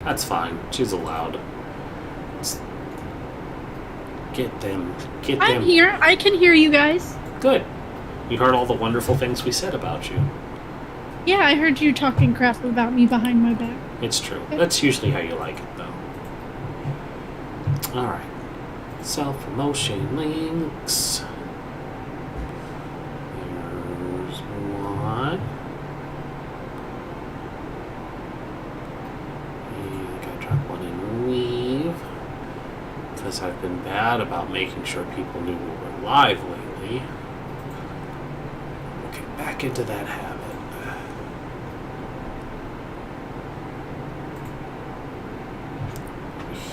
That's fine. She's allowed. Get them. I'm here. I can hear you guys. Good. You heard all the wonderful things we said about you. Yeah, I heard you talking crap about me behind my back. It's true. That's usually how you like it, though. Alright. Self-promotion links. Here's one. And I gotta drop one and leave. Because I've been bad about making sure people knew we were live lately. We'll get back into that habit.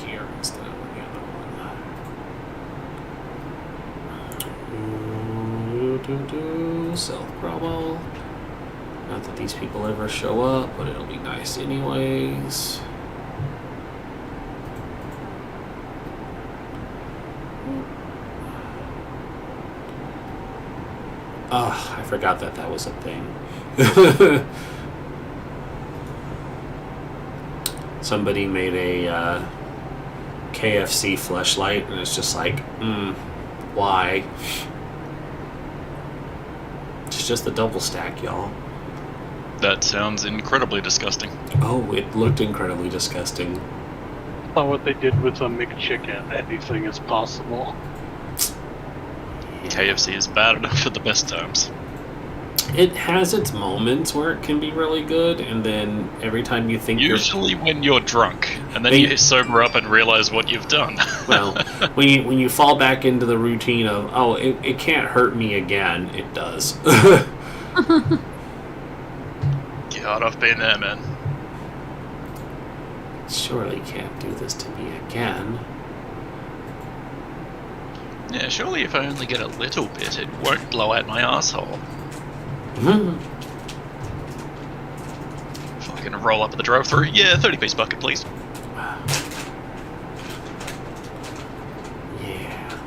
Here instead of the other one. Self-promo. Not that these people ever show up, but it'll be nice anyways. I forgot that was a thing. Somebody made a KFC fleshlight, and it's just like, why? It's just a double stack, y'all. That sounds incredibly disgusting. Oh, it looked incredibly disgusting. Thought what they did with a McChicken, anything is possible. KFC is bad enough at the best times. It has its moments where it can be really good, and then every time you think usually when you're drunk, and then you sober up and realize what you've done. Well, when you fall back into the routine of, it can't hurt me again, it does. God, I've been there, man. Surely can't do this to me again. Yeah, surely if I only get a little bit, it won't blow out my asshole. If I can roll up at the drive-thru, yeah, 30-piece bucket, please. Yeah.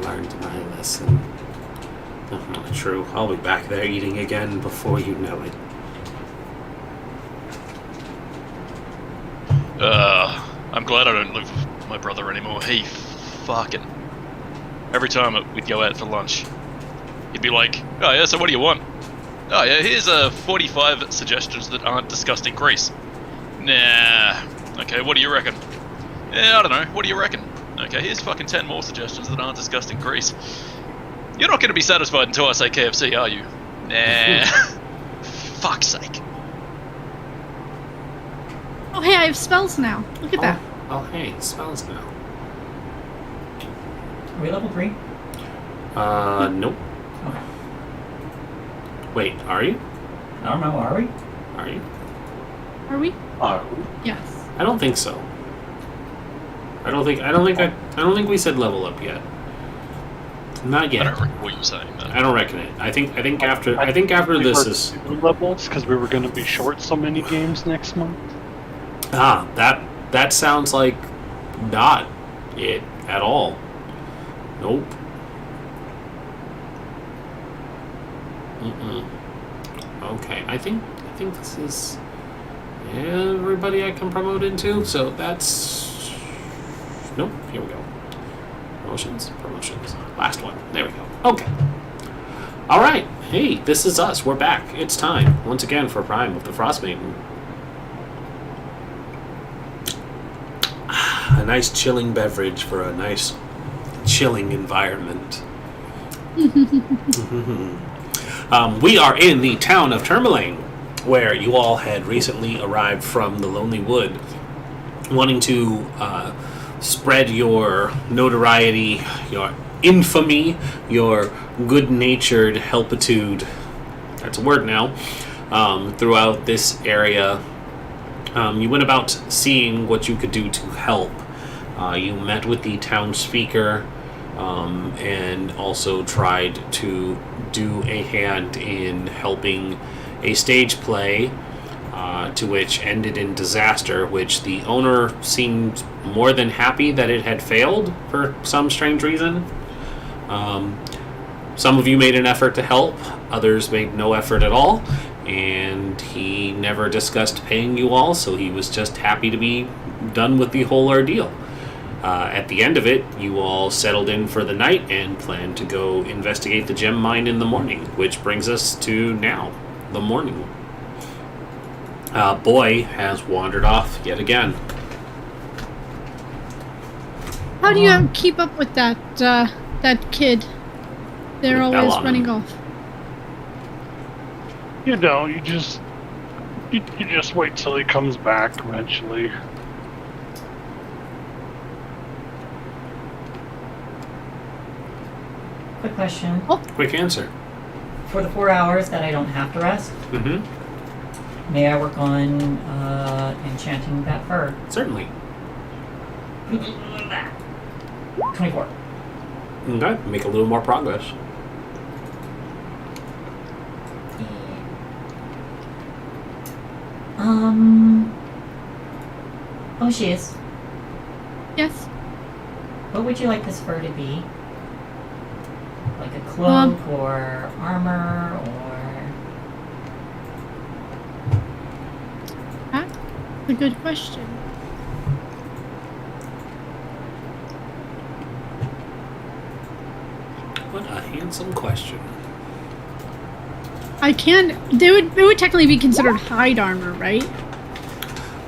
Learned my lesson. Not true. I'll be back there eating again before you know it. I'm glad I don't live with my brother anymore. He fucking... Every time we'd go out for lunch, he'd be like, oh yeah, so what do you want? Oh yeah, here's 45 suggestions that aren't disgusting grease. Nah. Okay, what do you reckon? Yeah, I don't know. What do you reckon? Okay, here's fucking 10 more suggestions that aren't disgusting grease. You're not going to be satisfied until I say KFC, are you? Nah. Fuck's sake. Oh, hey, I have spells now. Look at that. Oh, hey, spells now. Are we level 3? Nope. Okay. Wait, are you? I don't know, are we? Are you? Are we? Oh. Yes. I don't think so. I don't think we said level up yet. Not yet. I don't recall you saying that. I don't reckon it. I think after this is levels because we were going to be short so many games next month. That sounds like not it at all. Nope. Okay, I think this is everybody I can promote into. So that's nope. Here we go. Promotions. Last one. There we go. Okay. All right. Hey, this is us. We're back. It's time once again for Rime with the Frostmaiden. A nice chilling beverage for a nice chilling environment. We are in the town of Tourmaline, where you all had recently arrived from the Lonely Wood, wanting to spread your notoriety, your infamy, your good-natured helpitude, that's a word now, throughout this area. You went about seeing what you could do to help. You met with the town speaker, and also tried to do a hand in helping a stage play, to which ended in disaster, which the owner seemed more than happy that it had failed for some strange reason. Some of you made an effort to help, others made no effort at all, and he never discussed paying you all, so he was just happy to be done with the whole ordeal. At the end of it, you all settled in for the night and planned to go investigate the gem mine in the morning, which brings us to now, the morning. Boy has wandered off yet again. How do you keep up with that kid? They're With always Bella. running off. You know, you just wait till he comes back eventually. Quick question. Quick answer. For the 4 hours that I don't have to rest, Mm-hmm. may I work on enchanting that fur? Certainly. 24. Okay. Make a little more progress. Oh, she is. Yes. What would you like this fur to be? Like a cloak or armor or... That's a good question. What a handsome question. It would technically be considered hide armor, right?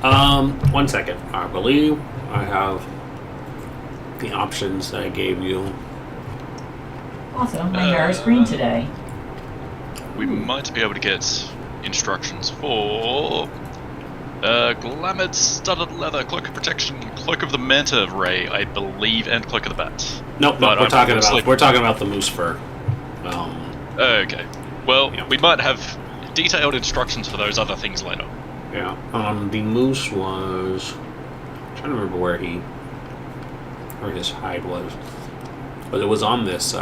1 second. I believe I have the options that I gave you. Also, my hair is green today. We might be able to get instructions for glamored studded leather, cloak of protection, cloak of the manta ray, I believe, and cloak of the bat. Nope, But we're talking honestly- about the moose fur. Okay. Well, Yeah. we might have detailed instructions for those other things later. Yeah. The moose was... I'm trying to remember where his hide was. But it was on this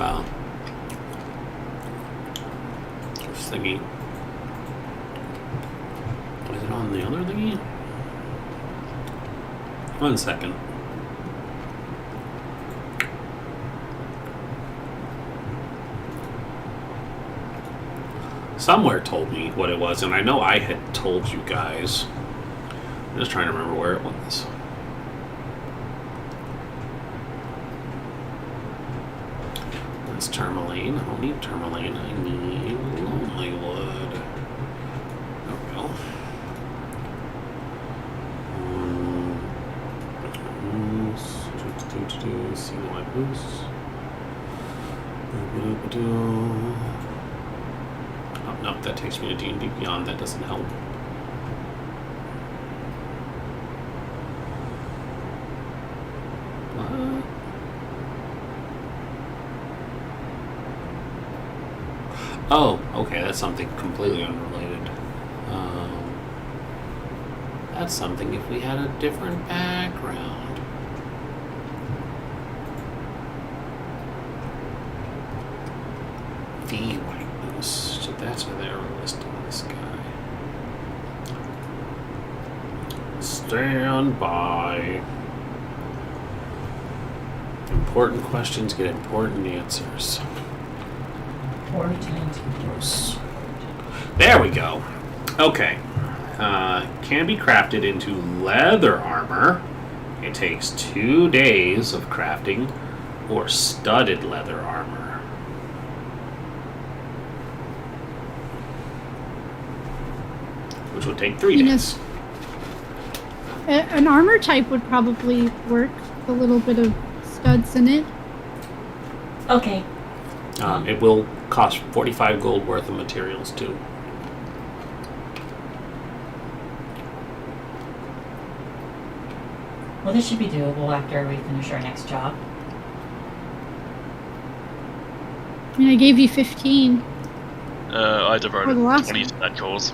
thingy. Was it on the other thingy? 1 second. Somewhere told me what it was, and I know I had told you guys. I'm just trying to remember where it was. That's tourmaline. I don't need tourmaline. I need lonely wood. There we go. Moose. See what moose. Oh, no, that takes me to D&D Beyond. That doesn't help. What? Oh, okay, that's something completely unrelated. That's something if we had a different background. The white moose. So that's where they're listed on this guy. Stand by. Important questions get important answers. Important. There we go. Okay. Can be crafted into leather armor. It takes 2 days of crafting, or studded leather armor. Which would take 3 days. An armor type would probably work with a little bit of studs in it. Okay. It will cost 45 gold worth of materials too. Well, this should be doable after we finish our next job. I mean, I gave you 15. I For devoted the last 20 one. to that cause.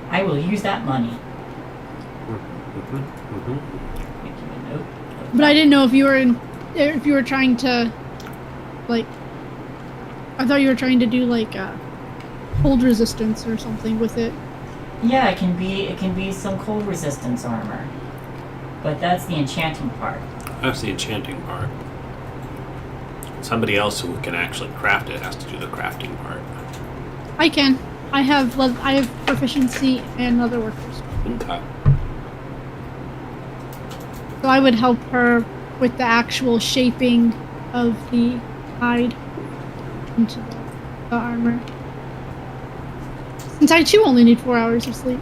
I will use that money. Mm-hmm. Make you a note. But I didn't know if you were trying to, like, I thought you were trying to do like hold resistance or something with it. Yeah, it can be some cold resistance armor. But that's the enchanting part. That's the enchanting part. Somebody else who can actually craft it has to do the crafting part. I can. I have proficiency in leather workers. Okay. So I would help her with the actual shaping of the hide into the armor. Since I too only need 4 hours of sleep.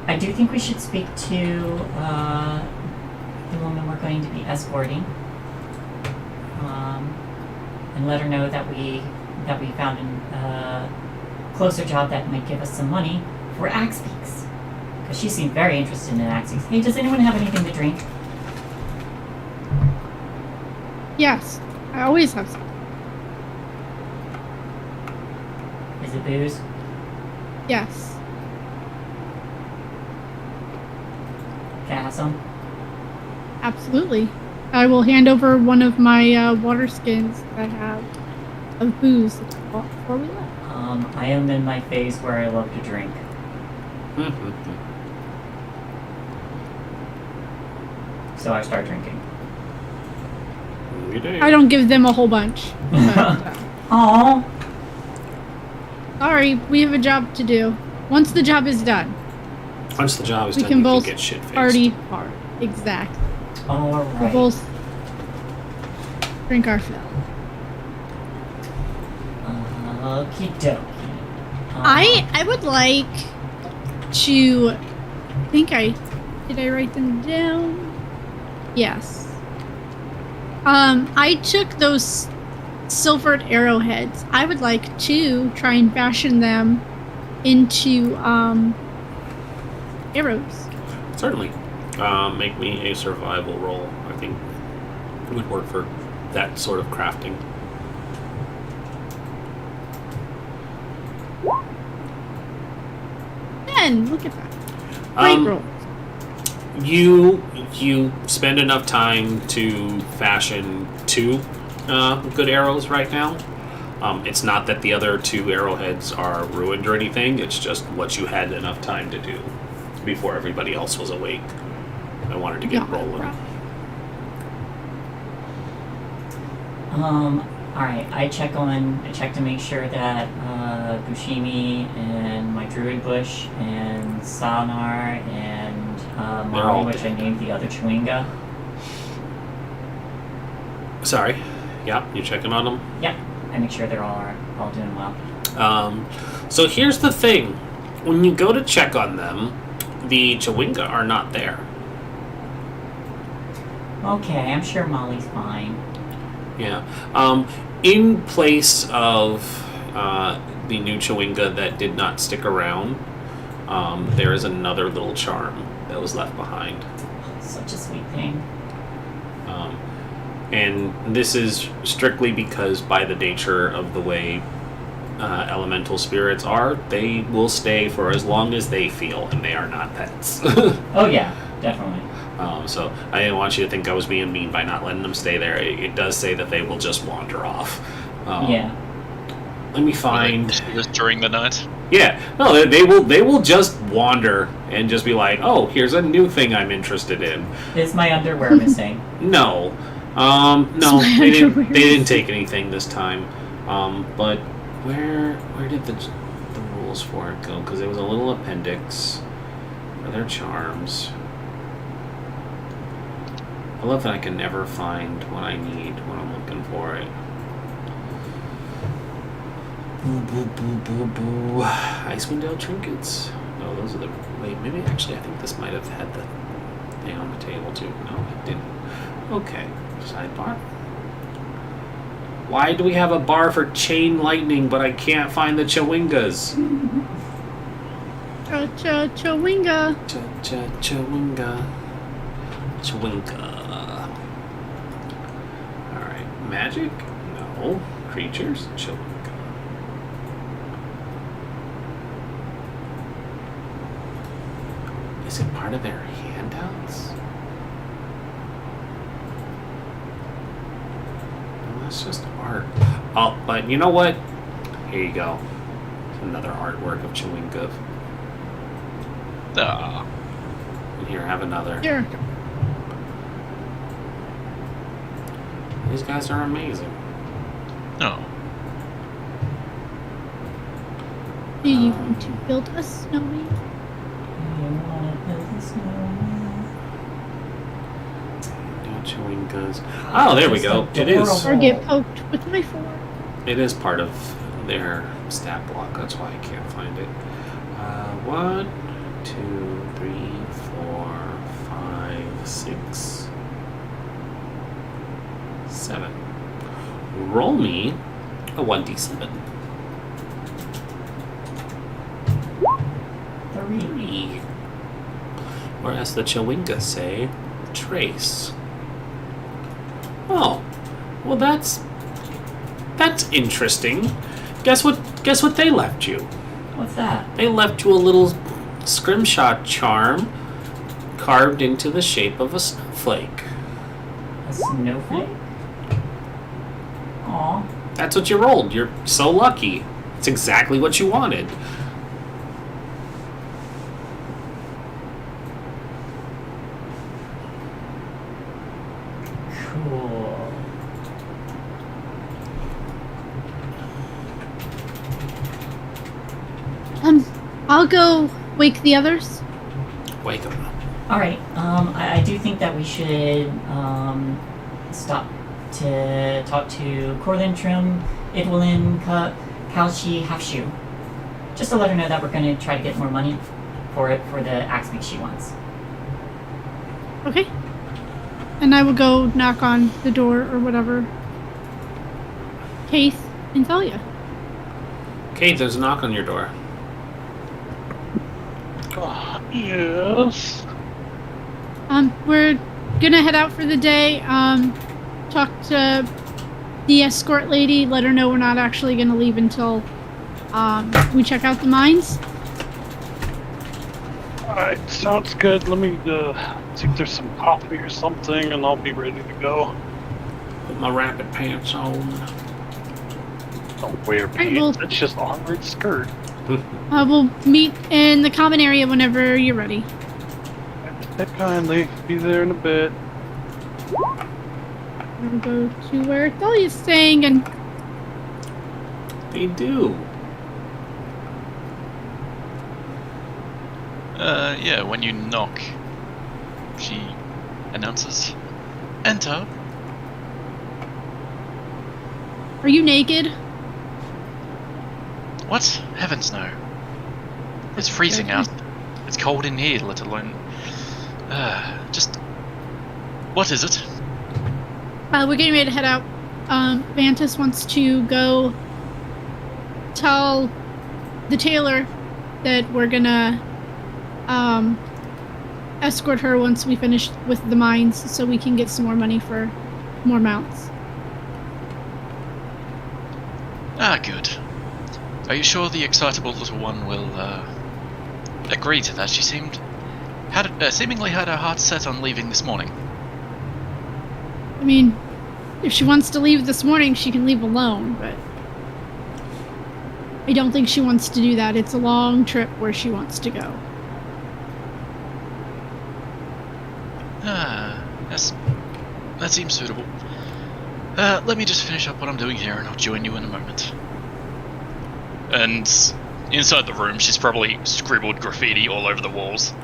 I do think we should speak to the woman we're going to be escorting, and let her know that we found a closer job that might give us some money for axe peaks, because she seemed very interested in axe peaks. Hey, does anyone have anything to drink? Yes, I always have some. Is it booze? Yes. Can I have some? Absolutely. I will hand over one of my water skins that I have of booze before we left. I am in my phase where I love to drink. So I start drinking. I don't give them a whole bunch. But, Aww. sorry, we have a job to do. Once the job is done, Once the job is we done, can you both can get shit faced. party hard. Exactly. We'll Alright. both drink our fill. Okie dokie. I would like to. Did I write them down? Yes. I took those silvered arrowheads. I would like to try and fashion them into arrows. Certainly. Make me a survival roll. I think it would work for that sort of crafting. Look at that. Great roll. You spend enough time to fashion 2 good arrows right now. It's not that the other 2 arrowheads are ruined or anything. It's just what you had enough time to do before everybody else was awake. I wanted to get rolling. Alright, I check to make sure that Bushimi and my druid bush and Sanar and all Molly, which dead. I named the other Chewinga. Sorry. Yeah, you checking on them? Yep, I make sure they're all doing well. So here's the thing. When you go to check on them, the Chewinga are not there. Okay, I'm sure Molly's fine. Yeah. In place of the new Chewinga that did not stick around, there is another little charm that was left behind. Such a sweet thing. And this is strictly because by the nature of the way elemental spirits are, they will stay for as long as they feel, and they are not pets. Oh yeah, definitely. So I didn't want you to think I was being mean by not letting them stay there. It does say that they will just wander off. Yeah. Let me find. Just during the night. Yeah, no, they will just wander and just be like, oh, here's a new thing I'm interested in. Is my underwear missing? No, my they didn't. underwear. They didn't take anything this time. But where did the rules for it go? Because it was a little appendix for their charms. I love that I can never find what I need when I'm looking for it. Boo, boo, boo, boo, boo. Icewind trinkets. No, those are the... Wait, maybe actually I think this might have had the thing on the table too. No, it didn't. Okay. Sidebar. Why do we have a bar for chain lightning, but I can't find the Chewingas? Chewinga. Chewinga. Chewinga. Alright. Magic? No. Creatures? Chewinga. Is it part of their handouts? No, that's just art. Oh, but you know what? Here you go. Another artwork of Chewinga. Ah. And here, have another. Here. These guys are amazing. No. Do you want to build a snowman? No chewing guns. Oh, there we go. It is. Or get poked with my fork? It is part of their stat block. That's why I can't find it. 1, 2, 3, 4, 5, 6, 7. Roll me a 1d7. 3. Or as the Chewinga say, trace. Oh, well that's interesting. Guess what they left you? What's that? They left you a little scrimshot charm carved into the shape of a snowflake. A snowflake? Aw. That's what you rolled. You're so lucky. It's exactly what you wanted. Cool. I'll go wake the others. Wake them up. Alright, I do think that we should stop to talk to Corlin, Trim, Idwalin, Kalshi, Halfshoe. Just to let her know that we're going to try to get more money for the axe piece she wants. Okay. And I will go knock on the door or whatever. Keith and Thalia. Kate, there's a knock on your door. Yes. We're gonna head out for the day. Talk to the escort lady, let her know we're not actually gonna leave until we check out the mines. Alright, sounds good. Let me see if there's some coffee or something, and I'll be ready to go. Put my rapid pants on. Don't wear Alright, well- pants. It's just armored skirt. We'll meet in the common area whenever you're ready. That kindly. Be there in a bit. We'll go to where Thalia's staying and They do. Yeah, when you knock, she announces, "Enter." are you naked? What? Heavens no. It's freezing out. It's cold in here, let alone... just... What is it? We're getting ready to head out. Vantus wants to go tell the tailor that we're gonna escort her once we finish with the mines so we can get some more money for more mounts. Ah, good. Are you sure the excitable little one will, agree to that? She seemingly had her heart set on leaving this morning. I mean, if she wants to leave this morning, she can leave alone, but I don't think she wants to do that. It's a long trip where she wants to go. Ah, that seems suitable. Let me just finish up what I'm doing here and I'll join you in a moment. And inside the room, she's probably scribbled graffiti all over the walls.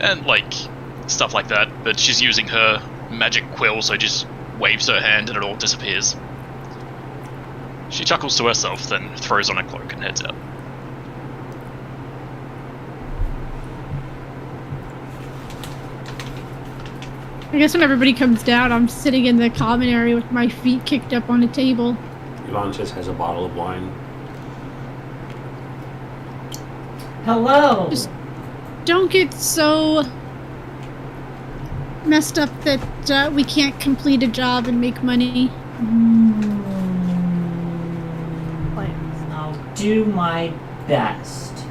And, like, stuff like that, but she's using her magic quill, so just waves her hand and it all disappears. She chuckles to herself, then throws on a cloak and heads out. I guess when everybody comes down, I'm sitting in the common area with my feet kicked up on a table. Yvonne just has a bottle of wine. Hello! Just don't get so messed up that we can't complete a job and make money. I'll do my best.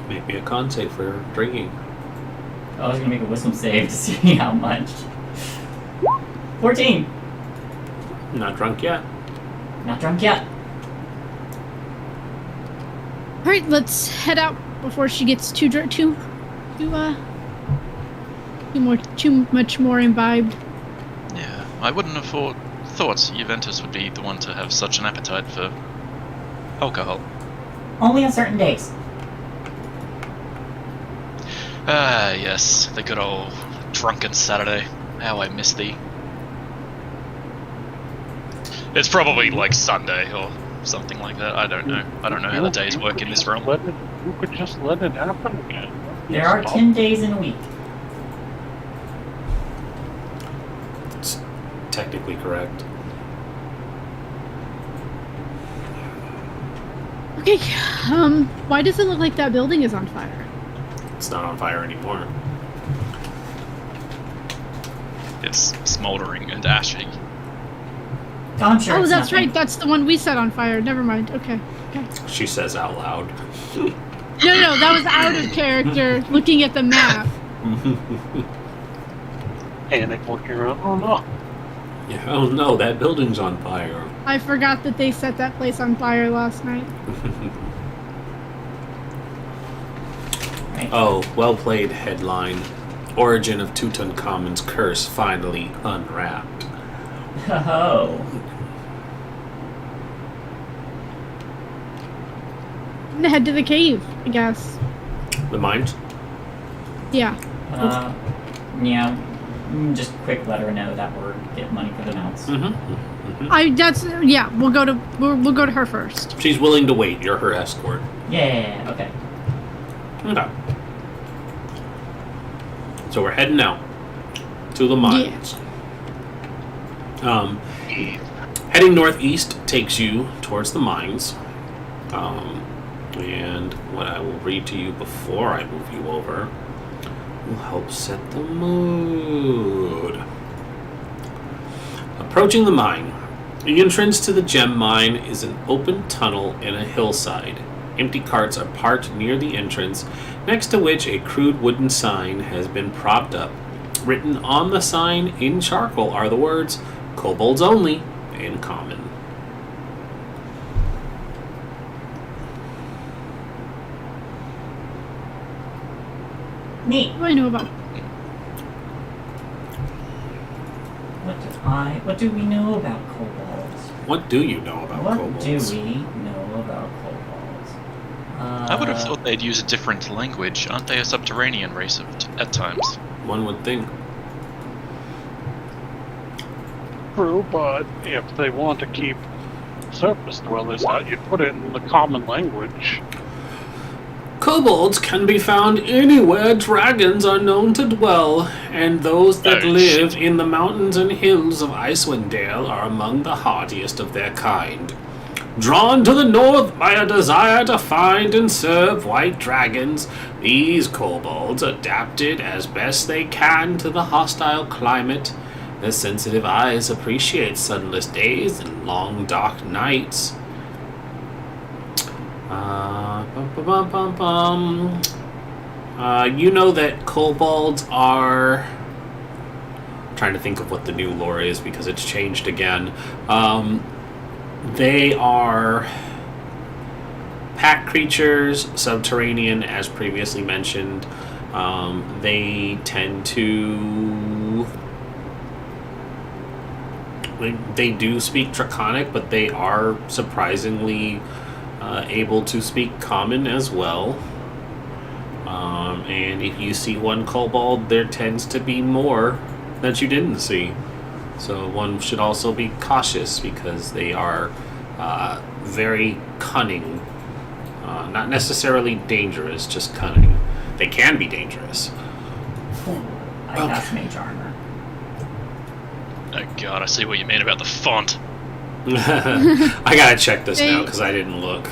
Maybe a con save for drinking. I was gonna make a wisdom save to see how much. 14! Not drunk yet. Not drunk yet. Alright, let's head out before she gets too Too much more imbibed. Yeah, I wouldn't have thought Juventus would be the one to have such an appetite for alcohol. Only on certain days. Ah, yes, the good old drunken Saturday. How I miss thee. It's probably like Sunday or something like that. I don't know. I don't know how the days work in this realm. You could just let it happen again. There are 10 days in a week. It's technically correct. Okay, why does it look like that building is on fire? It's not on fire anymore. It's smoldering and ashy. Oh, I'm sure Oh, it's that's nothing. right. That's the one we set on fire. Never mind. Okay. She says out loud. No, that was out of character. Looking at the map. Panic looking around. Oh no. Yeah, oh no, that building's on fire. I forgot that they set that place on fire last night. Right. Oh, well played headline. Origin of Tutankhamun's curse finally unwrapped. Oh. I'm gonna head to the cave, I guess. The mines? Yeah. Yeah. Just quick let her know that we're getting money for the mounts. We'll go to her first. She's willing to wait. You're her escort. Yeah, okay. Okay. So we're heading out to the mines. Heading northeast takes you towards the mines. And what I will read to you before I move you over will help set the mood. Approaching the mine. The entrance to the gem mine is an open tunnel in a hillside. Empty carts are parked near the entrance, next to which a crude wooden sign has been propped up. Written on the sign in charcoal are the words, "Kobolds only," in common. Neat. What do I know about? What do we know about kobolds? What do you know about What kobolds? do we know about kobolds? I would have thought they'd use a different language. Aren't they a subterranean race at times? One would think. True, but if they want to keep surface dwellers out, you'd put it in the common language. Kobolds can be found anywhere dragons are known to dwell, and those that Oh, live shit. in the mountains and hills of Icewind Dale are among the hardiest of their kind. Drawn to the north by a desire to find and serve white dragons, these kobolds adapted as best they can to the hostile climate. Their sensitive eyes appreciate sunless days and long dark nights. You know that kobolds are... I'm trying to think of what the new lore is because it's changed again. They are pack creatures, subterranean, as previously mentioned. They tend to... They do speak Draconic, but they are surprisingly able to speak Common as well. And if you see one kobold, there tends to be more that you didn't see. So one should also be cautious because they are very cunning. Not necessarily dangerous, just cunning. They can be dangerous. Cool. I got mage armor. Oh god, I see what you mean about the font. I gotta check this now because I didn't look.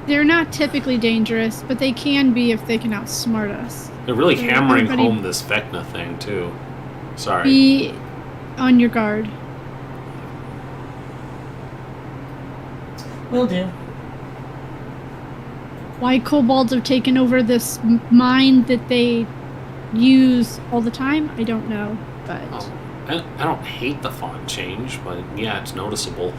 They're not typically dangerous, but they can be if they can outsmart us. They're really So hammering everybody home this Vecna thing, too. Sorry. Be on your guard. Will do. Why kobolds have taken over this mine that they use all the time, I don't know. But I don't hate the font change, but yeah, it's noticeable.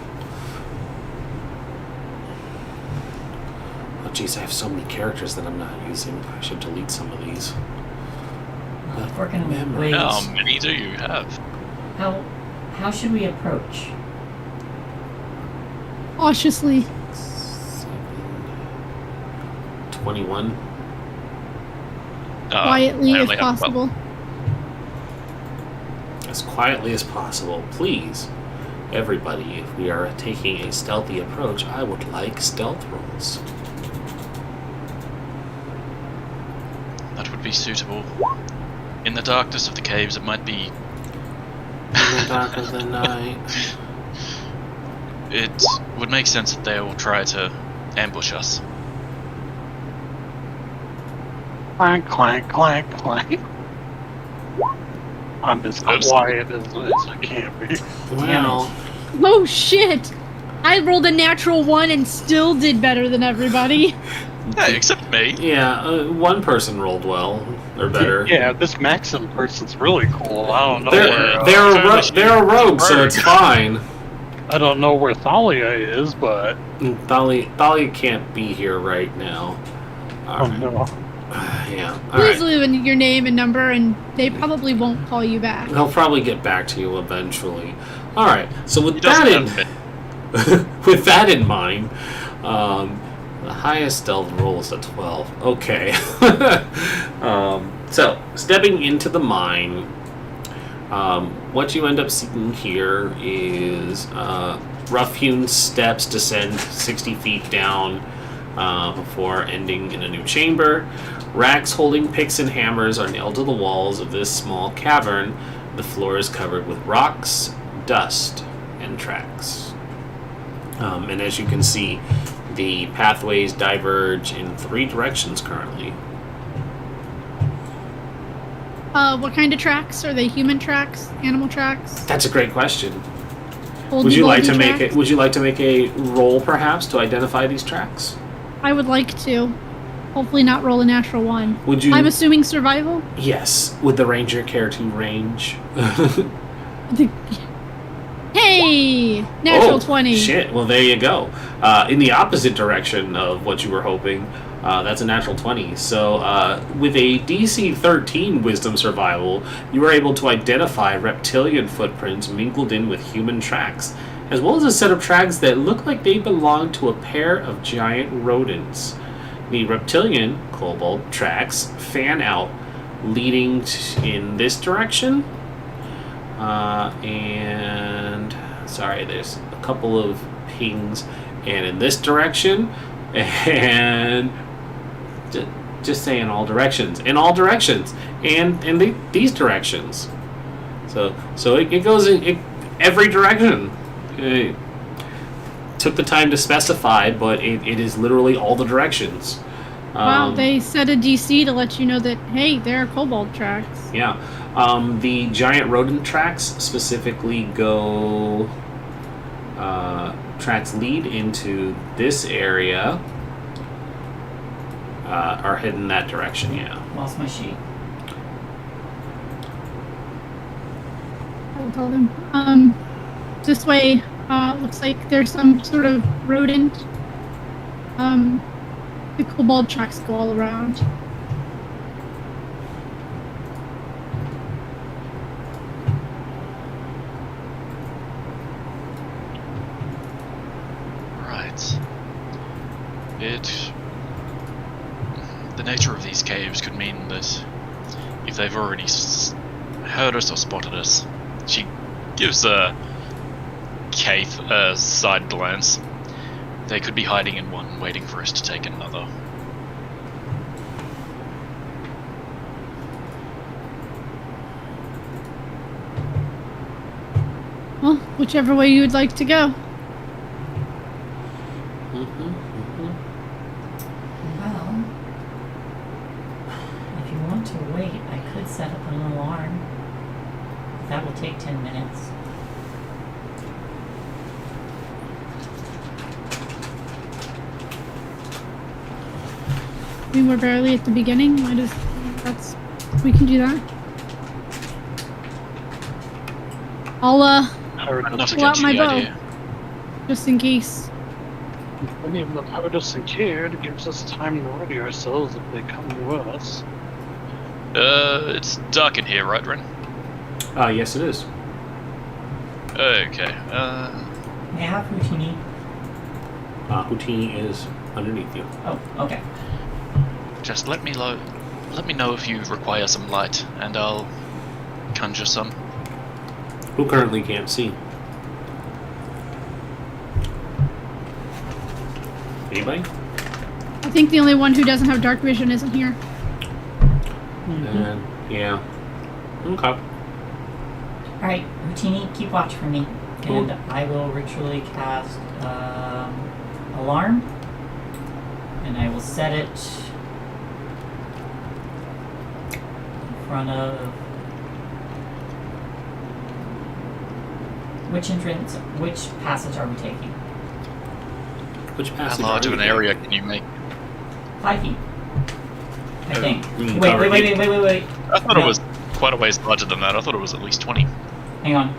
Oh, jeez, I have so many characters that I'm not using. I should delete some of these. If we're gonna Memory. wait, How many do you have? how should we approach? Cautiously. 21. Quietly, I if only have 12. possible. As quietly as possible, please. Everybody, if we are taking a stealthy approach, I would like stealth rolls. That would be suitable. In the darkness of the caves, it might be. In the dark of the night. It would make sense that they will try to ambush us. Clank, clank, clank, clank. I'm as Oops. quiet as I can be. Well, Oh shit! I rolled a natural 1 and still did better than everybody. Hey, except me. yeah, one person rolled well, or better. Yeah, this Maxim person's really cool. I don't know They're a rogue, so it's fine. I don't know where Thalia is, but Thalia can't be here right now. oh no. Yeah. Please Alright. leave your name and number, and they probably won't call you back. They'll probably get back to you eventually. Alright, so with He that doesn't in have with that in mind, the highest stealth roll is a 12. Okay. So, stepping into the mine, what you end up seeing here is rough-hewn steps descend 60 feet down before ending in a new chamber. Racks holding picks and hammers are nailed to the walls of this small cavern. The floor is covered with rocks, dust, and tracks. And as you can see, the pathways diverge in 3 directions currently. What kind of tracks? Are they human tracks? Animal tracks? That's a great question. Oldie Would you like to goldie make tracks? it? Would you like to make a roll, perhaps, to identify these tracks? I would like to. Hopefully not roll a natural 1. Would you? I'm assuming survival? Yes. Would the ranger care to range? Hey! Natural Oh, 20. Shit. Well, there you go. In the opposite direction of what you were hoping, that's a natural 20. So, with a DC 13 Wisdom Survival, you were able to identify reptilian footprints mingled in with human tracks, as well as a set of tracks that look like they belong to a pair of giant rodents. The reptilian kobold tracks fan out, leading in this direction. And sorry, there's a couple of pings, and in this direction, and just say in all directions, and these directions. So it goes in every direction. It took the time to specify, but it is literally all the directions. Wow, they set a DC to let you know that, hey, there are kobold tracks. Yeah. The giant rodent tracks specifically go. Tracks lead into this area. Are heading that direction, yeah. Lost my sheet. I will tell them. This way, looks like there's some sort of rodent. The kobold tracks go all around. Right. The nature of these caves could mean that if they've already heard us or spotted us, she gives Keith a side glance. They could be hiding in one, waiting for us to take another. Well, whichever way you would like to go. Well, if you want to wait, I could set up an alarm. That will take 10 minutes. I mean, we're barely at the beginning. We can do that. I'll, Heard I'm us, not pull out against my the bow. idea. just in case. Many of them heard us and cared. It gives us time to ready ourselves if they come to us. It's dark in here, right, Ren? Yes, it is. Okay. May I have Houtini? Houtini is underneath you. Oh, okay. Just let me know if you require some light, and I'll conjure some. Who currently can't see? Anybody? I think the only one who doesn't have dark vision isn't here. Yeah. Okay. Alright, Houtini, keep watch for me. Cool. And I will ritually cast Alarm. And I will set it in front of... Which passage are we taking? Which How passage? large of an area can you make? 5 feet. I think. we can Wait. I thought No. it was quite a ways larger than that. I thought it was at least 20. Hang on.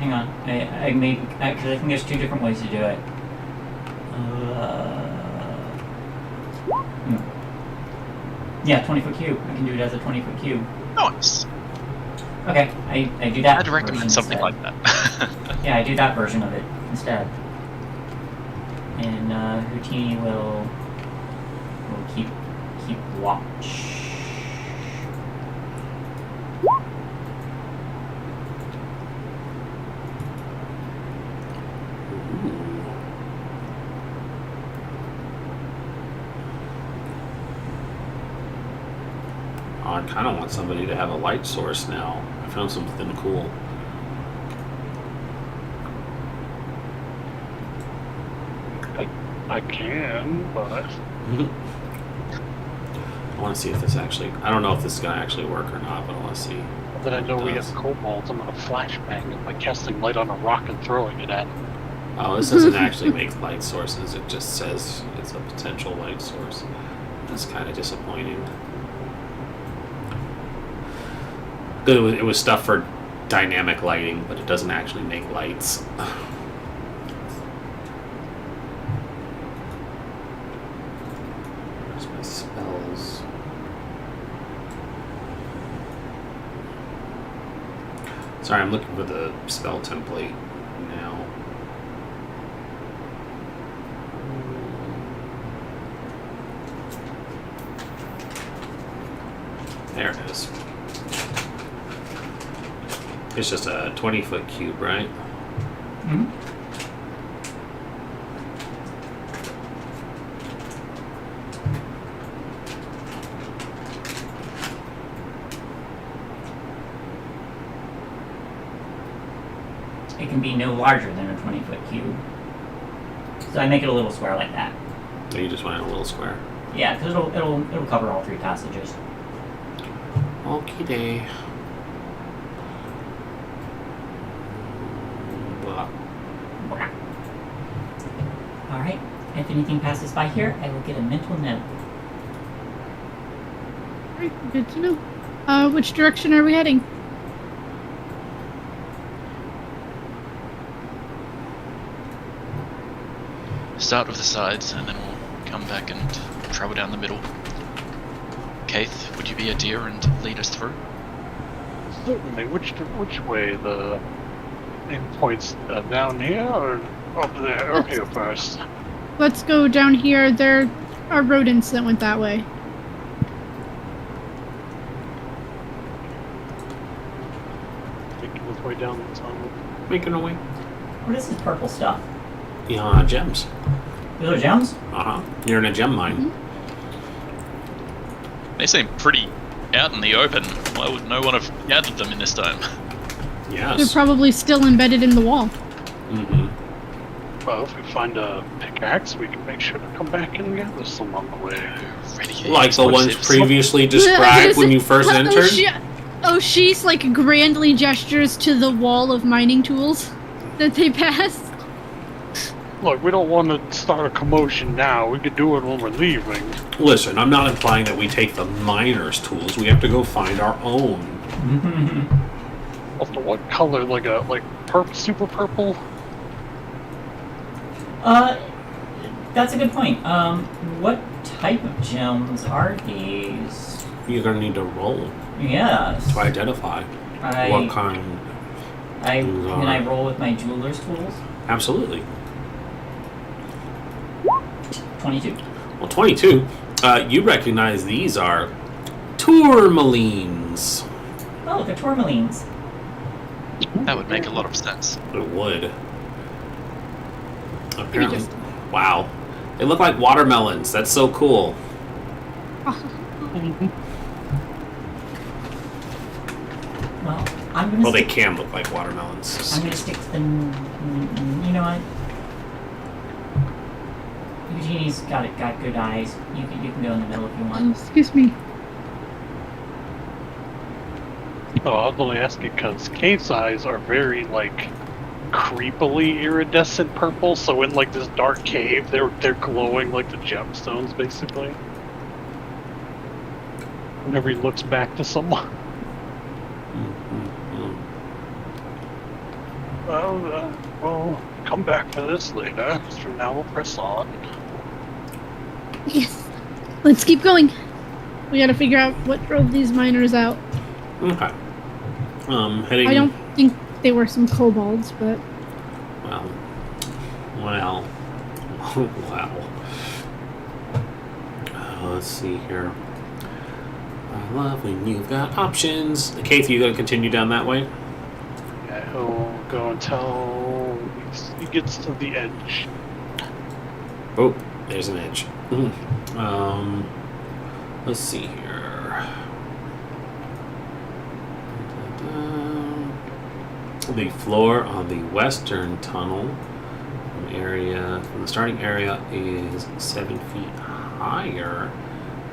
I made... Because I think there's 2 different ways to do it. Yeah, 20-foot cube. I can do it as a 20-foot cube. Nice. Okay, I do that I'd version recommend something instead. like that. Yeah, I do that version of it instead. And Houtini will keep watch. I kind of want somebody to have a light source now. I found something cool. I can, but I want to see if this actually... I don't know if this is going to actually work or not, but I want to see. then I know we does. have kobolds. I'm gonna flashbang it by casting light on a rock and throwing it at them. Oh, this doesn't actually make light sources. It just says it's a potential light source. That's kind of disappointing. It was stuff for dynamic lighting, but it doesn't actually make lights. Where's my spells? Sorry, I'm looking for the spell template now. There it is. It's just a 20-foot cube, right? Mm-hmm. It can be no larger than a 20-foot cube. So I make it a little square like that. Or you just want it a little square? Yeah, because it'll cover all 3 passages. Okie day. Blah. Alright, if anything passes by here, I will get a mental note. Alright, good to know. Which direction are we heading? Start with the sides, and then we'll come back and travel down the middle. Kaith, would you be a deer and lead us through? Certainly. Which way? The aim points down here or up there? Or here first? Let's go down here. There are rodents that went that way. Making his way down the tunnel. Making a way. What is this purple stuff? Yeah, gems. Those are gems? Uh-huh. You're in a gem mine. They seem pretty out in the open. Why would no one have gathered them in this time? They're Yes. probably still embedded in the wall. Mm-hmm. Well, if we find a pickaxe, we can make sure to come back and gather some on the way. Ready? Like the ones explosives. previously described when you first entered? She's like grandly gestures to the wall of mining tools that they passed. Look, we don't want to start a commotion now. We could do it when we're leaving. Listen, I'm not implying that we take the miner's tools. We have to go find our own. Also, what color? Like purple, super purple? That's a good point. What type of gems are these? You're gonna need to roll Yes. to identify what kind. Can I roll with my jeweler's tools? Absolutely. 22. Well, 22. You recognize these are tourmalines. Oh, they're tourmalines. That would make a lot of sense. It would. Apparently. Wow. They look like watermelons. That's so cool. Well, I'm gonna. Well, they can look like watermelons. I'm gonna stick to the. You know what? Eugenie's got good eyes. You can go in the middle if you want. Excuse me. Oh, I was only asking because Kate's eyes are very, like, creepily iridescent purple, so in, like, this dark cave, they're glowing like the gemstones, basically. Whenever he looks back to someone. Well, come back for this later. For now, we'll press on. Yes. Let's keep going. We gotta figure out what drove these miners out. Okay. Heading. I don't think they were some kobolds, but Well. Wow. Let's see here. I love when you've got options. Keith, you gonna continue down that way? Yeah, he'll go until he gets to the edge. Oh, there's an edge. Let's see here. The floor on the western tunnel from the starting area is 7 feet higher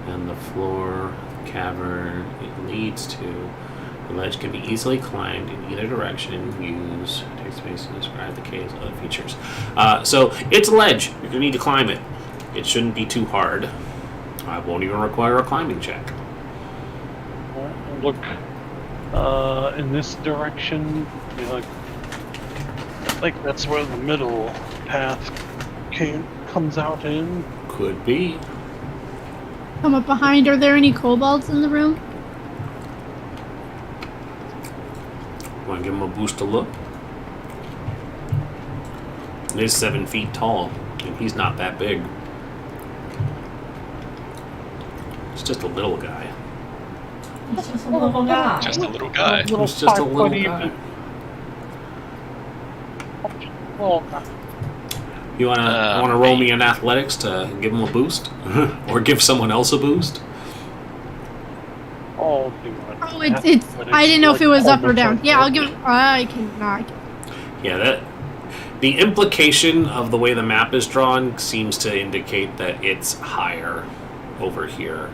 than the floor cavern it leads to. The ledge can be easily climbed in either direction. Use text space to describe the cave's other features. So it's a ledge. You're going to need to climb it. It shouldn't be too hard. I won't even require a climbing check. Look in this direction. I think that's where the middle path comes out in. Could be. come up behind. Are there any kobolds in the room? Want to give him a boost to look? It is 7 feet tall, and he's not that big. He's just a little guy. He's just a little guy. Just a little guy. He's just a little guy. You wanna roll me in athletics to give him a boost, or give someone else a boost? Oh, it's. I didn't know if it was up or down. Yeah, I'll give. I cannot. Yeah, the implication of the way the map is drawn seems to indicate that it's higher over here.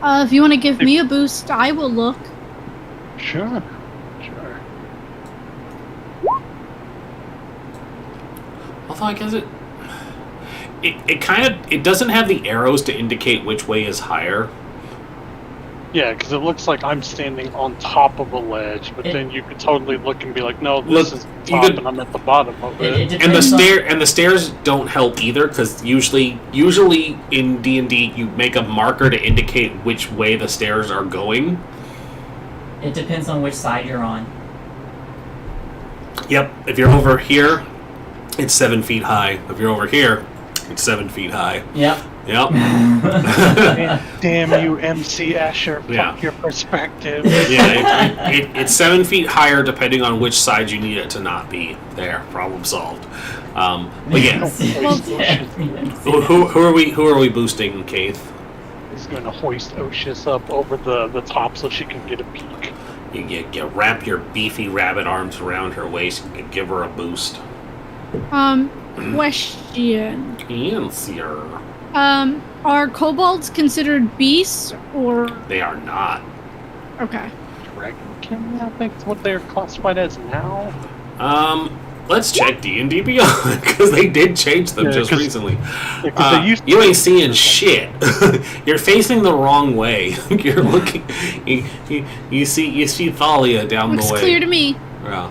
If you want to give me a boost, I will look. Sure. Although I guess it doesn't have the arrows to indicate which way is higher. Yeah, because it looks like I'm standing on top of a ledge, but then you could totally look and be like, no, this is the top and I'm at the bottom of it. And the stairs don't help either, because usually in D&D you make a marker to indicate which way the stairs are going. It depends on which side you're on. Yep, if you're over here, it's 7 feet high. If you're over here, it's 7 feet high. Yep. Yep. Damn you, MC Asher. Yeah. Fuck your perspective. Yeah, it's 7 feet higher depending on which side you need it to not be. There, problem solved. But yeah, who are we boosting, Keith? He's going to hoist Oshis up over the top so she can get a peek. You wrap your beefy rabbit arms around her waist and give her a boost. Question. Answer. Are kobolds considered beasts, or...? They are not. Okay. Dragonkin, I think is what they're classified as now. Let's check D&D Beyond, because they did change them just recently. They you ain't seeing shit. You're facing the wrong way. You're looking... You see Thalia down Looks the way. clear to me. Yeah.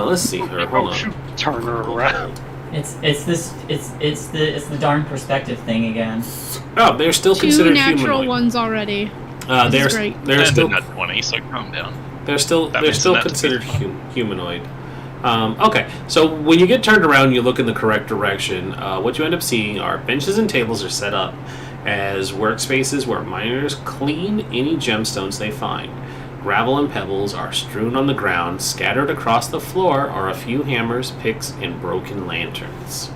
Let's see her. Hold on. Turn her around. It's the darn perspective thing again. Oh, they're still Two considered natural humanoid. ones already. This They're is great. they're And still not 20, so calm down. they're still That they're makes still sense. considered humanoid. Okay, so when you get turned around, you look in the correct direction. What you end up seeing are benches and tables are set up as workspaces where miners clean any gemstones they find. Gravel and pebbles are strewn on the ground. Scattered across the floor are a few hammers, picks, and broken lanterns.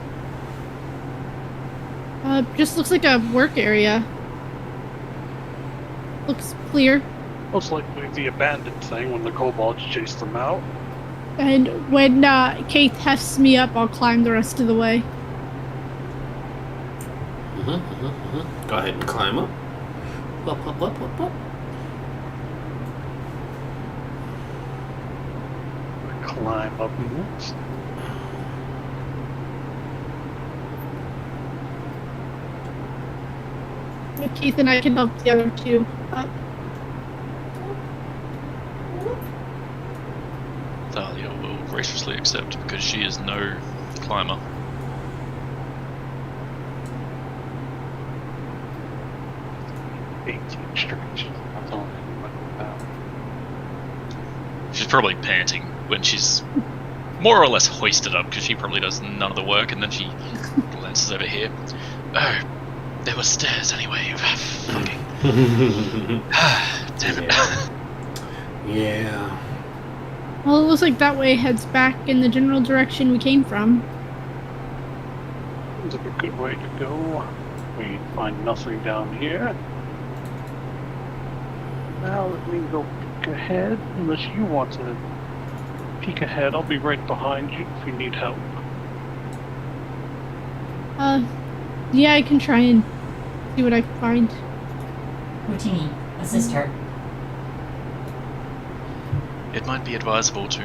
Just looks like a work area. Looks clear. Most likely the abandoned thing when the kobolds chased them out. And when Kate hefts me up, I'll climb the rest of the way. Go ahead and climb up. Up. Climb up next. Keith and I can help the other two up. Thalia will graciously accept because she is no climber. That's all I know about. She's probably panting when she's more or less hoisted up because she probably does none of the work, and then she glances over here. Oh, there were stairs anyway. Fucking. Damn it. Yeah. Well, it looks like that way heads back in the general direction we came from. Seems like a good way to go. We find nothing down here. Now let me go peek ahead, unless you want to peek ahead. I'll be right behind you if you need help. Yeah, I can try and see what I can find. Houtini, assist her. It might be advisable to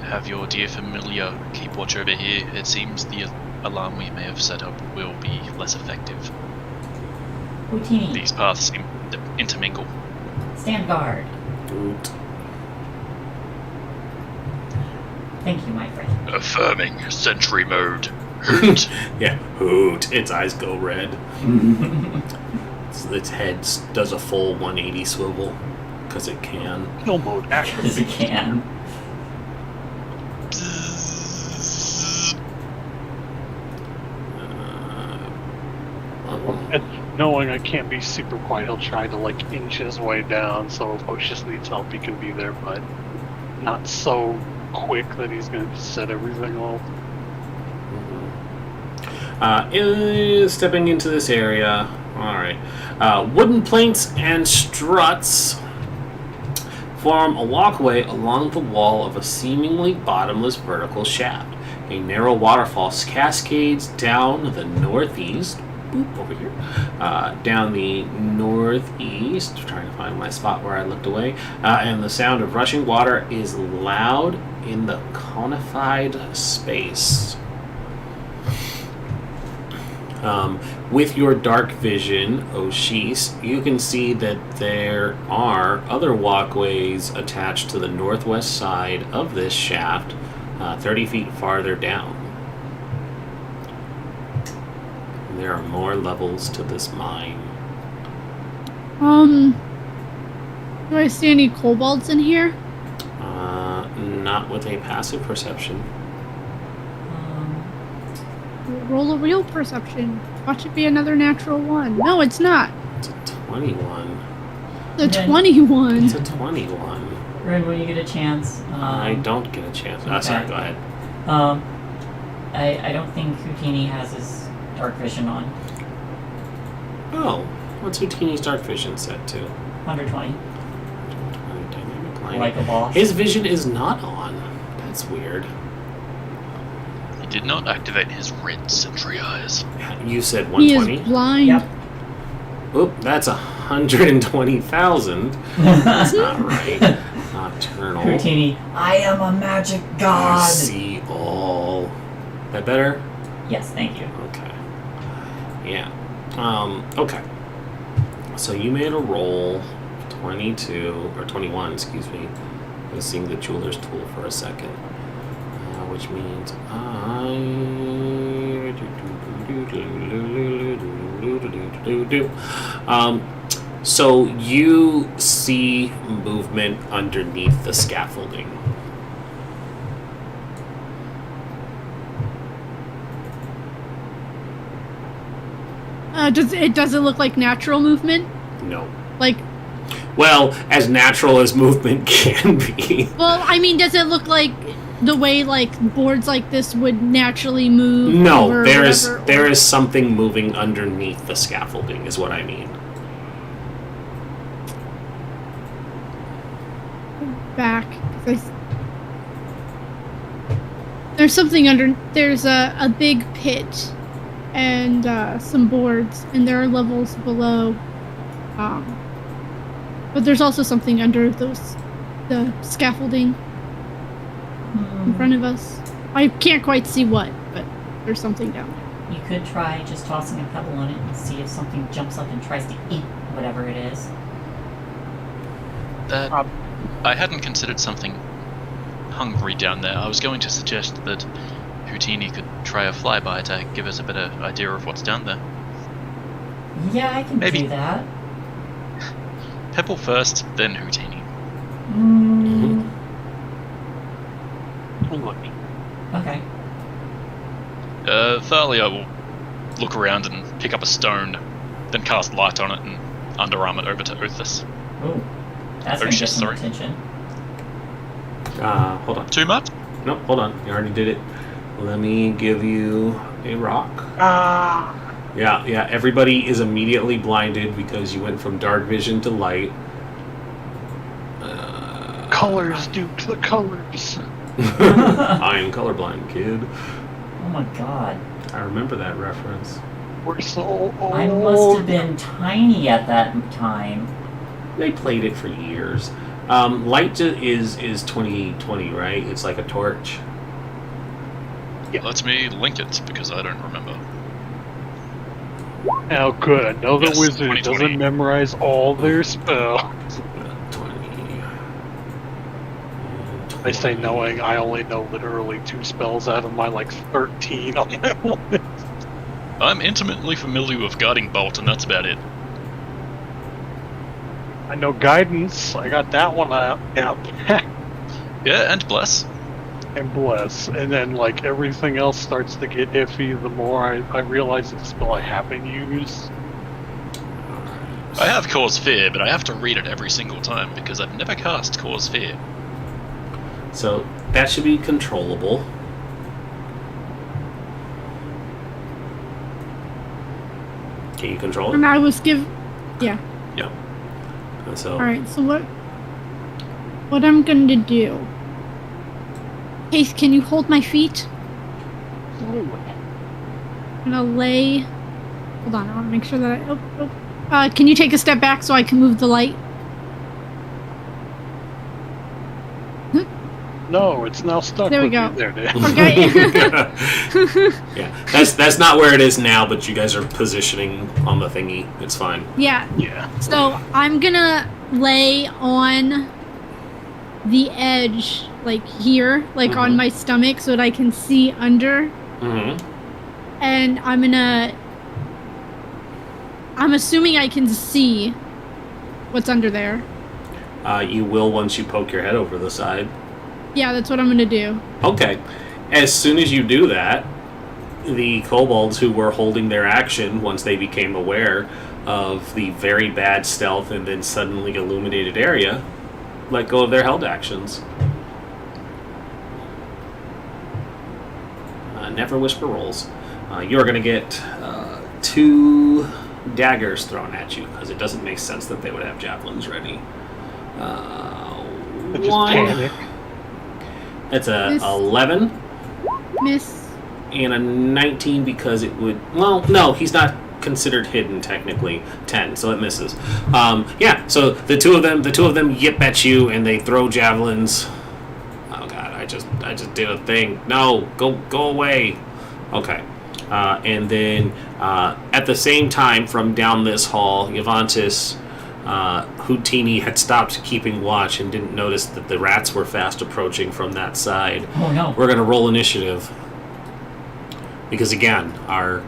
have your dear familiar keep watch over here. It seems the alarm we may have set up will be less effective. Houtini, These paths seem to intermingle. stand guard. Hoot. Thank you, my friend. Affirming sentry mode. Hoot. Yeah, hoot. Its eyes go red. Its head does a full 180 swivel because it can. Kill mode active. As it can. And knowing I can't be super quiet, he'll try to like inch his way down, so if Oceus needs help he can be there, but not so quick that he's gonna set everything off. Stepping into this area. Alright. Wooden planks and struts form a walkway along the wall of a seemingly bottomless vertical shaft. A narrow waterfall cascades down the northeast. Boop, over here. Down the northeast. Trying to find my spot where I looked away. And the sound of rushing water is loud in the conified space. With your dark vision, Oshis, you can see that there are other walkways attached to the northwest side of this shaft, 30 feet farther down. There are more levels to this mine. Do I see any kobolds in here? Not with a passive perception. Roll a real perception. Watch it be another natural one. No, it's not. It's a 21. The Then- 21. It's a 21. Ren, when you get a chance. I don't get a chance. Sorry, okay. go ahead. I don't think Houtini has his dark vision on. Oh, what's Houtini's dark vision set to? 120. Dynamic line. Like a boss. His vision is not on. That's weird. He did not activate his red sentry eyes. You said He is 120? blind. Yep. Oop, that's 120,000. That's not right. Nocturnal. Houtini, I am a magic I god. see all. That better? Yes, thank you. Okay. Yeah. Okay. So you made a roll 22 or 21, excuse me. I was seeing the jeweler's tool for a second. Which means So you see movement underneath the scaffolding. Does it look like natural movement? No. Like, Well, as natural as movement can be. well, I mean, does it look like the way like boards like this would naturally move? No, over there is whatever, there or- is something moving underneath the scaffolding, is what I mean. back. 'Cause there's something under. There's a big pit and some boards, and there are levels below. But there's also something under the scaffolding in front of us. I can't quite see what, but there's something down there. You could try just tossing a pebble on it and see if something jumps up and tries to eat whatever it is. I hadn't considered something hungry down there. I was going to suggest that Houdini could try a flyby to give us a better idea of what's down there. Yeah, I can Maybe. do that. Pebble first, then Houdini. Look. Okay. Thalia will look around and pick up a stone, then cast light on it and underarm it over to Othis. Ooh. That's Oh, gonna shit, get some sorry. attention. Hold on. Too much? Nope, hold on. You already did it. Let me give you a rock. Yeah, everybody is immediately blinded because you went from dark vision to light. Colors, Duke, the colors. I am colorblind, kid. Oh my god. I remember that reference. We're so old. I must have been tiny at that time. They played it for years. Light is 2020, right? It's like a torch. Yeah. Let me link it because I don't remember. How good. Another Yes, wizard 2020. doesn't memorize all their spells. 20. I say knowing I only know literally 2 spells out of my 13 on that one. I'm intimately familiar with Guarding Bolt, and that's about it. I know guidance. I got that one out. Yeah, and Bless. And bless. And then everything else starts to get iffy the more I realize it's a spell I haven't used. I have Cause Fear, but I have to read it every single time because I've never cast Cause Fear. So that should be controllable. Can you control And it? I was yeah. Yeah. So All right. So what I'm going to do? Case, can you hold my feet? I'm gonna lay. Hold on. I want to make sure that can you take a step back so I can move the light? No, it's now stuck There we with go. me. There it is. Okay. yeah, that's not where it is now, but you guys are positioning on the thingy. It's fine. Yeah. Yeah. So I'm gonna lay on the edge, here, on my stomach, so that I can see under. Mm-hmm. And I'm assuming I can see what's under there. You will once you poke your head over the side. Yeah, that's what I'm gonna do. Okay. As soon as you do that, the kobolds who were holding their action once they became aware of the very bad stealth and then suddenly illuminated area let go of their held actions. Never whisper rolls. You're going to get 2 daggers thrown at you because it doesn't make sense that they would have javelins ready. Just One. panic. That's a Miss. 11 Miss. and a 19 because it would. Well, no, he's not considered hidden technically. 10, so it misses. Yeah. So the two of them yip at you and they throw javelins. Oh god, I just did a thing. No, go away. Okay. And then at the same time, from down this hall, Yavantis, Houdini had stopped keeping watch and didn't notice that the rats were fast approaching from that side. Oh no. We're gonna roll initiative because again, our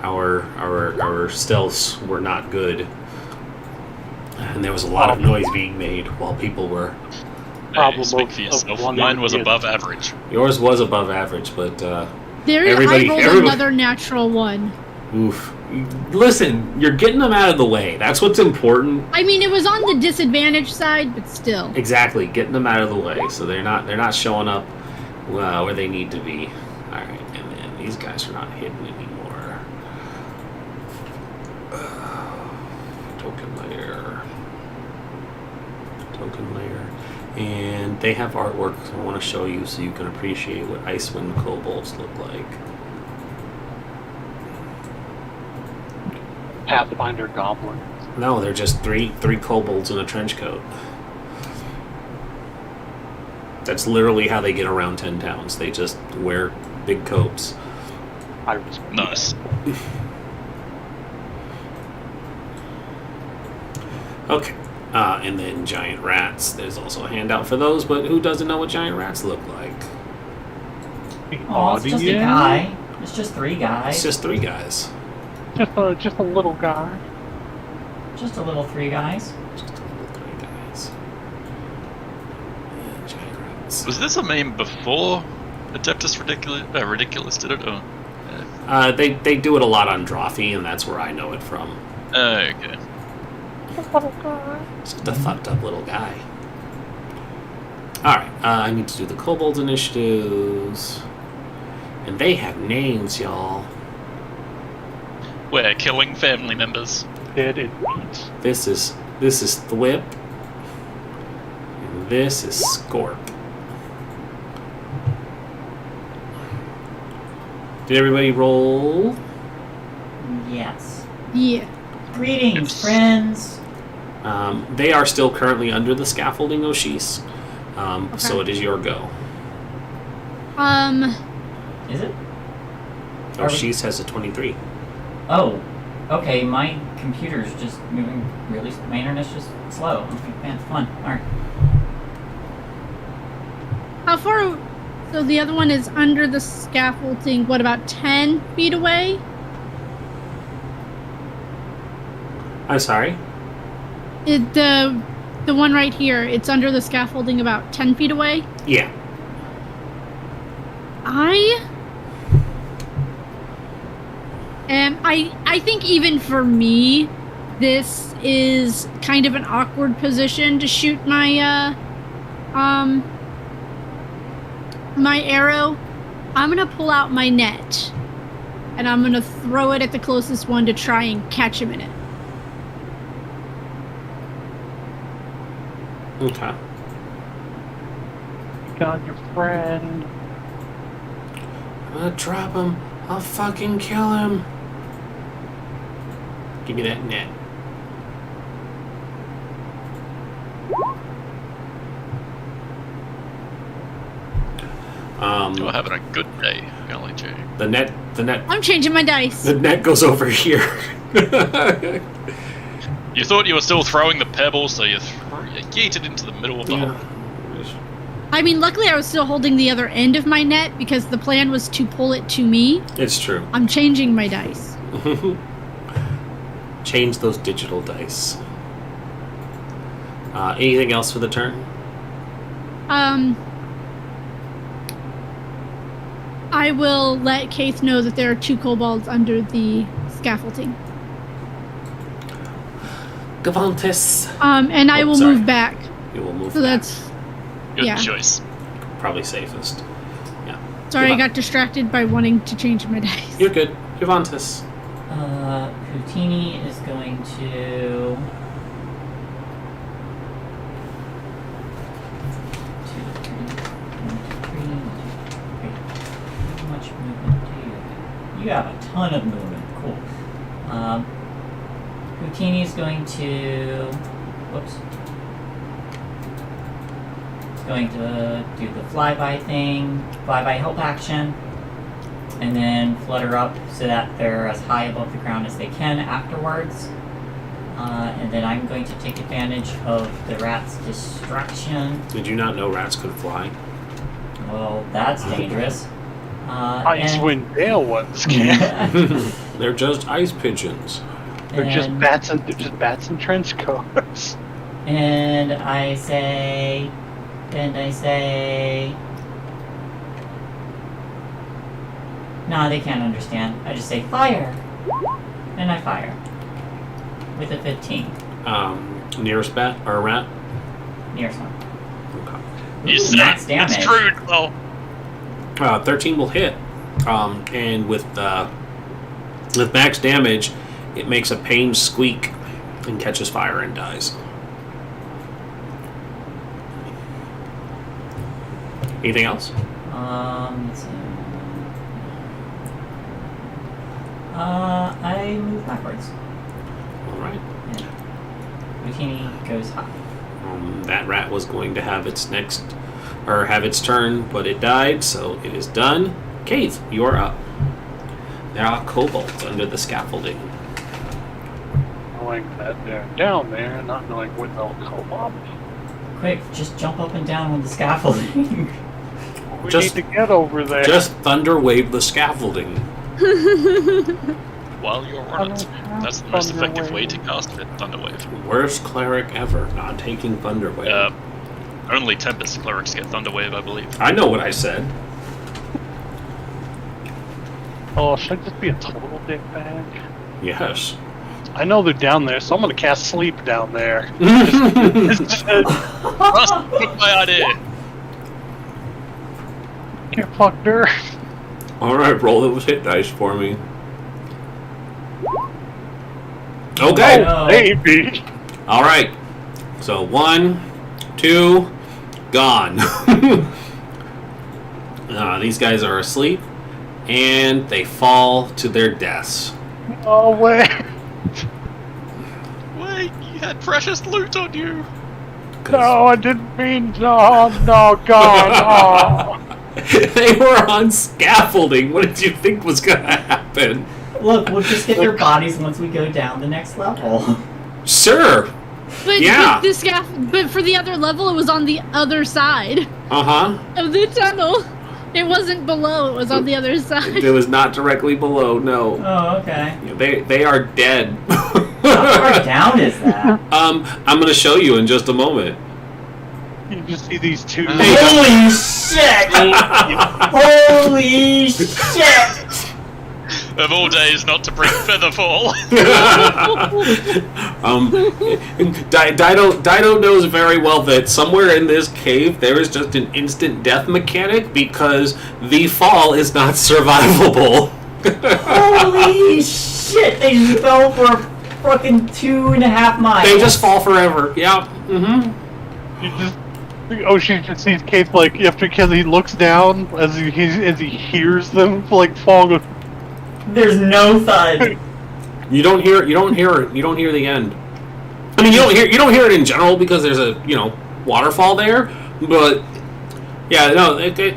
stealths were not good. And there was a lot of noise being made while people were... Problem speak of- for of yourself. one Mine was kid. above average. Yours was above average, but I Everybody- rolled everybody- another natural one. oof. Listen, you're getting them out of the way. That's what's important. I mean, it was on the disadvantage side, but still. Exactly, getting them out of the way so they're not showing up where they need to be. All right, and then these guys are not hidden anymore. Token layer, and they have artwork I want to show you so you can appreciate what Icewind kobolds look like. Pathfinder goblin. No, they're just three kobolds in a trench coat. That's literally how they get around 10 towns. They just wear big coats. I was Nice. Okay. And then giant rats. There's also a handout for those, but who doesn't know what giant rats look like? Oh, it's just a guy. It's just 3 guys. It's just 3 guys. Just a little guy. Just a little 3 guys. Just a little 3 guys. Yeah, giant rats. Was this a meme before Adeptus Ridiculous did it? Or? They do it a lot on Drawfee, and that's where I know it from. Okay. Just a fucked up little guy. Alright, I need to do the kobold initiatives. And they have names, y'all. We're killing family members. Dead and meat. This is Thwip. And this is Scorp. Did everybody roll? Yes. Yeah. Greetings, Yes. friends. They are still currently under the scaffolding, Oshis. So it is your go. Is it? Oh, Oshis has a 23. Oh, okay. My computer's just moving really. My internet's just slow. Okay, man, fun. All right. How far? So the other one is under the scaffolding. What, about 10 feet away? I'm sorry? The one right here. It's under the scaffolding, about 10 feet away. Yeah. I think even for me, this is kind of an awkward position to shoot my my arrow. I'm gonna pull out my net and I'm gonna throw it at the closest one to try and catch him in it. Okay. Got your friend. I'm gonna drop him. I'll fucking kill him. Give me that net. You're having a good day, golly gee. The net I'm changing my dice. the net goes over here. You thought you were still throwing the pebble, so you yeeted into the middle of the hole. I mean, luckily I was still holding the other end of my net because the plan was to pull it to me. It's true. I'm changing my dice. Change those digital dice. Anything else for the turn? I will let Keith know that there are 2 kobolds under the scaffolding. Gavantis. And I Oh, will sorry. move back. You will move So back. that's Good yeah. choice. Probably safest. Yeah. Sorry, I Gavan- got distracted by wanting to change my dice. You're good. Gavantis. Houdini is going to. 2, 3, 1, 2, 3, 1, 2, 3. How much movement do you have? You have a ton of movement. Cool. Houdini is going to. Whoops. He's going to do the flyby thing, flyby help action, and then flutter up so that they're as high above the ground as they can afterwards. And then I'm going to take advantage of the rat's distraction. Did you not know rats could fly? Well, that's dangerous. Icewind Dale ones can. They're just ice pigeons. They're just bats in trench coats. And I say, nah, they can't understand. I just say fire, and I fire with a 15. Nearest bat or rat? Nearest one. Okay. You Ooh, said max damage. it's true. Oh, 13 will hit, and with max damage, it makes a pained squeak and catches fire and dies. Anything else? Let's see. I move backwards. All right. Routini goes high. That rat was going to have its turn, but it died, so it is done. Kate, you are up. There are kobolds under the scaffolding. Knowing that they're down there, not knowing where they'll come up. Quick, just jump up and down on the scaffolding. We Just- need to get over there. Just thunder wave the scaffolding. while you're on it. That's the most effective way to cast it. Thunderwave. Worst cleric ever, not taking thunder wave. Only Tempest clerics get Thunderwave, I believe. I know what I said. Oh, should I just be a total dickbag? Yes. I know they're down there, so I'm gonna cast sleep down there. That's my idea. Get fucked her. Alright, roll those hit dice for me. Okay. No. Maybe. Alright. So 1, 2, gone. These guys are asleep, and they fall to their deaths. Oh, wait. Wait, you had precious loot on you. No, I didn't mean no, God, They were on scaffolding. What did you think was going to happen? Look, we'll just get their bodies once we go down the next level. Sure. But Yeah. but for the other level, it was on the other side Uh-huh. of the tunnel. It wasn't below; it was on the other side. It was not directly below, no. Oh, okay. They are dead. How far down is that? I'm going to show you in just a moment. You just see these two. Holy shit! Holy shit! Of all days, not to bring Featherfall. Dido knows very well that somewhere in this cave there is just an instant death mechanic because the fall is not survivable. Holy shit! They just fell for fucking 2.5 miles. They just fall forever. Yeah. Mm-hmm. You just. Oh, she just sees Kate like after because he looks down as he hears them like fall. There's no thud. You don't hear the end. I mean, you don't hear it in general because there's a waterfall there, but yeah, no.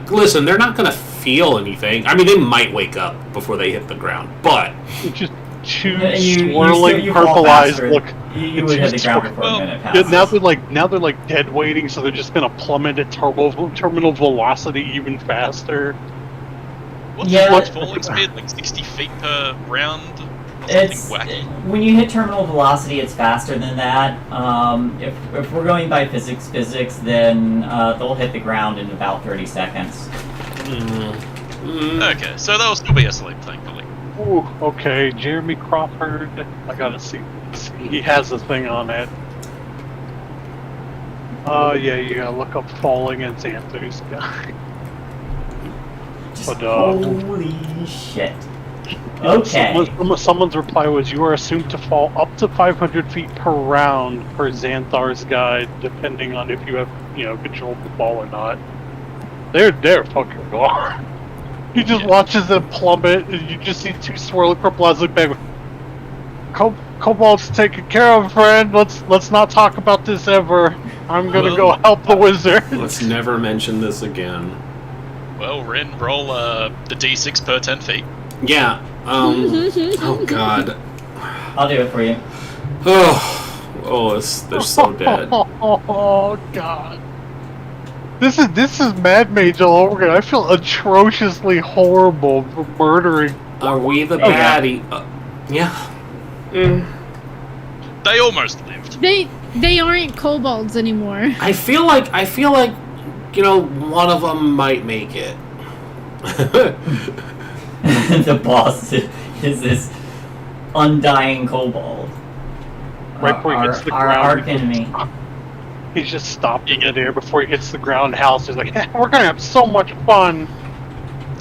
Listen, they're not gonna feel anything. I mean, they might wake up before they hit the ground, but It's just two You swirling fall purple eyes faster. look. You would hit the ground before a minute Yeah, passes. now they're like dead weighting, so they're just gonna plummet at terminal velocity even faster. What's Yeah. what's falling speed? Like 60 feet per round? Or something It's wacky? when you hit terminal velocity, it's faster than that. If we're going by physics, then they'll hit the ground in about 30 seconds. Okay, so they'll still be asleep, thankfully. Ooh, okay, Jeremy Crawford. I gotta see. He has a thing on it. Yeah, you gotta look up falling and Xanthus guy. Just But, holy shit. Okay. Someone's reply was, "You are assumed to fall up to 500 feet per round per Xanthar's guide, depending on if you have, control of the ball or not." They're fucking gone. He just watches them plummet, and you just see two swirling purple eyes look back. Cobalt's taken care of, friend. Let's not talk about this ever. I'm gonna go help the wizard. let's never mention this again. Well, Rin, roll the d6 per 10 feet. Yeah. Oh God. I'll do it for you. Oh, they're so dead. Oh God. This is Mad Mage all over again. I feel atrociously horrible for murdering. Are we the yeah. baddie? Yeah. They almost lived. They aren't kobolds anymore. I feel like one of them might make it. The boss is this undying kobold. Right before he hits the our ground. arch enemy. He's just stopped in midair before he hits the ground house. He's like, we're gonna have so much fun.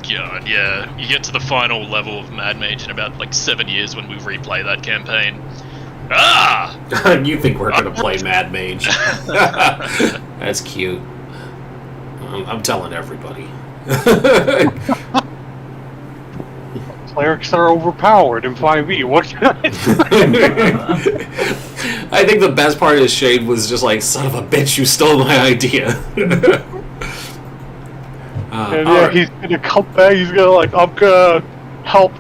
God, yeah. You get to the final level of Mad Mage in about like 7 years when we replay that campaign. Ah! You think we're gonna play Mad Mage? That's cute. I'm telling everybody. Clerics are overpowered in 5e. What can I say? I think the best part is Shade was just like, son of a bitch, you stole my idea. And yeah, he's gonna come back. He's gonna like, I'm gonna help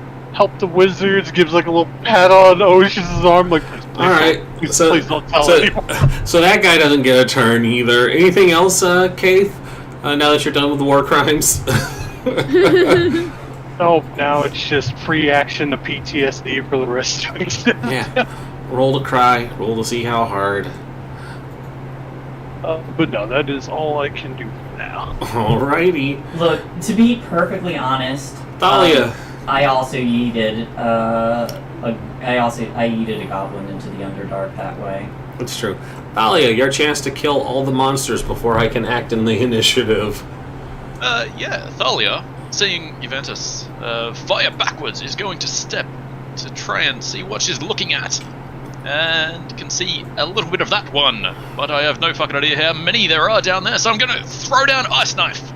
the wizards. Gives like a little pat on Ocean's arm, like, please, all right. please don't tell anyone. So that guy doesn't get a turn either. Anything else, Kaith? Now that you're done with the war crimes. No, now it's just free action to PTSD for the rest of it. Yeah. Roll to cry. Roll to see how hard. But no, that is all I can do for now. Alrighty. Look, to be perfectly honest, Thalia. I also yeeted I yeeted a goblin into the Underdark that way. That's true. Thalia, your chance to kill all the monsters before I can act in the initiative. Yeah, Thalia, seeing Juventus fire backwards, is going to step to try and see what she's looking at. And can see a little bit of that one, but I have no fucking idea how many there are down there, so I'm going to throw down Ice Knife.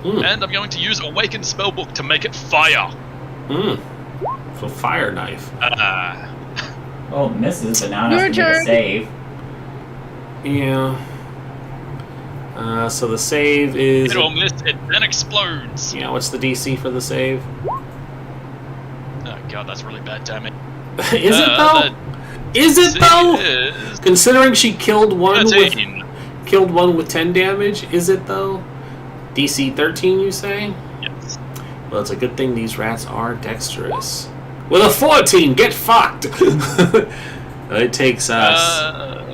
And I'm going to use Awakened Spellbook to make it fire. So fire knife. Well, it misses, but now it has to make a save. Yeah. So the save is... It'll miss, it then explodes. Yeah, what's the DC for the save? Oh god, that's really bad damage. Is it though? Is it though? Considering she killed one 13. with 10 damage, is it though? DC 13, you say? Yes. Well, it's a good thing these rats are dexterous. With a 14, get fucked! It takes us...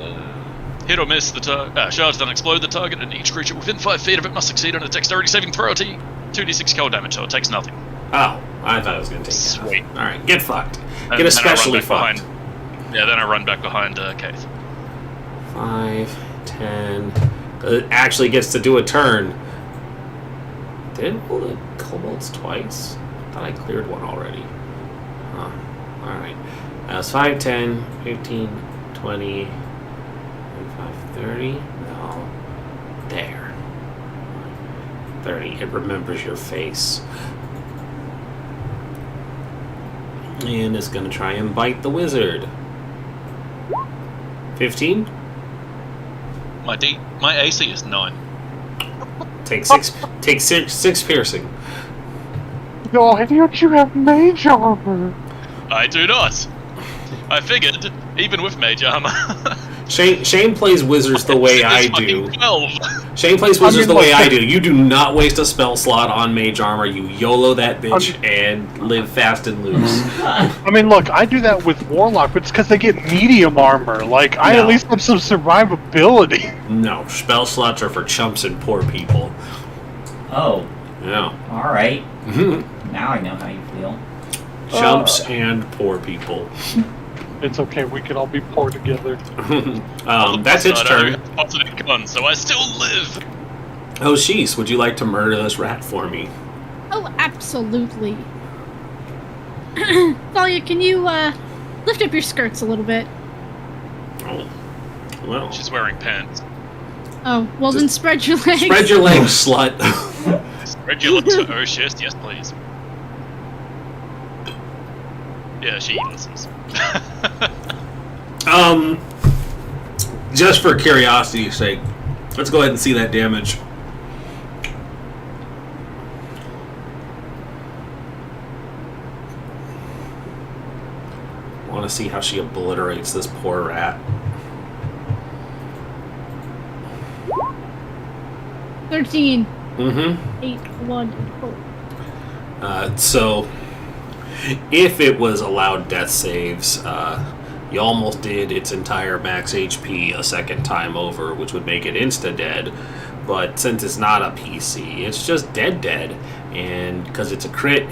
Hit or miss the target. Shards don't explode the target, and each creature within 5 feet of it must succeed on a dexterity saving throw. 2d6 cold damage, so it takes nothing. Oh, I thought it was going to take Sweet. Alright, get fucked. And Get especially fucked. Then I run back behind Kaith. 5, 10... It actually gets to do a turn. Did it pull the kobolds twice? I thought I cleared one already. Huh. Alright. That's 5, 10, 15, 20, 25, 30. No. There. 30. It remembers your face. And it's going to try and bite the wizard. 15? My AC is 9. Take six piercing. Why don't you have mage armor? I do not. I figured, even with mage armor. Shane plays wizards the way I do. 12. Shane plays wizards the way I do. You do not waste a spell slot on mage armor. You YOLO that bitch and live fast and loose. I mean, look, I do that with warlock, but it's because they get medium armor. Like, I at least have some survivability. No, spell slots are for chumps and poor people. Oh. Yeah. Alright. Now I know how you feel. Chumps and poor people. It's okay, we can all be poor together. That's its turn. Positive gun, so I still live. Oh, sheesh, would you like to murder this rat for me? Oh, absolutely. Thalia, can you lift up your skirts a little bit? Oh, well. She's wearing pants. Oh, well then spread your legs. Spread your legs, slut. Spread your legs. Oh shit, yes please. Yeah, she listens. Just for curiosity's sake, let's go ahead and see that damage. I want to see how she obliterates this poor rat. 13. 8, 1, and 4. So, if it was allowed death saves, You almost did its entire max HP a second time over, which would make it insta-dead. But since it's not a PC, it's just dead. And because it's a crit,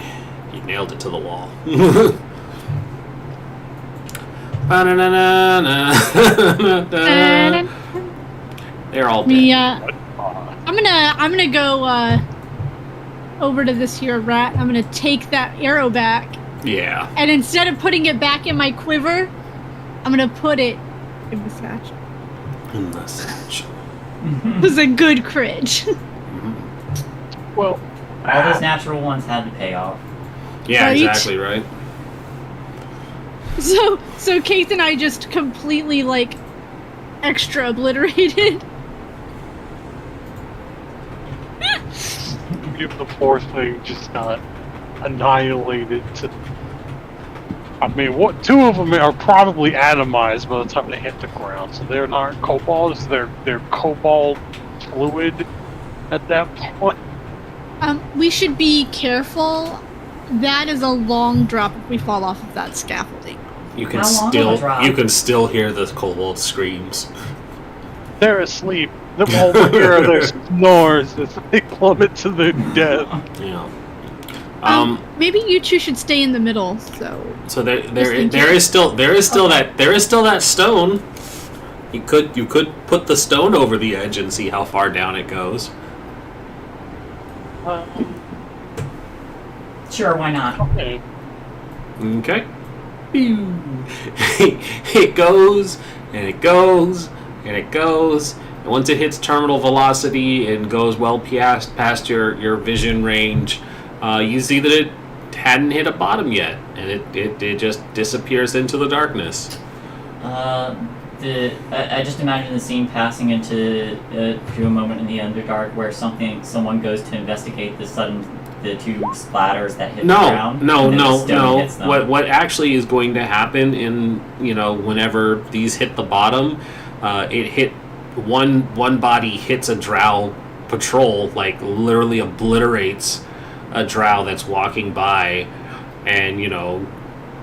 you nailed it to the wall. They're all dead. I'm gonna go over to this here rat. I'm gonna take that arrow back. Yeah. And instead of putting it back in my quiver, I'm gonna put it in the satchel. In the satchel. It was a good crit. Well, All those natural ones had to pay off. Yeah, Right? exactly right. So Keith and I just completely extra obliterated. if the fourth thing just got annihilated to. I mean, what? Two of them are probably atomized by the time they hit the ground, so they're not kobolds. They're cobalt fluid at that point. We should be careful. That is a long drop if we fall off of that scaffolding. You can How long of a drop? still hear the kobold screams. They're asleep. The moment you hear their snores as they plummet to their death. Yeah. Maybe you two should stay in the middle. So there is still that stone. You could put the stone over the edge and see how far down it goes. Sure, why not? Okay. Okay. It goes and it goes and it goes, and once it hits terminal velocity and goes well past your vision range, you see that it hadn't hit a bottom yet, and it just disappears into the darkness. I just imagine the scene passing into to a moment in the Underdark where someone goes to investigate the two splatters that hit the ground. No. And then the stone hits them. What actually is going to happen in whenever these hit the bottom, it hit one body hits a drow patrol, like literally obliterates a drow that's walking by, and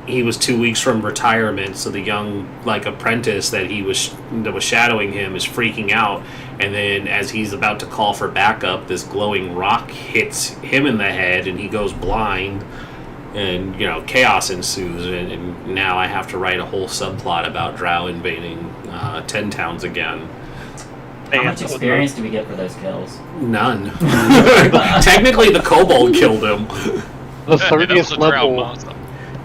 he was 2 weeks from retirement, so the young apprentice that was shadowing him is freaking out, and then as he's about to call for backup, this glowing rock hits him in the head and he goes blind, and chaos ensues, and now I have to write a whole subplot about drow invading 10 towns again. How much experience do we get for those kills? None. Technically the kobold killed him. The That was 30th a drow level. monster.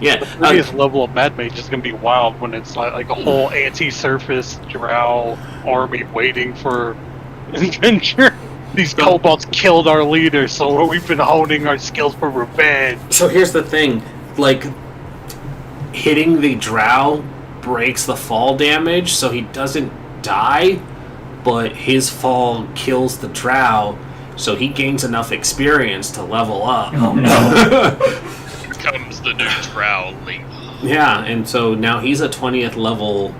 Yeah. The 30th level of Mad Mage is going to be wild when it's like a whole anti-surface drow army waiting for adventure. These kobolds killed our leader, so we've been honing our skills for revenge. So here's the thing, hitting the drow breaks the fall damage, so he doesn't die, but his fall kills the drow, so he gains enough experience to level up. Oh no. Comes the new drow leader. Yeah, and so now he's a 20th level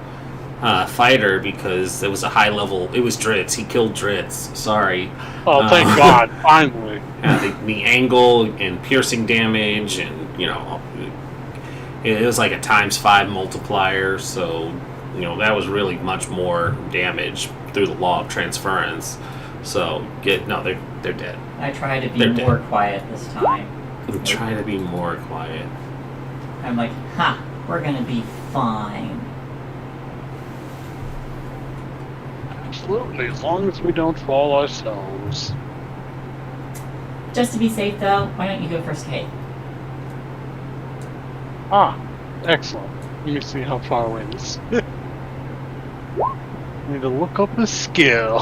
fighter because it was a high level. It was Dritz. He killed Dritz. Sorry. Oh, thank God! Finally. The angle and piercing damage, and it was like a ×5 multiplier. So that was really much more damage through the law of transference. So they're dead. I try to be They're more dead. quiet this time. Try to be more quiet. I'm like, we're gonna be fine. Absolutely, as long as we don't fall ourselves. Just to be safe though, why don't you go first, Kate? Excellent. Let me see how far away this. Need to look up the skill.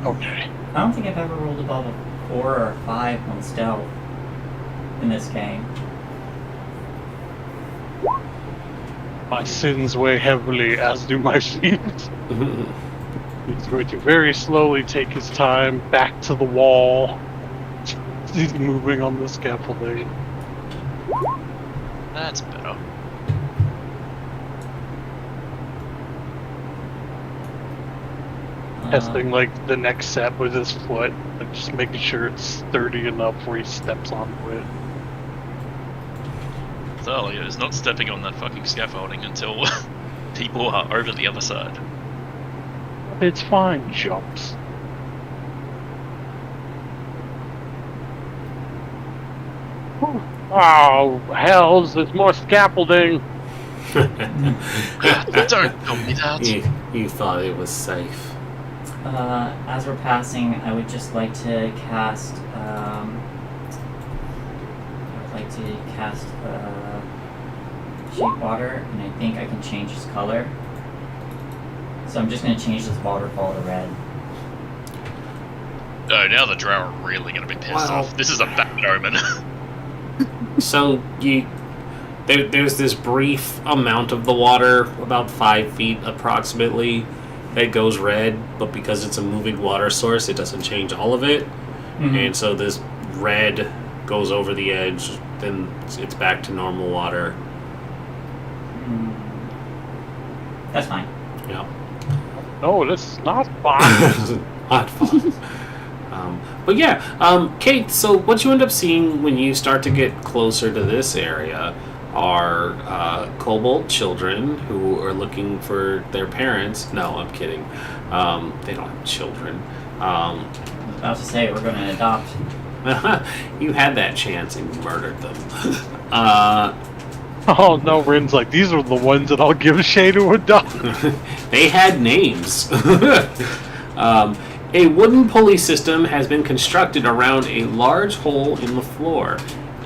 Okay. I don't think I've ever rolled above a 4 or a 5 on stealth in this game. My sins weigh heavily, as do my feet. He's going to very slowly take his time back to the wall. He's moving on the scaffolding. That's better. testing like the next step with his foot, like just making sure it's sturdy enough where he steps onto it. Thalia is not stepping on that fucking scaffolding until people are over the other side. It's fine, jumps. Oh, hells, there's more scaffolding. Don't tell me that. You thought it was safe. As we're passing, I would just like to cast. Sheet water, and I think I can change his color. So I'm just going to change this waterfall to red. Oh, now the drow are really going to be pissed Wow. off. This is a bad omen. So there's this brief amount of the water, about 5 feet approximately, that goes red, but because it's a moving water source, it doesn't change all of it. Mhm. And so this red goes over the edge, then it's back to normal water. That's fine. Yeah. No, this is not fine. Not fun. But yeah, Kate, so what you end up seeing when you start to get closer to this area are kobold children who are looking for their parents. No, I'm kidding. They don't have children. I was about to say, we're going to adopt. You had that chance and you murdered them. Oh no, Rin's like, these are the ones that I'll give Shay to adopt. They had names. A wooden pulley system has been constructed around a large hole in the floor.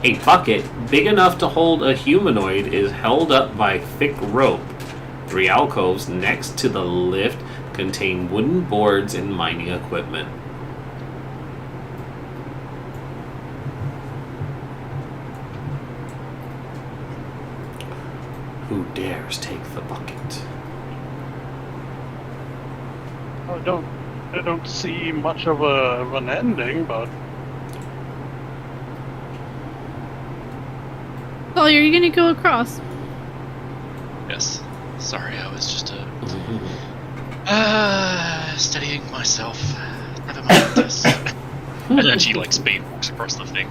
A bucket big enough to hold a humanoid is held up by thick rope. 3 alcoves next to the lift contain wooden boards and mining equipment. Who dares take the bucket? I don't see much of an ending, but Paul, are you gonna go across? Yes. Sorry, I was just studying myself. Never mind this. And then she like speed walks across the thing.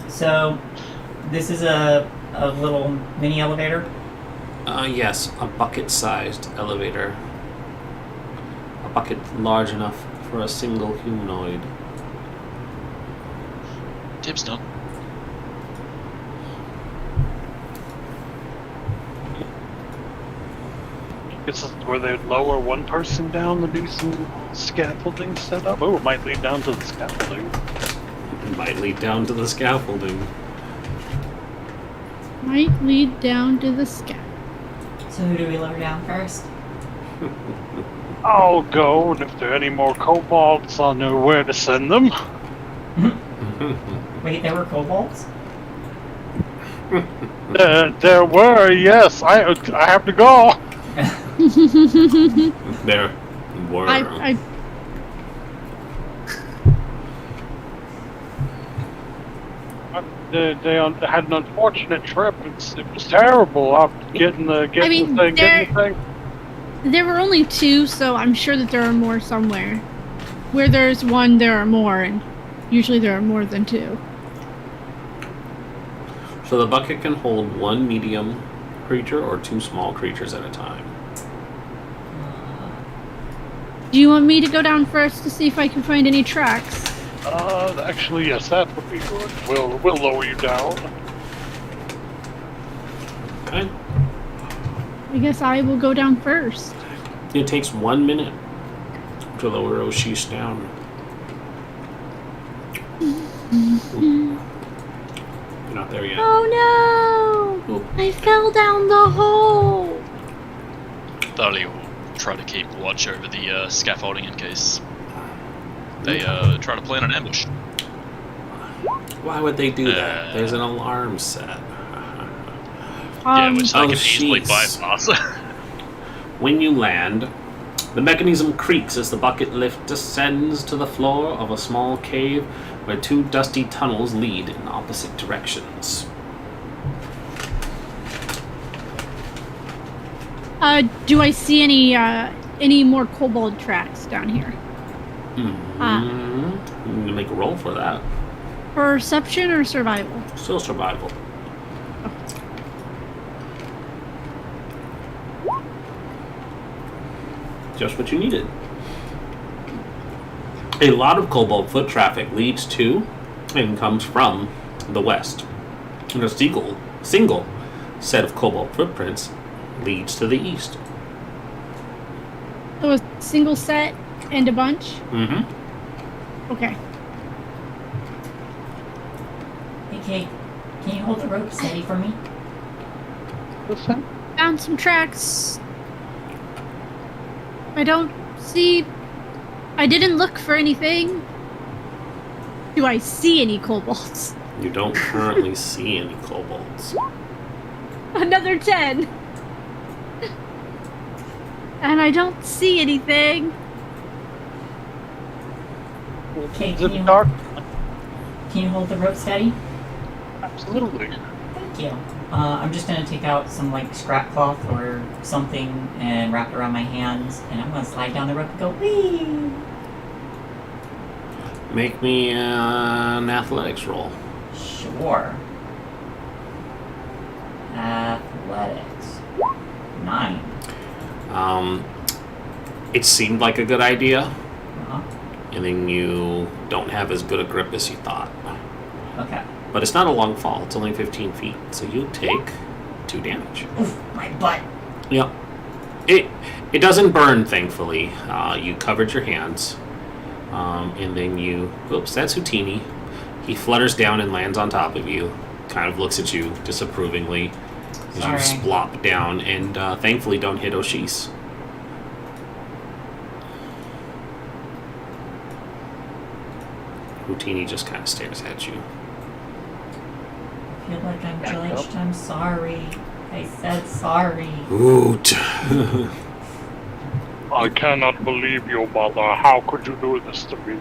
So, this is a little mini elevator. Yes, a bucket-sized elevator. A bucket large enough for a single humanoid. Dib's done. this is where they'd lower one person down to do some scaffolding setup. Oh, it might lead down to the scaffolding. It might lead down to the scaffolding. Might lead down to the sky. So who do we lower down first? I'll go, and if there are any more kobolds, I'll know where to send them. Wait, there were kobolds? There were, yes. I have to go. There were. I They had an unfortunate trip. It was terrible. I'm getting the thing. There were only 2, so I'm sure that there are more somewhere. Where there's 1, there are more, and usually there are more than 2. So the bucket can hold 1 medium creature or 2 small creatures at a time. Do you want me to go down first to see if I can find any tracks? Actually, yes, that would be good. We'll lower you down. Okay. I guess I will go down first. It takes 1 minute to lower Oshish down. You're not there yet. Oh no! Oop. I fell down the hole! Thalia will try to keep watch over the scaffolding in case they try to plan an ambush. Why would they do that? There's an alarm set. Yeah, which they oh, can easily jeez. bypass. When you land, the mechanism creaks as the bucket lift descends to the floor of a small cave where 2 dusty tunnels lead in opposite directions. Do I see any any more kobold tracks down here. I'm gonna make a roll for that. Perception or survival? Still survival. Just what you needed. A lot of kobold foot traffic leads to and comes from the west. And a single set of kobold footprints leads to the east. So a single set and a bunch? Mm-hmm. Okay. Hey, Kate, can you hold the rope steady for me? What's that? Found some tracks. I don't see... I didn't look for anything. Do I see any kobolds? You don't currently see any kobolds. Another 10. And I don't see anything. Okay, Is can it you, dark? can you hold the rope steady? Absolutely. Thank you. I'm just gonna take out some like scrap cloth or something and wrap it around my hands, and I'm gonna slide down the rope and go whee. Make me an athletics roll. Sure. Athletics. 9. It seemed like a good idea, Uh-huh. and then you don't have as good a grip as you thought. Okay. But it's not a long fall, it's only 15 feet, so you take 2 damage. Oof, my butt. Yep. It doesn't burn, thankfully. You covered your hands, and then you... Oops, that's Houtini. He flutters down and lands on top of you, kind of looks at you disapprovingly as Sorry. you splop down, and thankfully don't hit Oshis. Houtini just kind of stares at you. I feel like I'm judged. I'm sorry. I said sorry. Hoot! I cannot believe you, mother. How could you do this to me?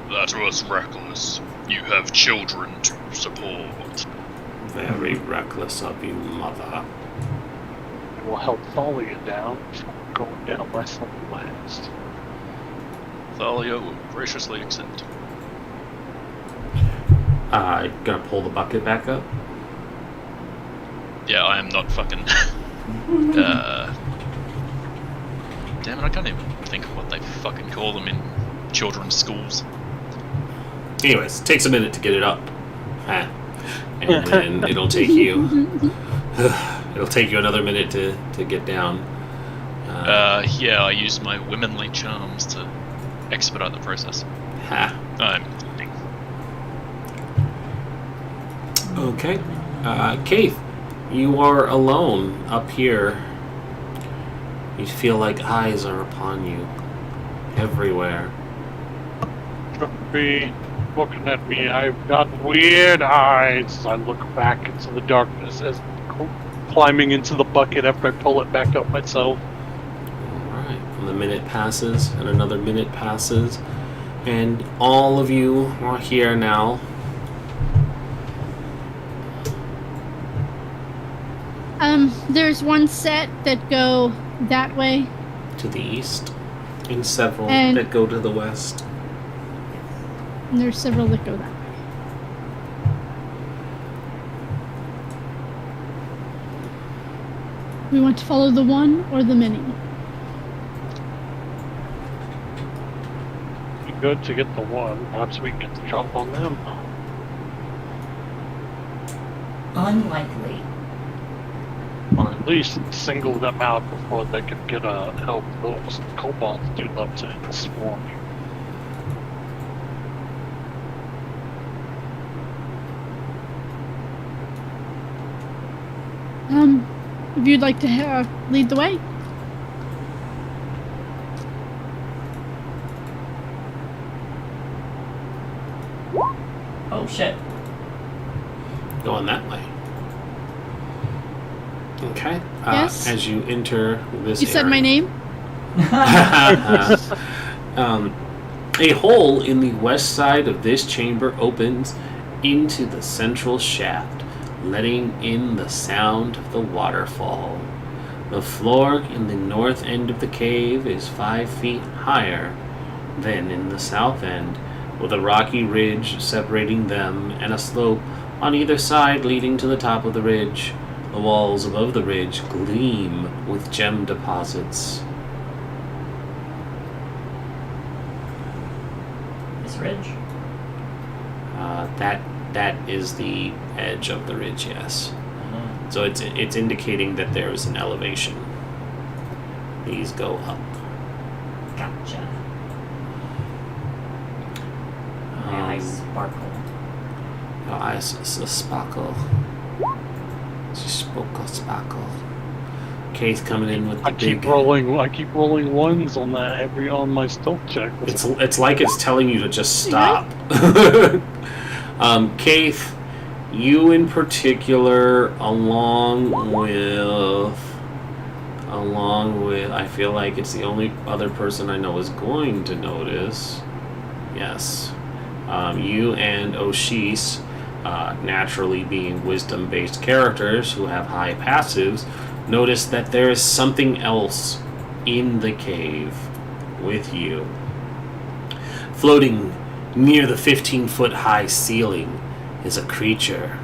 That was reckless. You have children to support. Very reckless of you, mother. I will help Thalia down before going down myself last. Thalia will graciously accept. Gonna pull the bucket back up. Yeah, I am not fucking... Damn it, I can't even think of what they fucking call them in children's schools. Anyways, takes a minute to get it up. And then it'll take you... it'll take you another minute to get down. Yeah, I used my womanly charms to expedite the process. Ha. I'm... Okay. Keith, you are alone up here. You feel like eyes are upon you everywhere. Shouldn't be looking at me. I've got weird eyes. I look back into the darkness as climbing into the bucket after I pull it back up myself. Alright. And the minute passes, and another minute passes, and all of you are here now. There's one set that go that way. To the east, and several And- that go to the west. And there's several that go that way. We want to follow the one or the many? Be good to get the one. Perhaps we can get the jump on them. Unlikely. Or at least single them out before they can get a help. Those kobolds do love to swarm you. If you'd like to lead the way. Oh shit. Going that way. Okay. Yes? As you enter this You said my area- name? A hole in the west side of this chamber opens into the central shaft, letting in the sound of the waterfall. The floor in the north end of the cave is 5 feet higher than in the south end, with a rocky ridge separating them and a slope on either side leading to the top of the ridge. The walls above the ridge gleam with gem deposits. This ridge? That is the edge of the ridge, yes. So it's indicating that there is an elevation. These go up. Gotcha. My eyes sparkle. Your eyes sparkle. Sparkle. Keith coming in with the I keep big. rolling ones on that on my stealth check. It's like it's telling you to just stop. Keith, you in particular, along with, I feel like it's the only other person I know is going to notice. Yes. You and Oshis, naturally being wisdom-based characters who have high passives, notice that there is something else in the cave with you. Floating near the 15-foot high ceiling is a creature.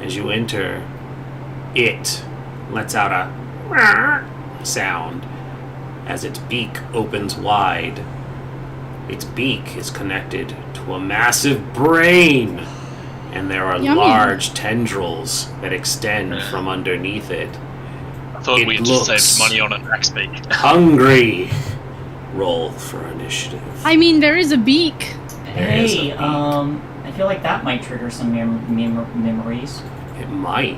As you enter, it lets out a sound as its beak opens wide. Its beak is connected to a massive brain, and there are Yummy. large tendrils that extend from underneath it. I thought It we had just looks- saved money on an axe beak. Hungry. Roll for initiative. I mean, there is a beak. There is a Hey, beak. I feel like that might trigger some memories. It might.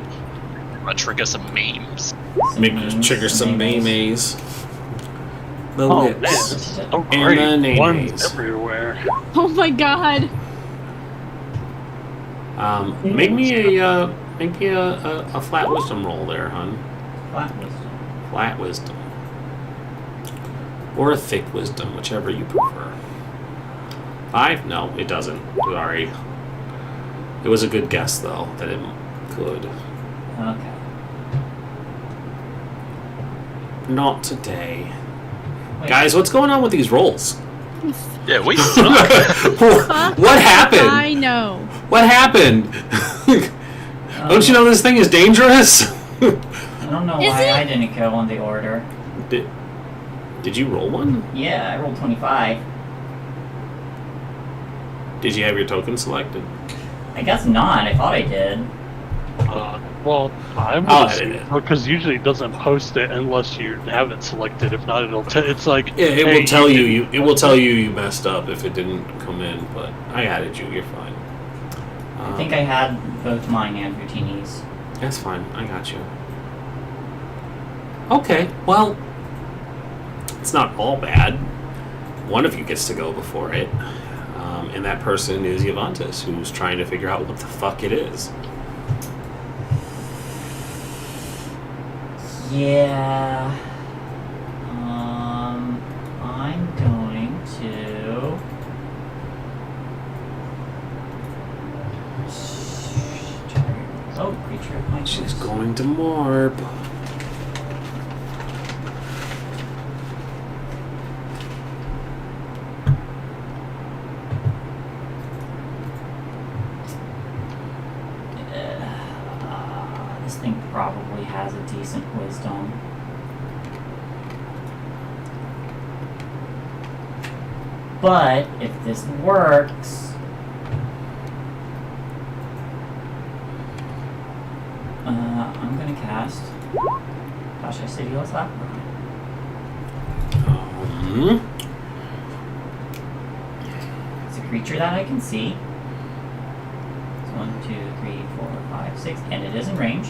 Might trigger some memes. Some Make memes, trigger some memes. memes. The Oh, lips. man, this is so And great. the names. Ones everywhere. Oh my god. Make me a flat wisdom roll there, hon. Flat wisdom. Flat wisdom. Or a thick wisdom, whichever you prefer. 5? No, it doesn't. Sorry. It was a good guess, though, that it could. Okay. Not today. Wait, Guys, what's going on with these rolls? Yeah, we suck. What happened? I know. What happened? Don't you know this thing is dangerous? I don't know Is why it? I didn't go on the order. Did you roll one? Yeah, I rolled 25. Did you have your token selected? I guess not. I thought I did. Well, I'm I'll gonna edit see, it. because usually it doesn't post it unless you have it selected. If not, it's like Yeah, it hey, will tell didn't- you. It will tell you you messed up if it didn't come in. But I added you. You're fine. I think I had both mine and Houtini's. That's fine. I got you. Okay. Well, it's not all bad. One of you gets to go before it, and that person is Yavantis, who's trying to figure out what the fuck it is. Yeah. I'm going to. Oh, creature of my She's choice. going to Morb. This thing probably has a decent wisdom. But if this works, I'm gonna cast. Gosh, I said you was that. It's a creature that I can see. It's 1, 2, 3, 4, 5, 6, and it is in range.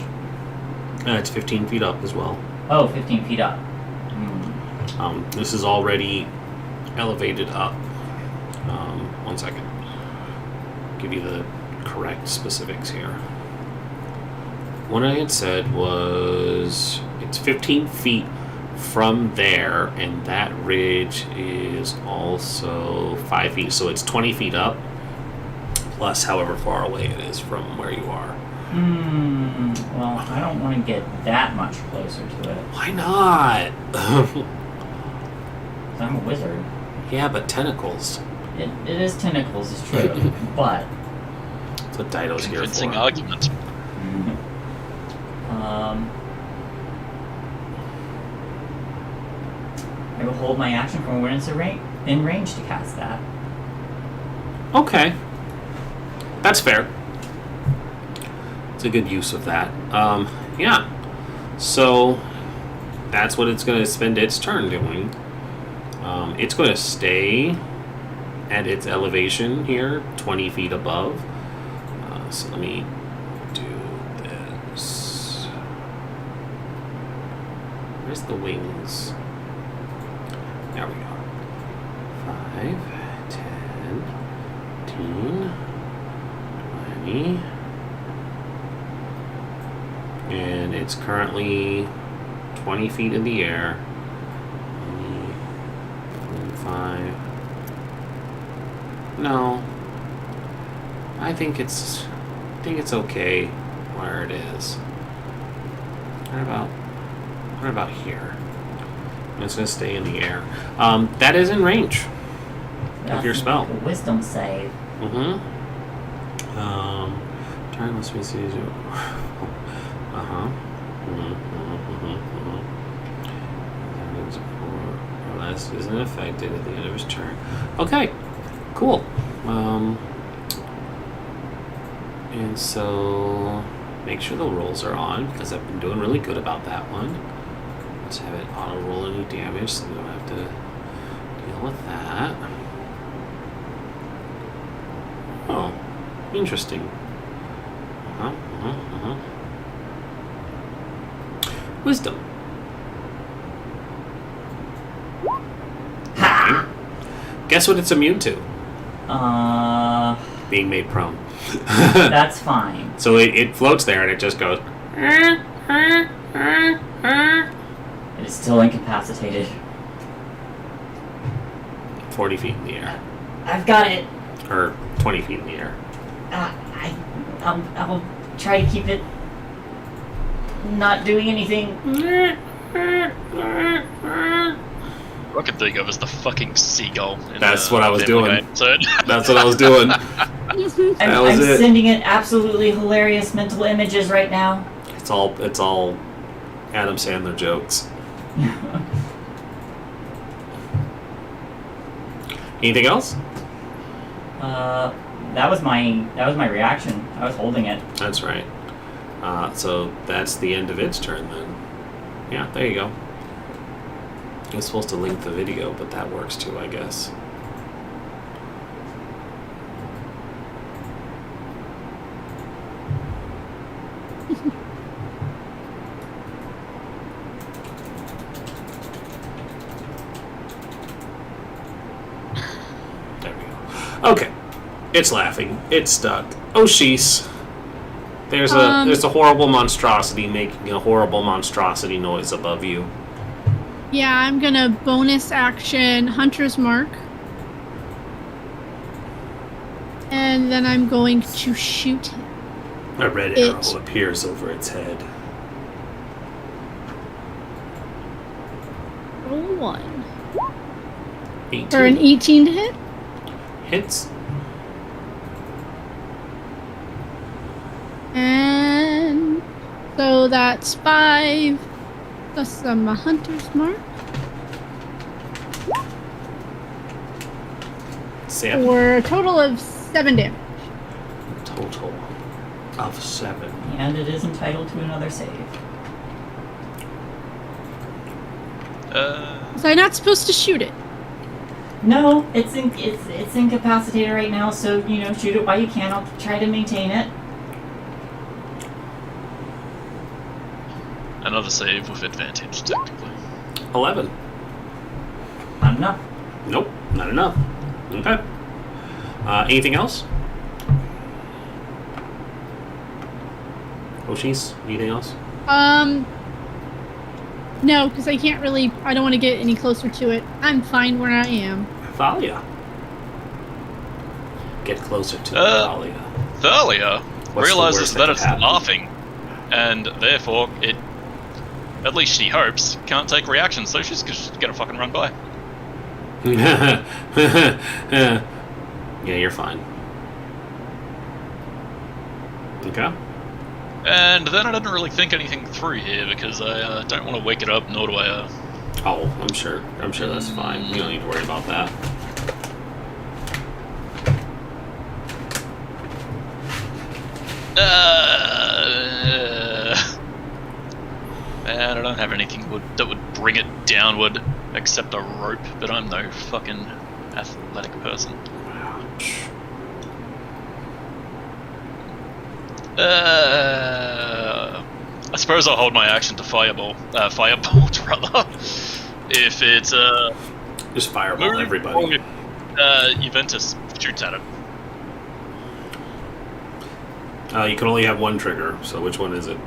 It's 15 feet up as well. Oh, 15 feet up. This is already elevated up. 1 second. Give you the correct specifics here. What I had said was it's 15 feet from there, and that ridge is also 5 feet, so it's 20 feet up, plus however far away it is from where you are. Well, I don't want to get that much closer to it. Why not? 'Cause I'm a wizard. Yeah, but tentacles. It is tentacles, it's true, but That's what Dido's here Convincing for. argument. I will hold my action from when it's in range to cast that. Okay. That's fair. It's a good use of that. Yeah. So that's what it's going to spend its turn doing. It's going to stay at its elevation here, 20 feet above. So let me do this. Where's the wings? There we go. 5, 10, 15, 20. And it's currently 20 feet in the air. 25. No. I think it's okay where it is. What about here? It's gonna stay in the air. That is in range of your spell. A wisdom save. Mm-hmm. Turn the species. Or less isn't affected at the end of his turn. Okay, cool. And so make sure the rolls are on because I've been doing really good about that one. Let's have it auto roll any damage so we don't have to deal with that. Oh, interesting. Wisdom. Ha! Guess what it's immune to? Being made prone. That's fine. So it floats there and it just goes. It is still incapacitated. 40 feet in the air. I've got it. Or 20 feet in the air. I'll try to keep it not doing anything. All I can think of is the fucking seagull. That's what I was Family doing. Guy episode. That's what I was doing. I'm sending it absolutely hilarious mental images right now. It's all Adam Sandler jokes. Anything else? That was my reaction. I was holding it. That's right. So that's the end of its turn then. Yeah, there you go. I was supposed to link the video, but that works too, I guess. There we go. Okay. It's laughing. It's stuck. Oh, sheesh. There's a horrible monstrosity making a horrible monstrosity noise above you. Yeah, I'm gonna bonus action Hunter's Mark. And then I'm going to shoot him. A red arrow appears over its head. Roll 1. 18. For an 18 to hit. Hits. And so that's 5 plus some Hunter's Mark. 7. For a total of 7 damage. Total of 7. And it is entitled to another save. So I'm not supposed to shoot it. No, it's incapacitated right now, so shoot it while you can. I'll try to maintain it. Another save with advantage, technically. 11. Not enough. Nope, not enough. Okay. Anything else? Oshis, anything else? No, because I don't want to get any closer to it. I'm fine where I am. Thalia. Get closer to Thalia. Thalia? What's the realizes worst that could it's happen? laughing, and therefore it, at least she hopes, can't take reaction, so she's just gonna fucking run by. Yeah, you're fine. Okay. And then I didn't really think anything through here because I don't want to wake it up, nor do I. Oh, I'm sure that's fine. You don't need to worry about that. And I don't have anything that would bring it downward except a rope, but I'm no fucking athletic person. Ouch. I suppose I'll hold my action to firebolt rather. If it's Just fireball move, everybody. Juventus shoots at it. You can only have one trigger, so which one is it?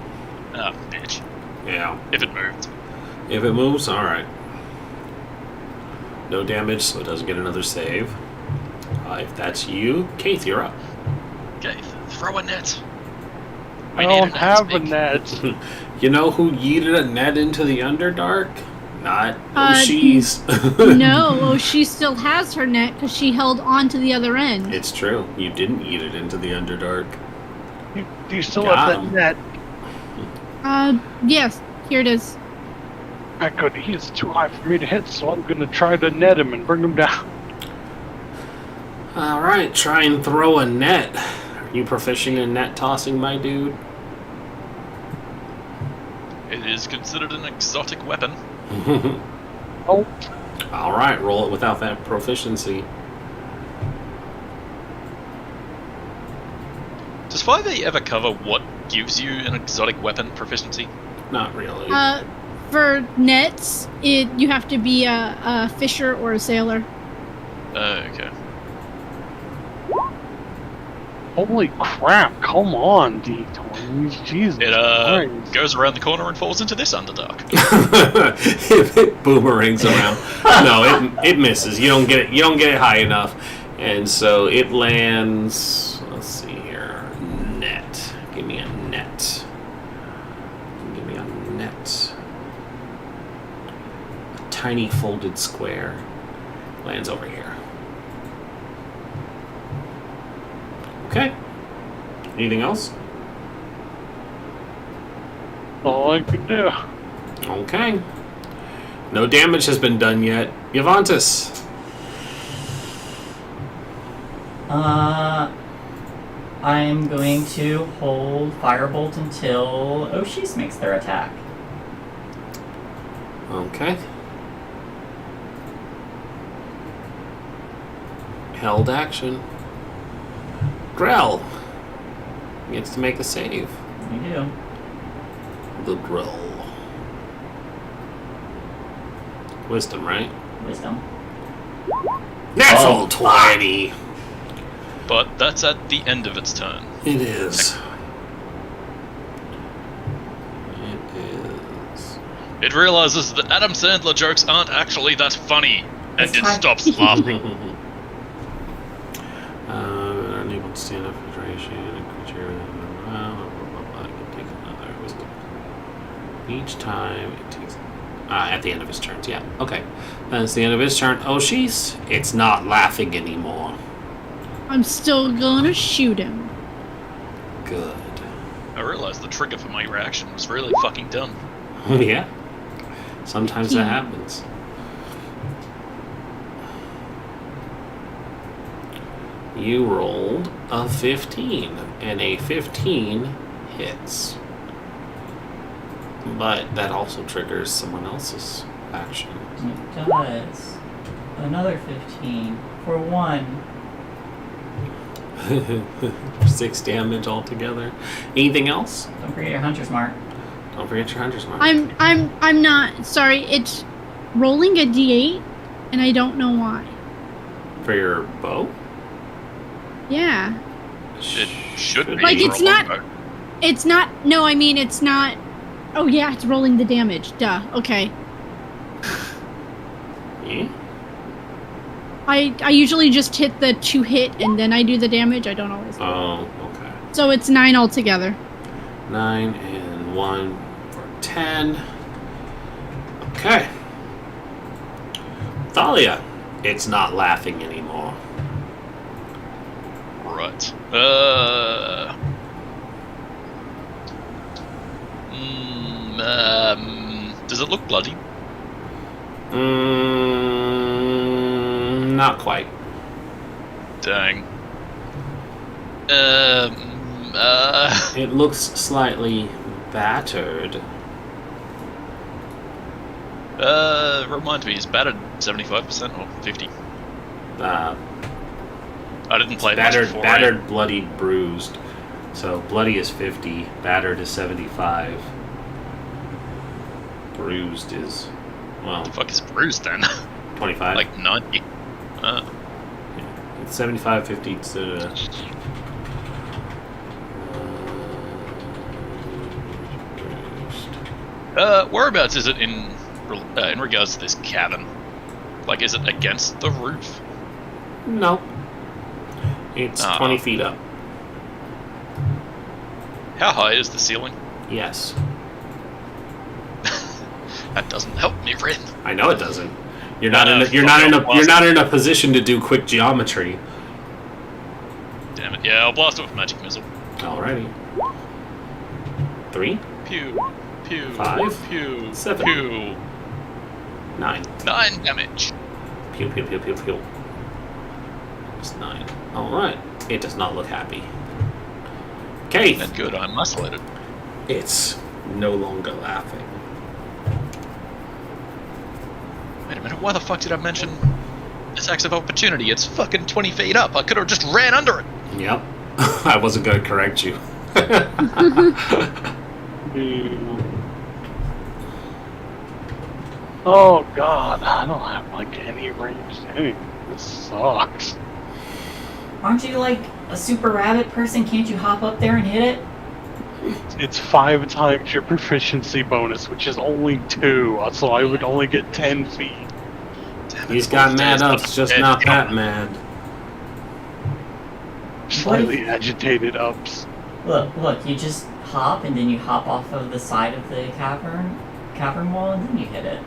Ah, bitch. Yeah. If it moved. If it moves, alright. No damage, so it doesn't get another save. If that's you, Keith, you're up. Okay, throw a net. I don't have a net. You know who yeeted a net into the Underdark? Not she's. No, well, she still has her net because she held on to the other end. It's true. You didn't yeet it into the Underdark. Do you still Got have him. that net? Yes, here it is. Good. He's too high for me to hit, so I'm gonna try to net him and bring him down. Alright, try and throw a net. Are you proficient in net tossing, my dude? It is considered an exotic weapon. Oh, Alright, roll it without that proficiency. Does 5e ever cover what gives you an exotic weapon proficiency? Not really. For nets, you have to be a fisher or a sailor. Okay. holy crap! Come on, D20s. Jesus It Christ. goes around the corner and falls into this Underdark. If it boomerangs around, no, it misses. You don't get it high enough, and so it lands. Let's see here. Net. Give me a net. Give me a net. A tiny folded square lands over here. Okay. Anything else? All I could do. Okay. No damage has been done yet. Yavantis. I'm going to hold Firebolt until Oshis makes their attack. Okay. Held action. Grell gets to make a save. You do. The Grell. Wisdom, right? Wisdom. Natural 20! But that's at the end of its turn. It is. It is. It realizes that Adam Sandler jokes aren't actually that funny, and It's it time- stops laughing. Unable to stand up for duration. A creature. I can take another wisdom. Each time it takes. At the end of his turns, yeah. Okay. That's the end of his turn. Oshis, it's not laughing anymore. I'm still gonna shoot him. Good. I realized the trigger for my reaction was really fucking dumb. Yeah. Sometimes that happens. You rolled a 15, and a 15 hits. But that also triggers someone else's action. It does. Another 15 for 1. 6 damage altogether. Anything else? Don't forget your hunter's mark. Don't forget your hunter's mark. I'm not sorry. It's rolling a d8, and I don't know why. For your bow? Yeah. It should be. Like, for it's a not- longbow. It's not. No, I mean it's not. Oh yeah, it's rolling the damage. Duh. Okay. Yeah. I usually just hit the 2 hit and then I do the damage. I don't always. Oh, okay. So it's 9 altogether. 9 and 1 for 10. Okay. Thalia, it's not laughing anymore. Right. Does it look bloody? Not quite. Dang. It looks slightly battered. Remind me, is battered 75% or 50? Uh, I didn't play much before. battered, bloody, bruised. So bloody is 50, battered is 75. Bruised is, well, What the fuck is bruised then? 25. Like 90. It's 75, 50 to... Whereabouts is it in regards to this cabin? Like, is it against the roof? No. It's 20 feet up. How high is the ceiling? Yes. That doesn't help me, Rin. I know it doesn't. You're not in a position to do quick geometry. Damn it. Yeah, I'll blast it with magic missile. Alrighty. 3, Pew. Pew. 5, Pew. 7. Pew. 9. 9 damage. Pew, pew, pew, pew, pew. It's 9. Alright. It does not look happy. Keith! That's good, I'm isolated. It's no longer laughing. Wait a minute, why the fuck did I mention this axe of opportunity? It's fucking 20 feet up. I could have just ran under it. Yep. I wasn't going to correct you. Oh god, I don't have like any range. This sucks. Aren't you like a super rabbit person? Can't you hop up there and hit it? It's 5 times your proficiency bonus, which is only 2, so I would only get 10 feet. He's got mad ups, just not that mad. Slightly agitated ups. Look, you just hop and then you hop off of the side of the cavern wall and then you hit it.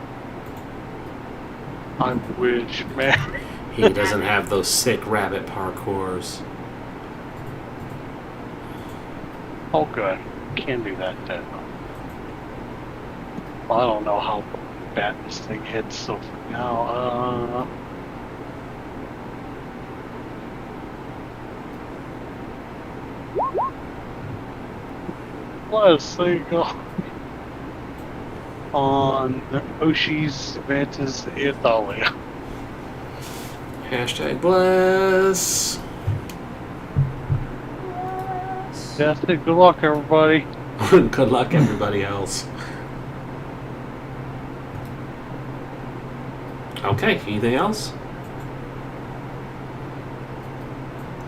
I wish, man. He doesn't have those sick rabbit parkours. Oh good, can do that then. Well, I don't know how bad this thing hits, so for now, let's see, go on Oshi's Mantis Italia. Hashtag bless. Yeah, good luck, everybody. Good luck, everybody else. Okay, anything else?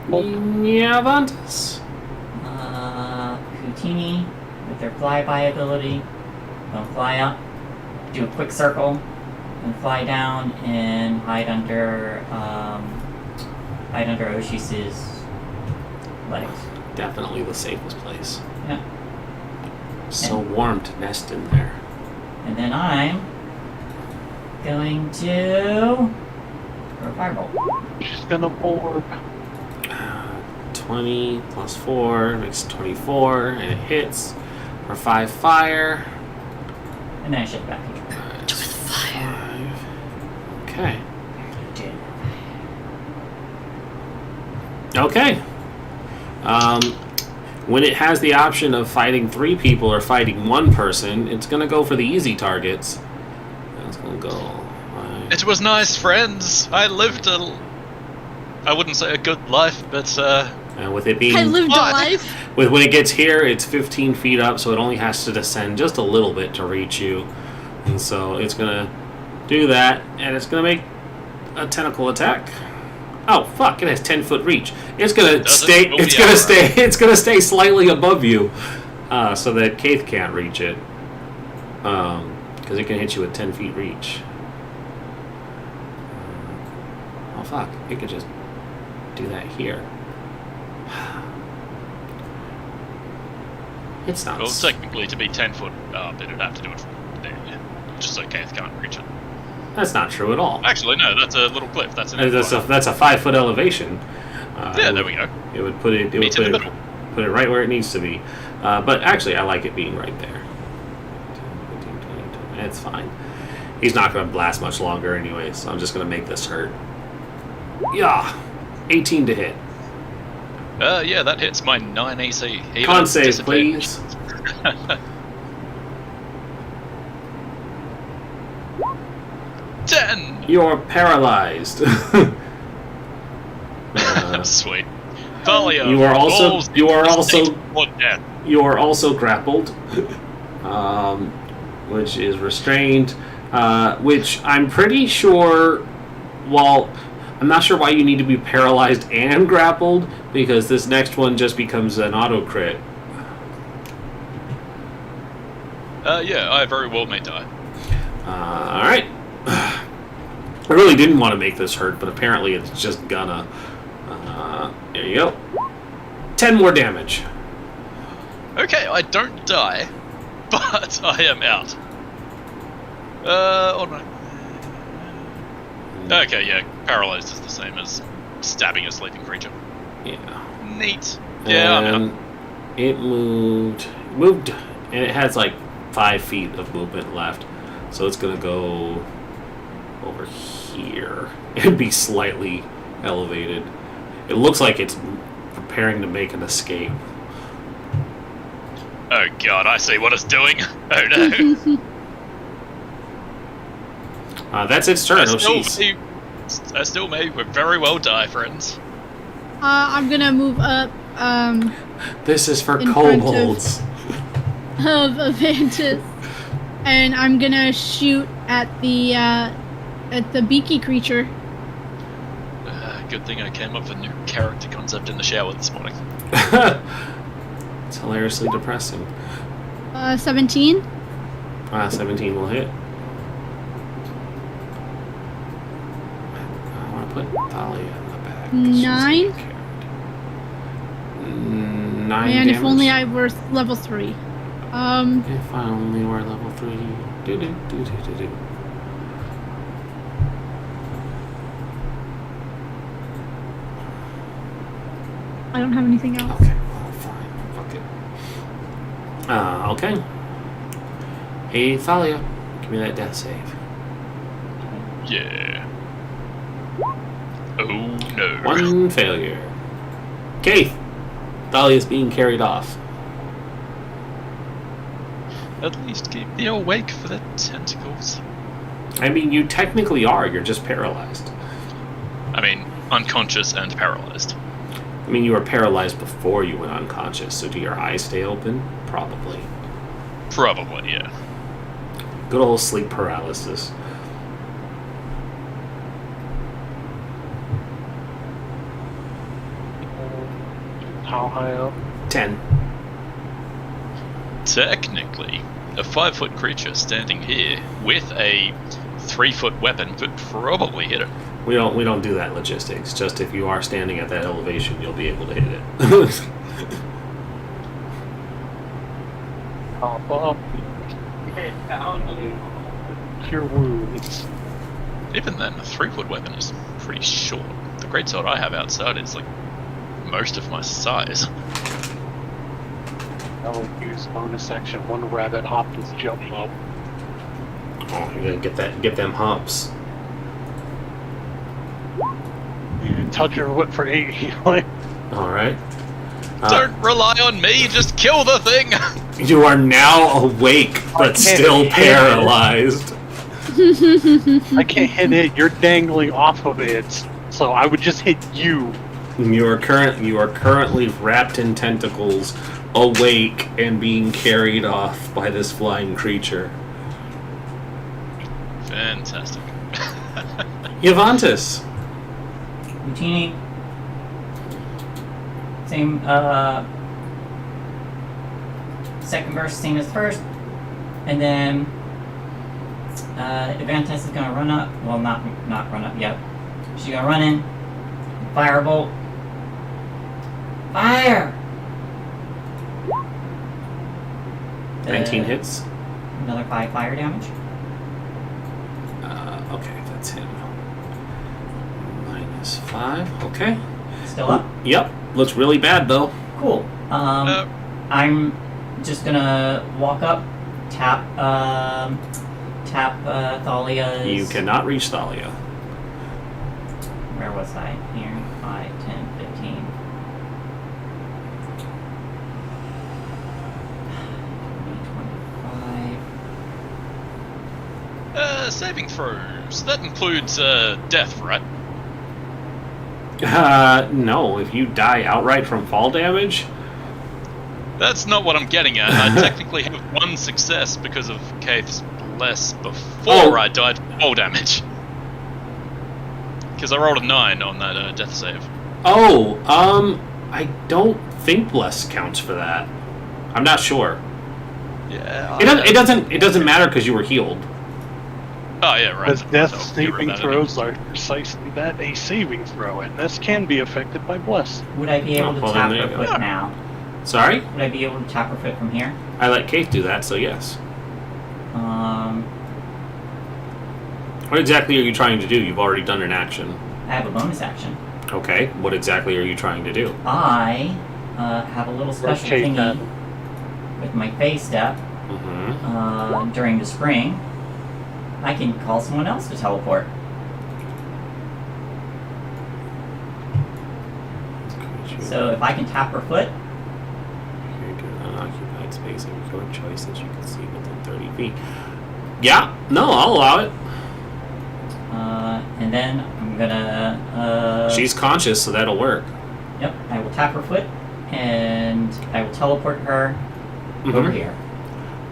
Yeah, Vantas. Houdini, with their flyby ability, they'll fly up, do a quick circle, and fly down and hide under Oshis's legs. Definitely the safest place. Yeah. So warm to nest in there. And then I'm going to throw a fireball. She's gonna board. 20 plus 4 makes 24, and it hits for 5 fire. And then I shift back here. With fire. 5. Okay. Okay. When it has the option of fighting 3 people or fighting 1 person, it's going to go for the easy targets. It's going to go... It was nice, friends. I lived I wouldn't say a good life, but And with it being... I lived a life. When it gets here, it's 15 feet up, so it only has to descend just a little bit to reach you. And so it's going to do that, and it's going to make a tentacle attack. Oh fuck! It has 10-foot reach. It's gonna stay. It's gonna stay. It's gonna stay slightly above you, so that Keith can't reach it. Because it can hit you with 10 feet reach. Oh fuck! It could just do that here. It's not. Well, technically, to be 10 foot up, it'd have to do it from there, yeah. Just so Keith can't reach it. That's not true at all. Actually, no, that's a little cliff. That's an That's a 5 foot elevation. Yeah, there we go. It would put it. It would Meet in the middle. put it right where it needs to be. But actually, I like it being right there. It's fine. He's not going to blast much longer anyway, so I'm just going to make this hurt. Yeah, 18 to hit. Yeah, that hits my 9 AC. Even Con at save, disadvantage. please. 10! You're paralyzed. Sweet. Thalia. You are also- falls you are into a also- state for death. You are also grappled, which is restrained, which I'm pretty sure, well, I'm not sure why you need to be paralyzed and grappled, because this next one just becomes an auto crit. Yeah, I very well may die. Alright. I really didn't want to make this hurt, but apparently it's just gonna. There you go. 10 more damage. Okay, I don't die, but I am out. Oh no. Okay, yeah, paralyzed is the same as stabbing a sleeping creature. Yeah. Neat. Yeah, I'm out. And it moved, and it has like 5 feet of movement left, so it's gonna go over here and be slightly elevated. It looks like it's preparing to make an escape. Oh god, I see what it's doing. Oh no. That's its turn. I Oh, still may very well die, friends. I'm gonna move up this is for in front kobolds. of Avantis, and I'm gonna shoot at the beaky creature. Good thing I came up with a new character concept in the shower this morning. It's hilariously depressing. 17. 17 will hit. I want to put Thalia in the back. 'cause she's 9? getting carried. 9 And damage. if only I were level 3. If I only were level 3. Do. I don't have anything else. Okay, well, fine. Fuck it. Okay. Hey, Thalia. Give me that death save. Yeah. Oh no. 1 failure. Keith! Thalia's being carried off. At least keep me awake for the tentacles. I mean, you technically are. You're just paralyzed. I mean, unconscious and paralyzed. I mean, you were paralyzed before you went unconscious, so do your eyes stay open? Probably. Probably, yeah. Good old sleep paralysis. How high up? 10. Technically, a 5-foot creature standing here with a 3-foot weapon could probably hit it. We don't do that logistics. Just if you are standing at that elevation, you'll be able to hit it. Pop up. Cure wounds. Even then, a 3-foot weapon is pretty short. The greatsword I have outside is like most of my size. I'll use bonus action. One rabbit hop just jump up. Oh, you're gonna get them hops. You touch your whip for 8 healing. All right. Don't rely on me, just kill the thing! You are now awake, but can't still hit it. paralyzed. I can't hit it. You're dangling off of it. So I would just hit you. You are currently wrapped in tentacles, awake and being carried off by this flying creature. Fantastic. Yavantis. Routine. Same, second burst, same as first. And then, Avantis is gonna run up. Well, not run up yet. She's gonna run in. Firebolt. Fire! 19 hits. Another 5 fire damage. Okay, that's him. -5. Okay. Still up? Yep. Looks really bad though. Cool. I'm just gonna walk up, tap Thalia's. You cannot reach Thalia. Where was I? Here. 5, 10, 15. 25. Saving throws. That includes death, right? No. If you die outright from fall damage. That's not what I'm getting at. I technically have 1 success because of Kaith's Bless before I died from fall damage. Because I rolled a 9 on that death save. Oh, I don't think Bless counts for that. I'm not sure. Yeah. It doesn't matter because you were healed. Oh yeah, right. Because death So, saving that throws are precisely that, a saving throw, and this can be affected by Bless. Would I be able to well, tap then her there you foot now? Sorry? Would I be able to tap her foot from here? I let Kate do that, so yes. What exactly are you trying to do? You've already done an action. I have a bonus action. Okay, what exactly are you trying to do? I have a little special Rotate that. thingy with my phase step Mm-hmm. during the spring. I can call someone else to teleport. So if I can tap her foot, Unoccupied space of your choice that you can see within 30 feet. Yeah, no, I'll allow it. and then I'm gonna. She's conscious, so that'll work. Yep, I will tap her foot, and I will teleport her over here.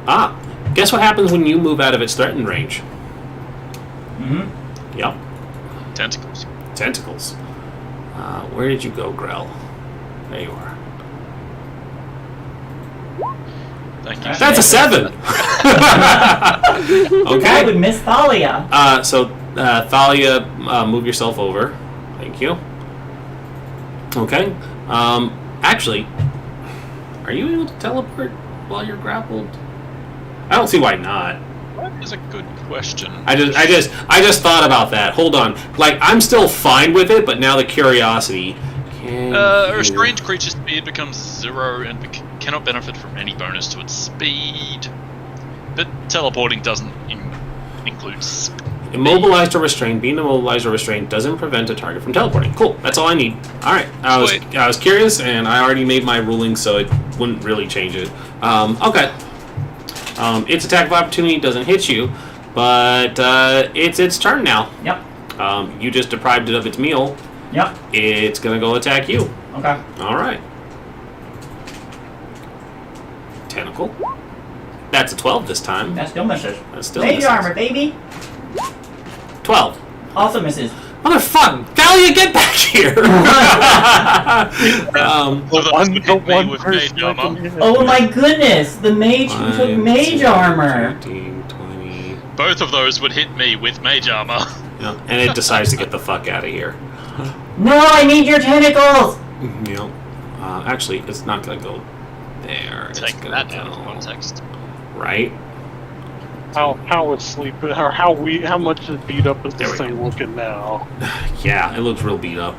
Ah, guess what happens when you move out of its threatened range? Mm-hmm. Yep, Tentacles. tentacles. Where did you go, Grell? There you are. Thank you. That's a 7! I Okay. would miss Thalia. So, Thalia, move yourself over. Thank you. Okay. Actually, are you able to teleport while you're grappled? I don't see why not. That is a good question. I just thought about that. Hold on. Like, I'm still fine with it, but now the curiosity. A restrained creature's speed becomes 0 and cannot benefit from any bonus to its speed. But teleporting doesn't include speed. Immobilized or restrained. Being immobilized or restrained doesn't prevent a target from teleporting. Cool. That's all I need. All right. I was curious, and I already made my ruling, so it wouldn't really change it. Okay. Its attack of opportunity doesn't hit you, but it's its turn now. Yep. You just deprived it of its meal. Yep. It's gonna go attack you. Okay. All right. Tentacle. That's a 12 this time. That still misses. That still Mage misses. armor, baby. 12. Also misses. Motherfucker! Thalia, get back here! Both of those would hit me with person mage armor. Oh my goodness! The mage who took 1, mage 2, armor. 15, 20. Both of those would hit me with mage armor. Yeah, and it decides to get the fuck out of here. No, I need your tentacles. Yep. Actually, it's not gonna go there. It's Take gonna that out of go context. right. How asleep, or how much beat up is There this we thing looking now? Yeah, it looks real beat up.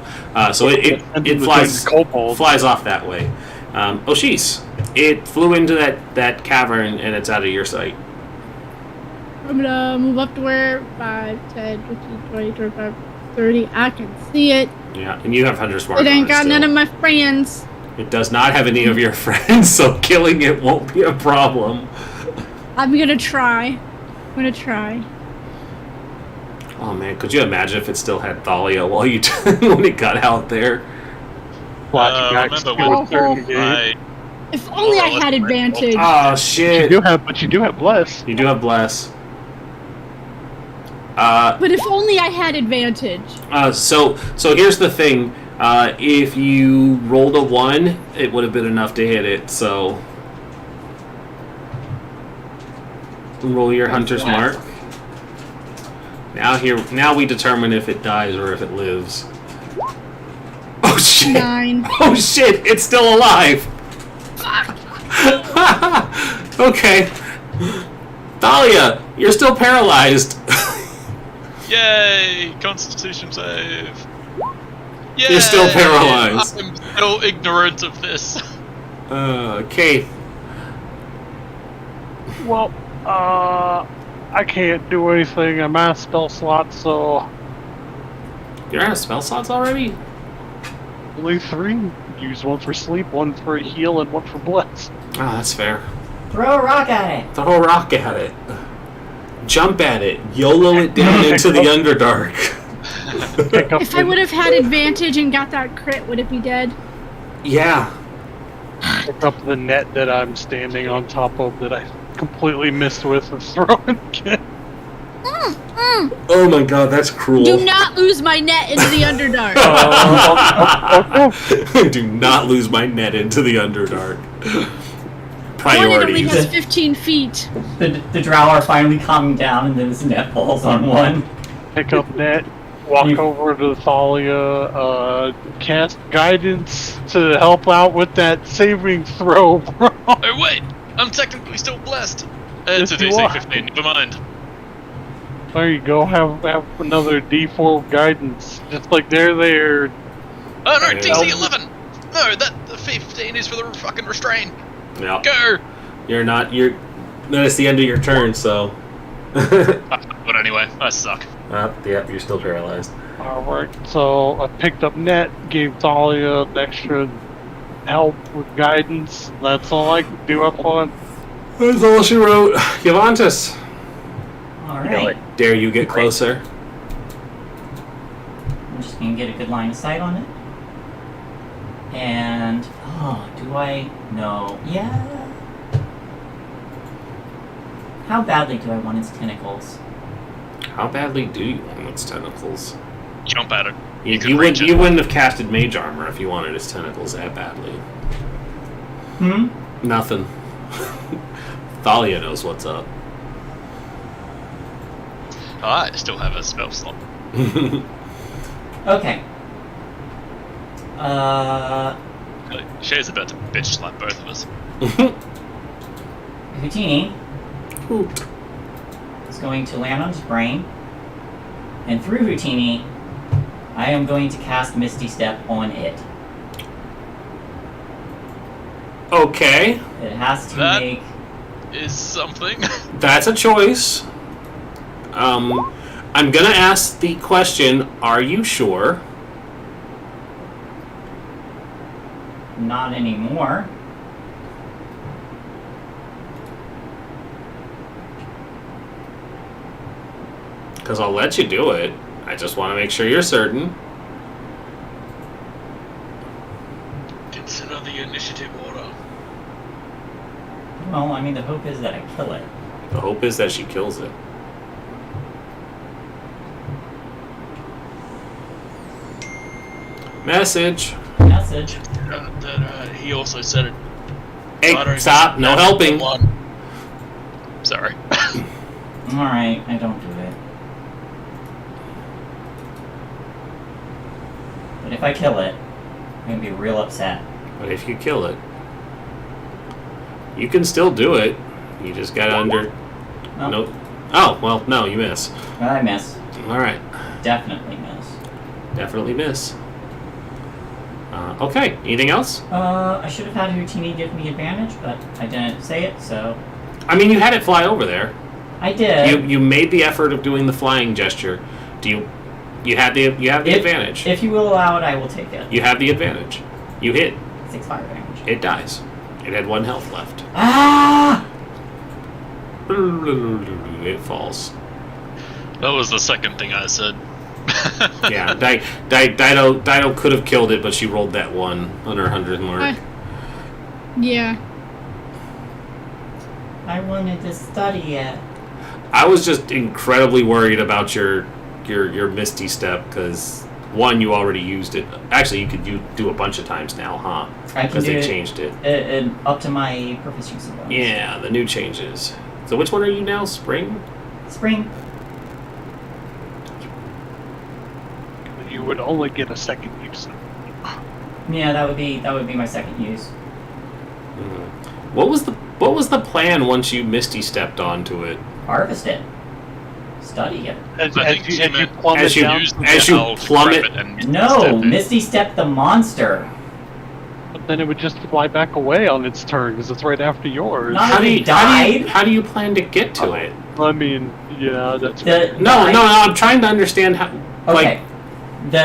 So it And flies the kobolds. flies off that way. Oshis, it flew into that cavern and it's out of your sight. I'm gonna move up to where 5, 10, 15, 20, 25, 30. I can see it. Yeah, and you have Hunter's Mark. It ain't on got still. none of my friends. It does not have any of your friends, so killing it won't be a problem. I'm gonna try. Oh man, could you imagine if it still had Thalia while you when it got out there? Remember when If only I had advantage. Oh You shit! do have Bless. You do have Bless. But if only I had advantage. So here's the thing. If you rolled a 1, it would have been enough to hit it. So roll your Hunter's Mark. Now we determine if it dies or if it lives. Oh shit! 9. Oh shit! It's still alive. Okay. Thalia, you're still paralyzed. Yay! Constitution save. Yay! You're still paralyzed. I'm still ignorant of this. Okay. Well, I can't do anything. I'm out of spell slots, so You're out of spell slots already? only 3. Use one for sleep, one for heal, and one for bless. Oh, that's fair. Throw a rock at it. Throw a rock at it. Jump at it. YOLO it down into the Underdark. Pick up If I would have had advantage and got that crit, would it be dead? Yeah. pick up the net that I'm standing on top of that I completely missed with and throw it again. Oh my god, that's cruel. Do not lose my net into the Underdark. Do not lose my net into the Underdark. One, it only Priorities. has 15 feet. The drow are finally calming down, and then this net falls on one. Pick up net, walk over to Thalia, cast guidance to help out with that saving throw, bro. Oh wait, I'm technically still blessed. It's a Yes, you DC are. 15. Never mind. There you go, have another D4 guidance. Just like they're there. Oh no, Yeah. DC 11. No, that the 15 is for the fucking restrain. Yeah. Go. Then it's the end of your turn, so. But anyway, I suck. Yep, you're still paralyzed. Alright, so I picked up net, gave Thalia an extra help with guidance. That's all I can do up on. That's all she wrote. Yavantis, Alright. dare you get closer? I'm just gonna get a good line of sight on it. And, do I? No. Yeah. How badly do I want its tentacles? How badly do you want its tentacles? Jump at it. You wouldn't have casted mage armor if you wanted its tentacles that badly. Nothing. Thalia knows what's up. I still have a spell slot. Okay. Shay's about to bitch slap both of us. Houdini is going to land on his brain, and through Houdini, I am going to cast Misty Step on it. Okay, It has to That- make. Is something. that's a choice. I'm gonna ask the question, are you sure? Not anymore. Because I'll let you do it. I just want to make sure you're certain. Consider the initiative order. Well, I mean, the hope is that I kill it. The hope is that she kills it. Message. Message. He also said it. Hey, stop. No helping. Sorry. Alright, I don't do it. But if I kill it, I'm gonna be real upset. But if you kill it, you can still do it. You just got under. Well, Nope. Oh, well, no, you miss. I miss. Alright. Definitely miss. Definitely miss. Okay, anything else? I should have had Houdini give me advantage, but I didn't say it, so... I mean, you had it fly over there. I did. You made the effort of doing the flying gesture. You have the advantage. If you will allow it, I will take it. You have the advantage. You hit. 6 fire damage. It dies. It had 1 health left. Ah! It falls. That was the second thing I said. Yeah, Dido could have killed it, but she rolled that 1 on her 100 mark. Yeah. I wanted to study it. I was just incredibly worried about your Misty Step, because 1, you already used it. Actually, you could do a bunch of times now, huh? I can Because do they it changed it. up to my purpose use of bonus. Yeah, the new changes. So which one are you now? Spring? Spring. You would only get a second use. Yeah, that would be my second use. What was What was the plan once you Misty stepped onto it? Harvest it. Study it. I think she meant plummet as you- down, use the as you spell to plummet- grab it and No, step in. Misty Step the monster. but then it would just fly back away on its turn because it's right after yours. Not- How do you died? how do you plan to get to it? I mean, yeah, that's No, I'm trying to understand how. Okay.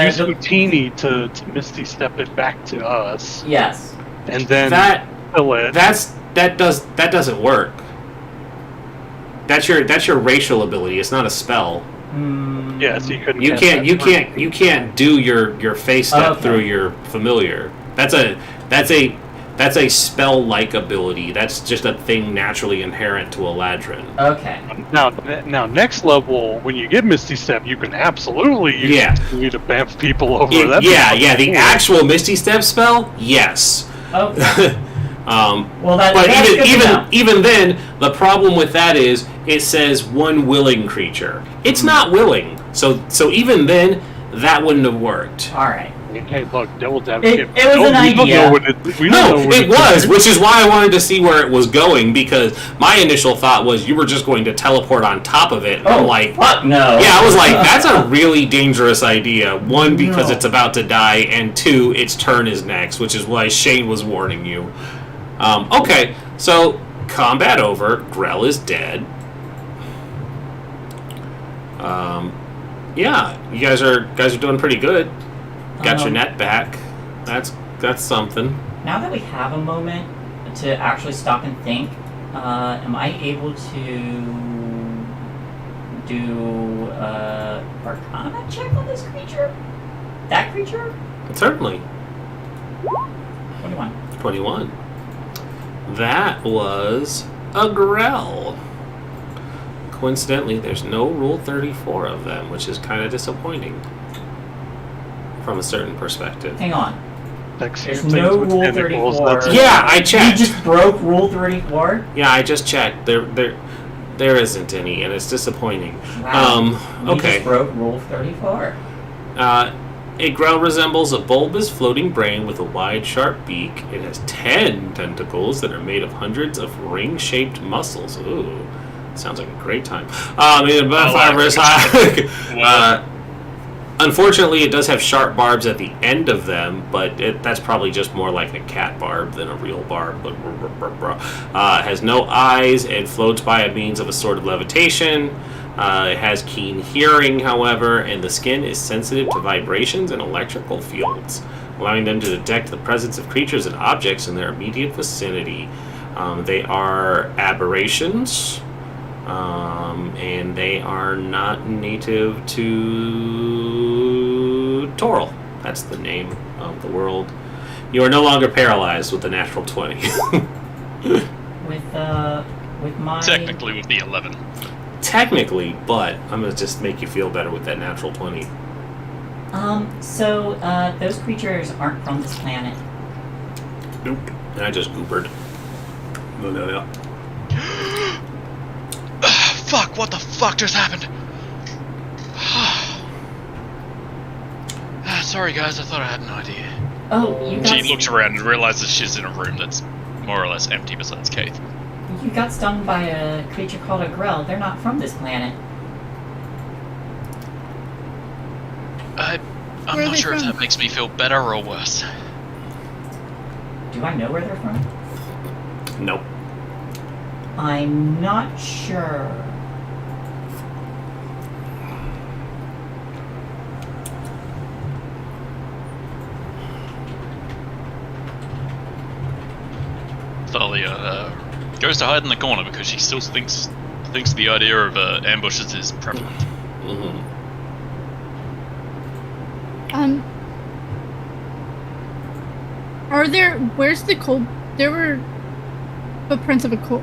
use The Houdini to Misty step it back to us, yes. and then That kill it. that doesn't work. That's your racial ability. It's not a spell. Yeah, so you couldn't. You cast can't that you first. can't you can't do your face step Okay. through your familiar. That's a spell like ability. That's just a thing naturally inherent to Eladrin. Okay. Now, next level, when you get Misty Step, you can absolutely use Yeah. Houdini to bamf people over. Yeah, That'd be fucking the cool. actual Misty Step spell, yes. Okay. Well, that's But good to know. even then, the problem with that is it says one willing creature. It's not willing, so even then, that wouldn't have worked. All right. Hey, look, devil's advocate. It was an We don't idea. know what we don't No, know what it was, which is why I wanted to see where it was going, because my initial thought was you were just going to teleport on top of it. And I'm like, fuck no. yeah, I was like, that's a really dangerous idea. One, because No. it's about to die, and two, its turn is next, which is why Shane was warning you. Okay, so combat over. Grell is dead. Yeah, you guys are doing pretty good. Got your net back. That's something. Now that we have a moment to actually stop and think, am I able to do Arcana check on this creature? That creature? Certainly. 21. 21. That was a Grell. Coincidentally, there's no Rule 34 of them, which is kind of disappointing from a certain perspective. Hang on. There's There's no Rule 34. Yeah, I You checked. just broke Rule 34? Yeah, I just checked. There isn't any, and it's disappointing. Wow. You Okay. just broke Rule 34. A Grell resembles a bulbous floating brain with a wide, sharp beak. It has 10 tentacles that are made of hundreds of ring-shaped muscles. Ooh, sounds like a great time. In about 5 versus high. Unfortunately, it does have sharp barbs at the end of them, but that's probably just more like a cat barb than a real barb. It has no eyes and floats by means of a sort of levitation. It has keen hearing, however, and the skin is sensitive to vibrations and electrical fields, allowing them to detect the presence of creatures and objects in their immediate vicinity. They are aberrations, and they are not native to Toril. That's the name of the world. You are no longer paralyzed with the natural 20. With my... Technically with the 11. Technically, but I'm going to just make you feel better with that natural 20. So, those creatures aren't from this planet. Nope. And I just goobered. No. Fuck, what the fuck just happened? Sorry guys, I thought I had an idea. Oh, you got... She looks around and realizes she's in a room that's more or less empty besides Keith. You got stung by a creature called a Grell. They're not from this planet. I'm Where are not they sure if from? that makes me feel better or worse. Do I know where they're from? Nope. I'm not sure. Thalia goes to hide in the corner because she still thinks the idea of ambushes is prevalent. Mm-hmm. Where's the cold? There were footprints of a cold.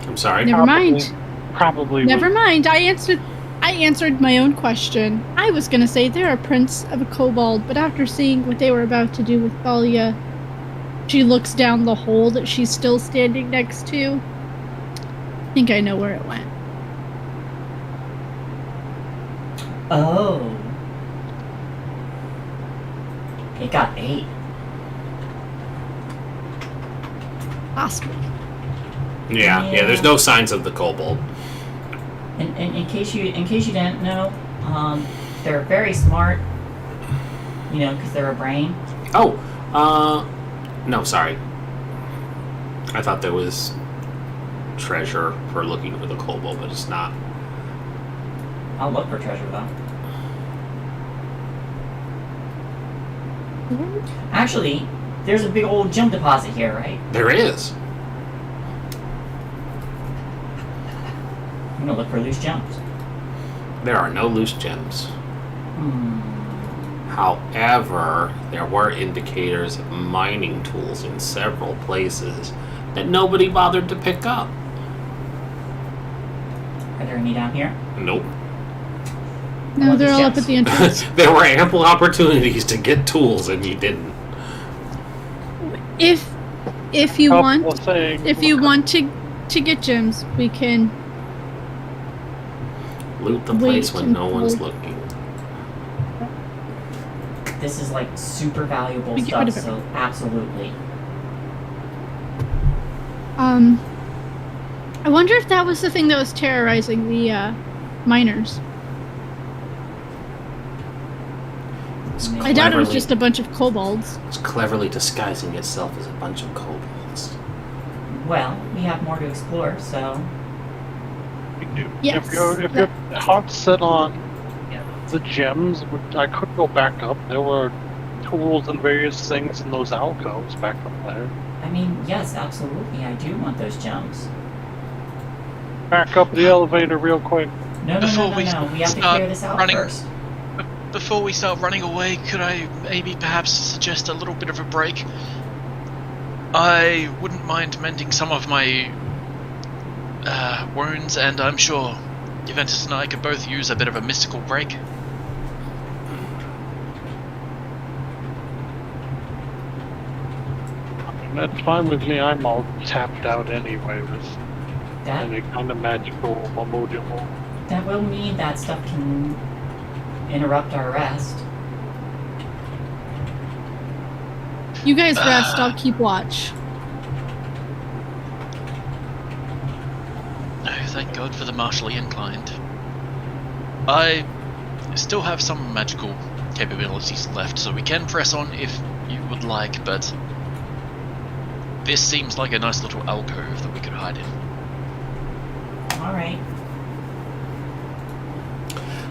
I'm sorry. Never mind. Probably. Never mind. I answered my own question. I was gonna say there are prints of a kobold, but after seeing what they were about to do with Thalia, she looks down the hole that she's still standing next to. I think I know where it went. Oh. It got 8. Possibly. Yeah, there's no signs of the kobold. And in case you didn't know, they're very smart. You know, because they're a brain. Oh, no, sorry. I thought there was treasure for looking for the kobold, but it's not. I'll look for treasure though. Actually, there's a big old gem deposit here, right? There is. I'm gonna look for loose gems. There are no loose gems. Hmm. However, there were indicators of mining tools in several places that nobody bothered to pick up. Are there any down here? Nope. No, they're all up at the entrance. There were ample opportunities to get tools, and you didn't. If you Couple want, things. if you want to get gems, we can. Loot the Wait place when no until- one's looking. This is like super valuable We get rid stuff, of it. so absolutely. I wonder if that was the thing that was terrorizing the miners. It's I I doubt it was cleverly- just a bunch of kobolds. It's cleverly disguising itself as a bunch of kobolds. Well, we have more to explore, so We do. Yes, If you're hot set on the gems, I could go back up. There were tools and various things in those alcoves back up there. I mean, yes, absolutely. I do want those gems. Back up the elevator real quick. No. Before we We have to start clear this out running- first. Before we start running away, could I maybe perhaps suggest a little bit of a break? I wouldn't mind mending some of my wounds, and I'm sure Juventus and I could both use a bit of a mystical break. That's fine with me. I'm all tapped out anyway with That any kind of magical module. that will mean that stuff can interrupt our rest. You guys rest. I'll keep watch. Oh, thank God for the martially inclined. I still have some magical capabilities left, so we can press on if you would like, but this seems like a nice little alcove that we could hide in. Alright,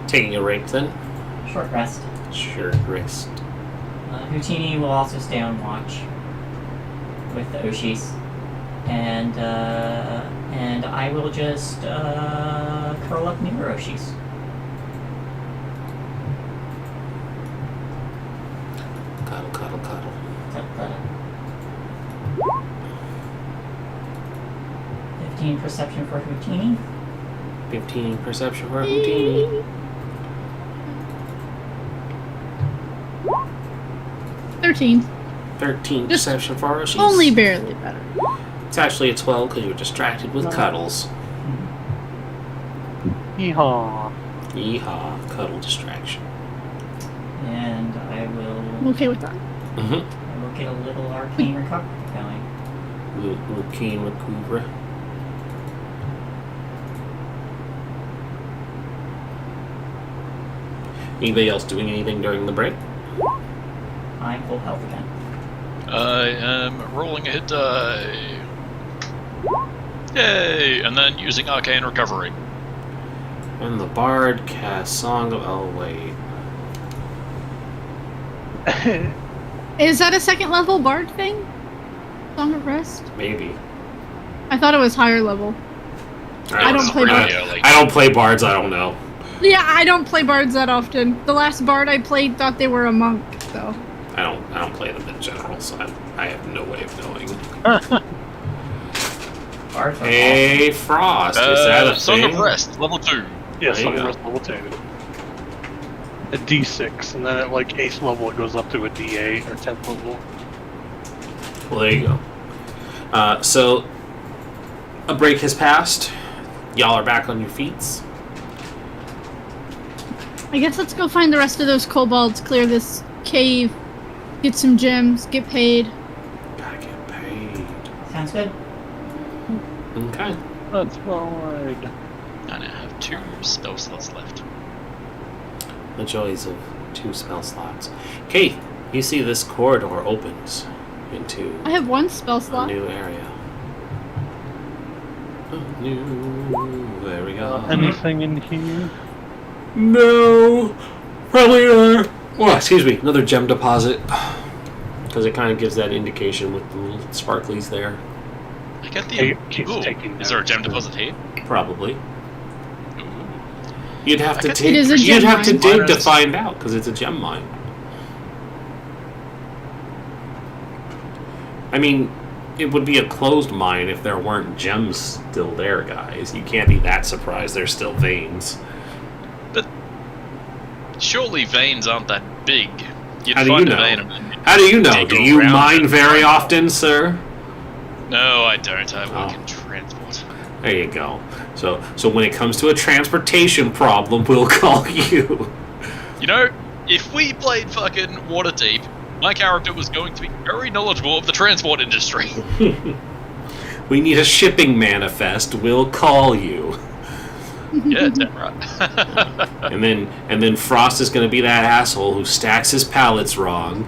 Taking a break then? short rest. Sure, rest. Houtini will also stay on watch with the Oshis. And I will just curl up near Oshis. Cuddle, cuddle, cuddle. 15 perception for Houtini. 15 perception for Houdini. 13. 13 Just perception for Orochi. Only barely better. It's actually a 12 because you were distracted with cuddles. Yeehaw. Yeehaw, cuddle distraction. And I I'm will okay with that. Mm-hmm. I will get a little arcane recovery going. Little keen with Kubra. Anybody else doing anything during the break? I'm full health again. I am rolling a hit die. Yay! And then using Arcane Recovery. And the bard casts Song of... Oh, wait. Is that a second level bard thing? Song of Rest? Maybe. I thought it was higher level. I don't play really bards. early. I don't play bards, I don't know. Yeah, I don't play bards that often. The last bard I played thought they were a monk, so. I don't play them in general, so I have no way of knowing. Bards are Hey, Frost, is that a Song thing? of Rest, level 2. Yes, There you I'm go. rest level 2. A D6, and then at like 8th level it goes up to a D8 or 10th level. Well, there you go. So, a break has passed. Y'all are back on your feet. I guess let's go find the rest of those kobolds, clear this cave, get some gems, get paid. Gotta get paid. Sounds good. Okay. That's right. I now have 2 spell slots left. The joys of 2 spell slots. Keith, you see this corridor opens into I have 1 spell a slot. new area. There we go. Anything in here? No, probably not. Well, excuse me, another gem deposit. Because it kind of gives that indication with the little sparklies there. I get the. Hey, keeps Ooh, taking is there a notes. gem deposit here? Probably. Ooh. You'd have to I guess dig. it is a You'd gem have to mine. dig to Minus- find out because it's a gem mine. I mean, it would be a closed mine if there weren't gems still there, guys. You can't be that surprised. There's still veins. But surely veins aren't that big. You'd How do you find know? a vein and then How do you know? dig Do you around mine it. very often, sir? No, I don't. I work Oh. in transport. There you go. So when it comes to a transportation problem, we'll call you. You know, if we played fucking Waterdeep, my character was going to be very knowledgeable of the transport industry. We need a shipping manifest. We'll call you. Yeah, damn right. And then Frost is going to be that asshole who stacks his pallets wrong.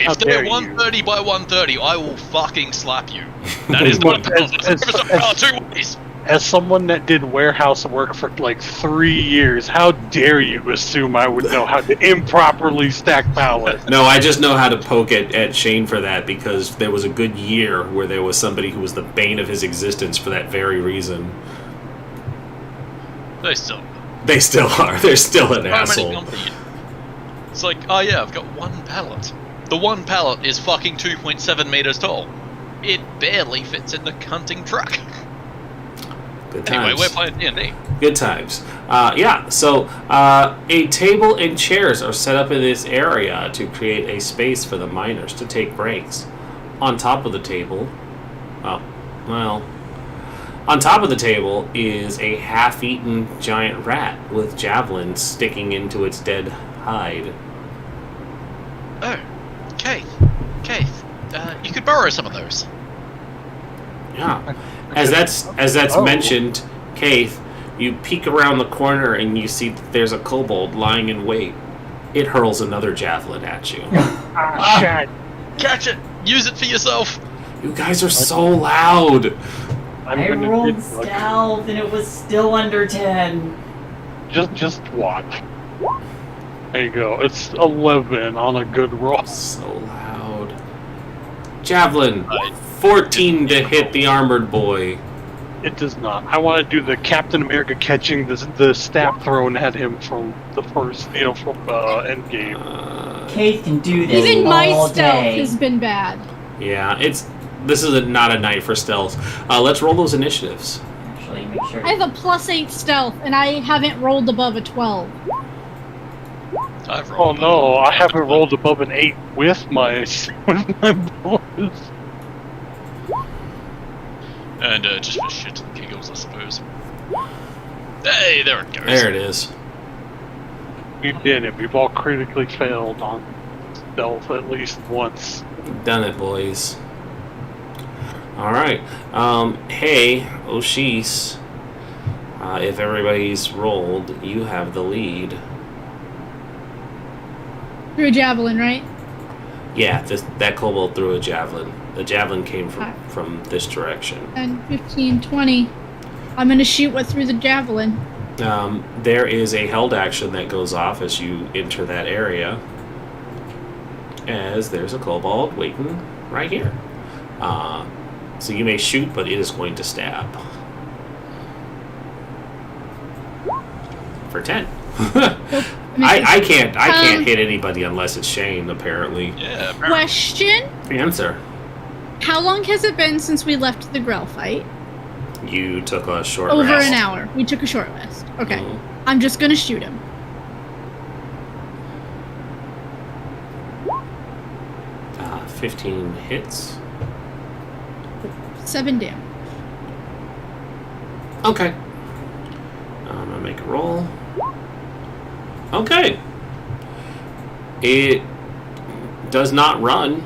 How If they're dare you. 130 by 130, I will fucking slap you. That is my Look, penalty. as- It's a as- power 2 ways. As someone that did warehouse work for like 3 years, how dare you assume I would know how to improperly stack pallets? No, I just know how to poke at Shane for that because there was a good year where there was somebody who was the bane of his existence for that very reason. They still. They still are. They're still an How many asshole. company? It's like, oh yeah, I've got 1 pallet. The 1 pallet is fucking 2.7 meters tall. It barely fits in the cunting truck. Good Anyway, times. we're playing D&D. Good times. Yeah, so a table and chairs are set up in this area to create a space for the miners to take breaks. On top of the table, on top of the table is a half-eaten giant rat with javelins sticking into its dead hide. Oh, Keith, you could borrow some of those. Yeah. As that's Oh. mentioned, Keith, you peek around the corner and you see that there's a kobold lying in wait. It hurls another javelin at you. Ah, shit. Catch it! Use it for yourself! You guys are so loud. I'm I gonna rolled get, like, stealth and it was still under 10. Just watch. There you go. It's 11 on a good roll. So loud. Javelin. I 14 to hit the armored boy. It does not. I want to do the Captain America catching the staff thrown at him from the first, from Endgame. Keith can do this Even my all stealth day. has been bad. Yeah, this is not a night for stealth. Let's roll those initiatives. Actually, make sure. I have a +8 stealth, and I haven't rolled above a 12. I've Oh rolled. no, I haven't rolled above an 8 with my boys. And just for shits and giggles, I suppose. Hey, there it goes. There it is. We did it. We've all critically failed on stealth at least once. Done it, boys. Alright. Hey, Oshis. If everybody's rolled, you have the lead. Through a javelin, right? Yeah, that kobold threw a javelin. The javelin came Ah. from this direction. 10, 15, 20. I'm gonna shoot what threw the javelin. There is a held action that goes off as you enter that area. As there's a kobold waiting right here. So you may shoot, but it is going to stab. For 10. I can't hit anybody unless it's Shane, apparently. Yeah, apparently. Question: Answer. how long has it been since we left the grill fight? You took a short Over rest. an hour. We took a short rest. Okay. Mhm. I'm just gonna shoot him. 15 hits. 7 damage. Okay. I'm gonna make a roll. Okay. It does not run,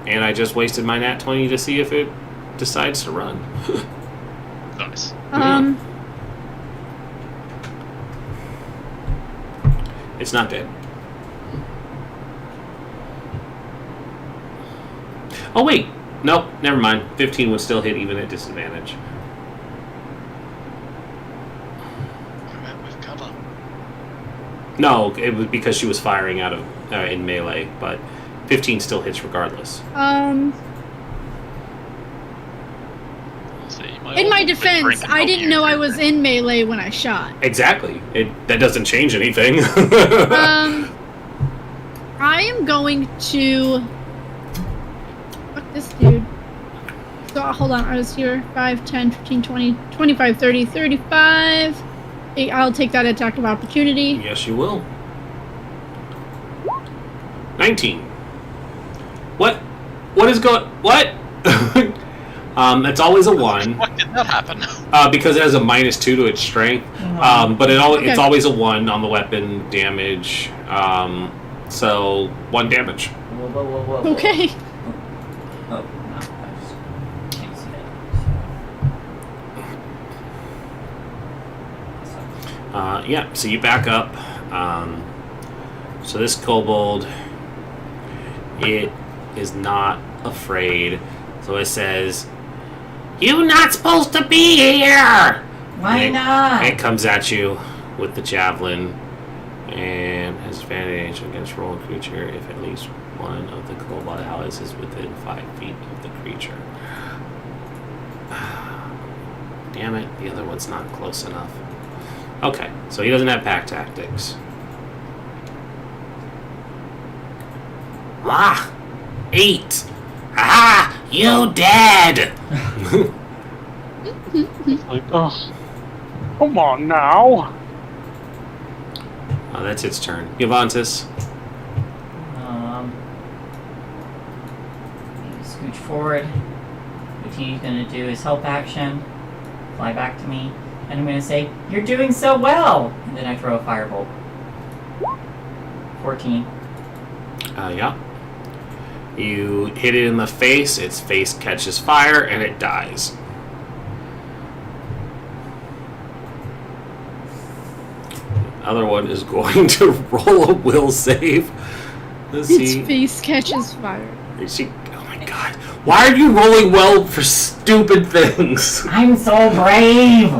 and I just wasted my nat 20 to see if it decides to run. Nice. It's not dead. Oh wait, nope, never mind. 15 would still hit even at disadvantage. Come out with cover. No, it was because she was firing out of in melee, but 15 still hits regardless. See, In my defense, I didn't know I was in melee when I shot. Exactly. That doesn't change anything. I am going to... Fuck this dude. So, hold on, I was here. 5, 10, 15, 20, 25, 30, 35. I'll take that attack of opportunity. Yes, you will. 19. What? What is going... What? It's always a 1. What did that happen? Because it has a -2 to its strength. But it's always a 1 on the weapon damage. So 1 damage. Whoa. Okay. Oh, no, I just can't see that. Yeah, so you back up. So this kobold, it is not afraid. So it says, "You're not supposed to be here!" Why not? It comes at you with the javelin and has advantage against roll creature if at least one of the kobold allies is within 5 feet of the creature. Damn it, the other one's not close enough. Okay, so he doesn't have pack tactics. 8! Ah! You dead! Like, oh, come on now. Oh, that's its turn. Yovantis. Scooch forward. What he's gonna do is help action. Fly back to me. And I'm gonna say, "You're doing so well!" And then I throw a firebolt. 14. Yeah. You hit it in the face, its face catches fire, and it dies. The other one is going to roll a will save. Let's see. Its face catches fire. Is she, oh my god. Why are you rolling well for stupid things? I'm so brave!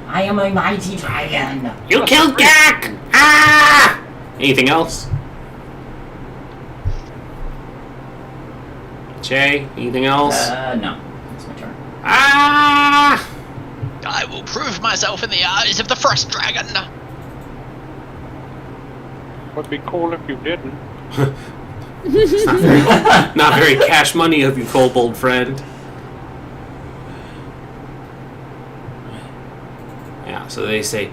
I am a mighty dragon! You killed Gak! Ah! Anything else? Jay, anything else? No. That's my turn. Ah! I will prove myself in the eyes of the Frost Dragon. Would be cool if you didn't. It's not very cash money of you, kobold friend. Yeah, so they say,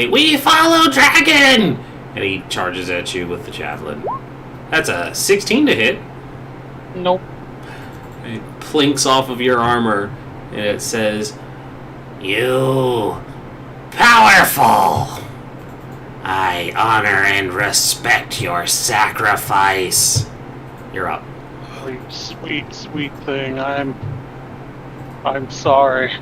"We follow dragon!" And he charges at you with the javelin. That's a 16 to hit. Nope. It plinks off of your armor, and it says, "You powerful! I honor and respect your sacrifice." You're up. Sweet thing. I'm sorry.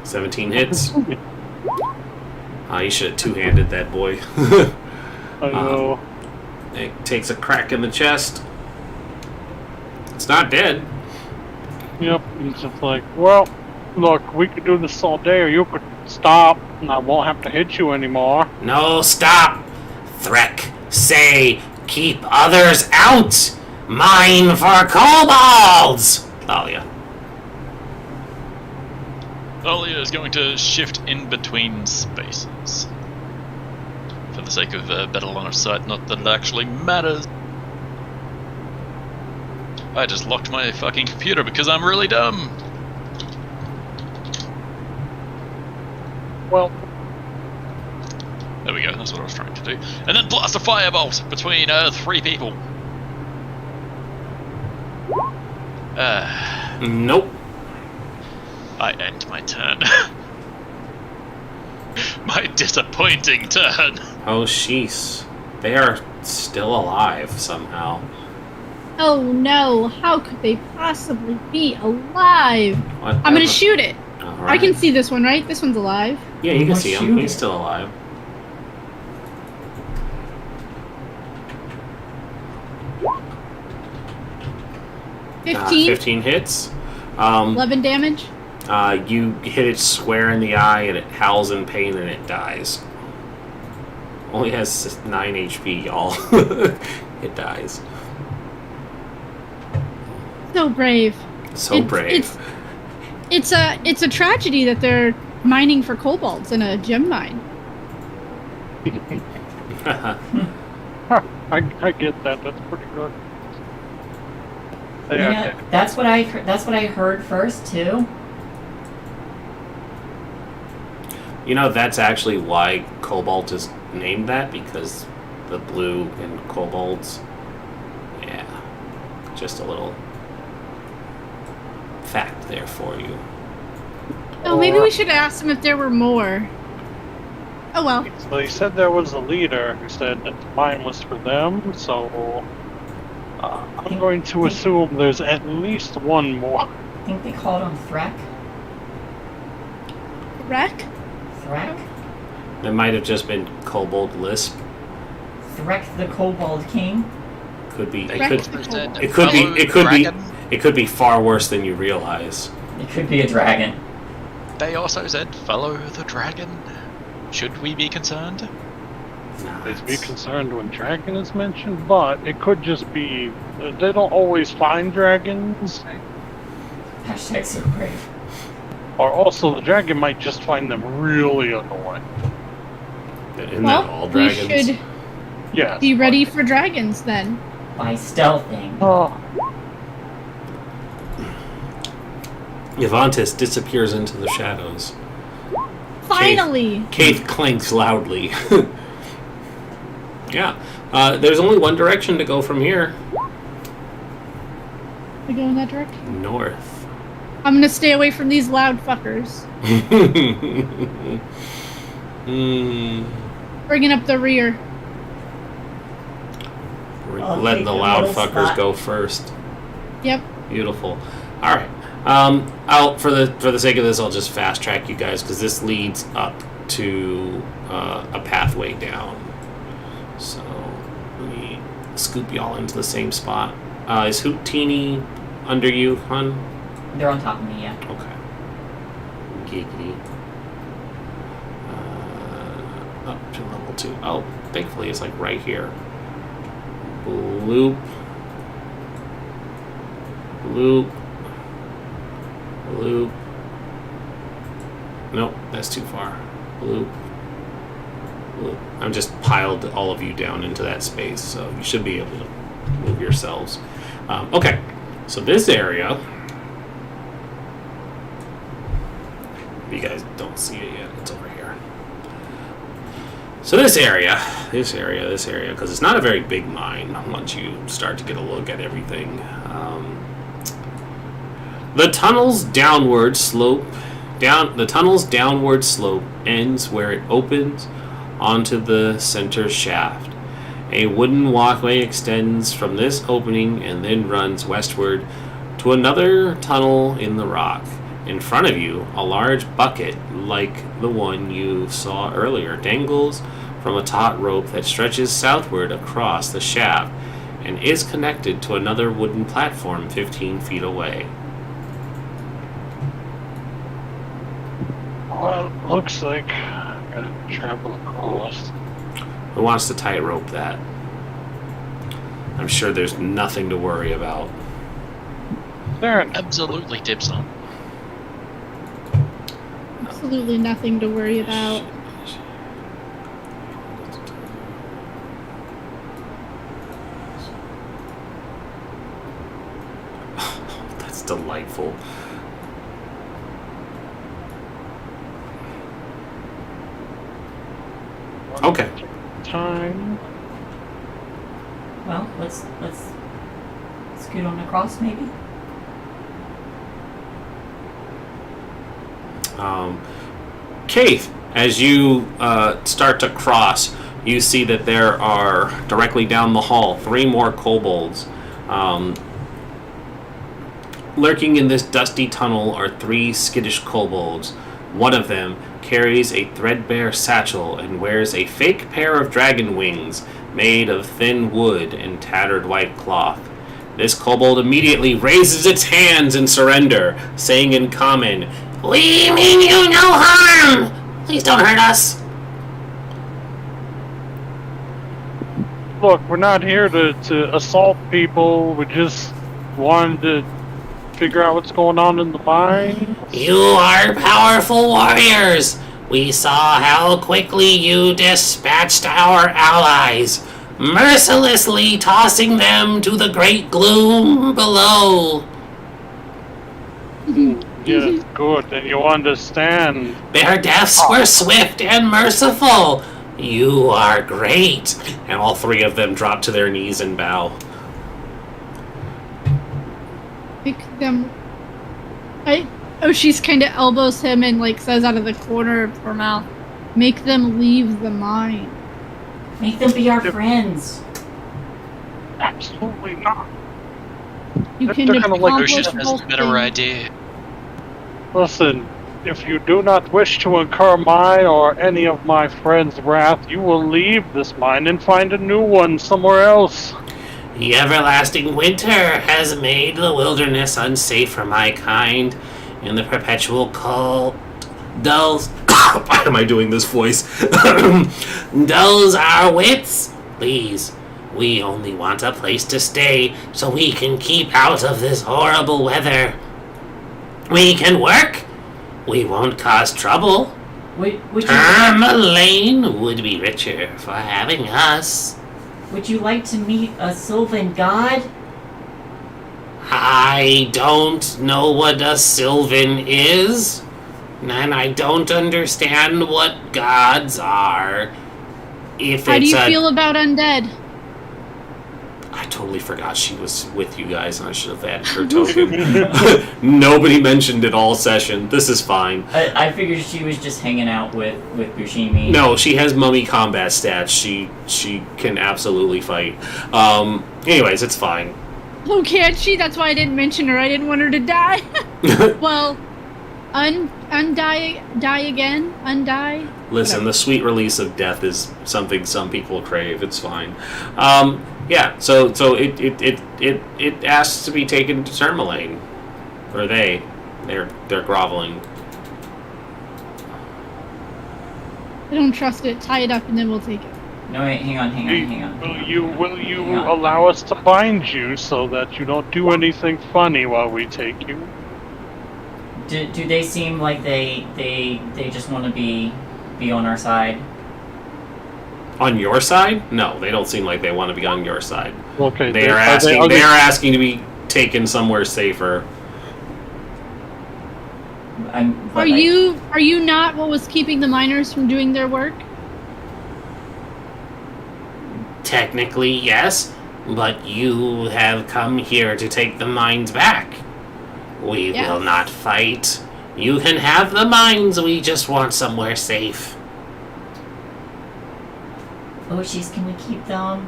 "17 hits. You should have two-handed that boy. I know. It takes a crack in the chest. It's not dead. Yep. He's just like, well, look, we could do this all day, or you could stop, and I won't have to hit you anymore. No, stop! Threk, say, keep others out! Mine for kobolds! Thalia. Thalia is going to shift in between spaces. For the sake of better line of sight, not that it actually matters. I just locked my fucking computer because I'm really dumb. Well, there we go, that's what I was trying to do. And then blast a firebolt between 3 people. Nope. I end my turn. My disappointing turn. Oh, sheesh. They are still alive somehow. Oh no, how could they possibly be alive? I'm Whatever. gonna shoot it. All I can right. see this one, right? This one's alive. Yeah, you can Well, see him. shoot He's it. still alive. Ah, 15, 15 hits. 11 damage. You hit it square in the eye, and it howls in pain, and it dies. Only has 9 HP, y'all. It dies. So brave. So brave. It's a tragedy that they're mining for kobolds in a gem mine. I get that. That's pretty good. You know, that's what I heard first too. You know, that's actually why Cobalt is named that, because the blue and kobolds. Yeah. Just a little fact there for you. Oh, maybe we should ask them if there were more. Oh well. So he said there was a leader who said that the mine was for them, so I'm going to assume there's at least one more. I think they called him Threk. Wreck? Threk? It might have just been Kobold Lisp. Threk the Kobold King. Could be. Wreck It the could. kobold. It could be. It could be. Dragon. It could be far worse than you realize. It could be a dragon. They also said, "Follow the dragon." Should we be concerned? Nah, Please be it's- concerned when dragon is mentioned, but it could just be they don't always find dragons, Hashtag so brave. or also the dragon might just find them really annoying. Isn't that all Well, we dragons? should Yes. be ready for dragons then. By stealthing. Oh, Yavantis disappears into the shadows. Finally! Keith clinks loudly. Yeah. There's only one direction to go from here. We go in that direction. North. I'm gonna stay away from these loud fuckers. Bringing up the rear. I'll Letting take the the loud middle fuckers spot. go first. Yep. Beautiful. All right. For the sake of this, I'll just fast track you guys because this leads up to a pathway down. So let me scoop y'all into the same spot. Is Hootini under you, hun? They're on top of me, yeah. Okay. Giggity. Up to level 2. Oh, thankfully it's like right here. Bloop. Bloop. Bloop. Nope, that's too far. Bloop. Bloop. I've just piled all of you down into that space, so you should be able to move yourselves. Okay, so this area. You guys don't see it yet. It's over here. So this area, because it's not a very big mine once you start to get a look at everything. The tunnel's downward slope ends where it opens onto the center shaft. A wooden walkway extends from this opening and then runs westward to another tunnel in the rock. In front of you, a large bucket, like the one you saw earlier, dangles from a taut rope that stretches southward across the shaft and is connected to another wooden platform 15 feet away. well, looks like I'm gonna travel across. Who wants to tightrope that? I'm sure there's nothing to worry about. There, Absolutely, dibs on. Absolutely nothing to worry about. That's delightful. Okay. time. Well, let's scoot on across, maybe. Keith, as you start to cross, you see that there are, directly down the hall, 3 more kobolds. Lurking in this dusty tunnel are 3 skittish kobolds. One of them carries a threadbare satchel and wears a fake pair of dragon wings made of thin wood and tattered white cloth. This kobold immediately raises its hands in surrender, saying in common, "We mean you no harm! Please don't hurt us!" Look, we're not here to assault people. We just wanted to figure out what's going on in the mine. You are powerful warriors! We saw how quickly you dispatched our allies, mercilessly tossing them to the great gloom below. Yes, good. And you understand. Their deaths were swift and merciful. You are great. And all 3 of them drop to their knees and bow. Make them. She's kind of elbows him and like says out of the corner of her mouth, "Make them leave the mine." Make them be our friends. Absolutely not. You They're can kinda like accomplish Lucius has both a better things. idea. Listen, if you do not wish to incur my or any of my friends' wrath, you will leave this mine and find a new one somewhere else. The everlasting winter has made the wilderness unsafe for my kind, and the perpetual cold dulls... Why am I doing this voice? Dulls our wits. Please, we only want a place to stay so we can keep out of this horrible weather. We can work. We won't cause trouble. Would you Tourmaline would be richer for having us. Would you like to meet a Sylvan god? I don't know what a Sylvan is, and I don't understand what gods are. If How do it's you a... feel about undead? I totally forgot she was with you guys, and I should have added her token. Nobody mentioned it all session. This is fine. I figured she was just hanging out with Bushimi. No, she has mummy combat stats. She can absolutely fight. Anyways, it's fine. Oh, can't she? That's why I didn't mention her. I didn't want her to die. Well, die again? Undie? Listen, the sweet release of death is something some people crave. It's fine. Yeah. So it asks to be taken to Tourmaline, or they're groveling. I don't trust it. Tie it up and then we'll take it. No, wait, hang on. Will you Hang on. allow us to bind you so that you don't do anything funny while we take you? Do they seem like they just want to be on our side? On your side? No, they don't seem like they want to be on your side. Okay. They are asking. They are asking to be taken somewhere safer. Are you not what was keeping the miners from doing their work? Technically, yes, but you have come here to take the mines back. We Yes. will not fight. You can have the mines. We just want somewhere safe. Oh, jeez, can we keep them?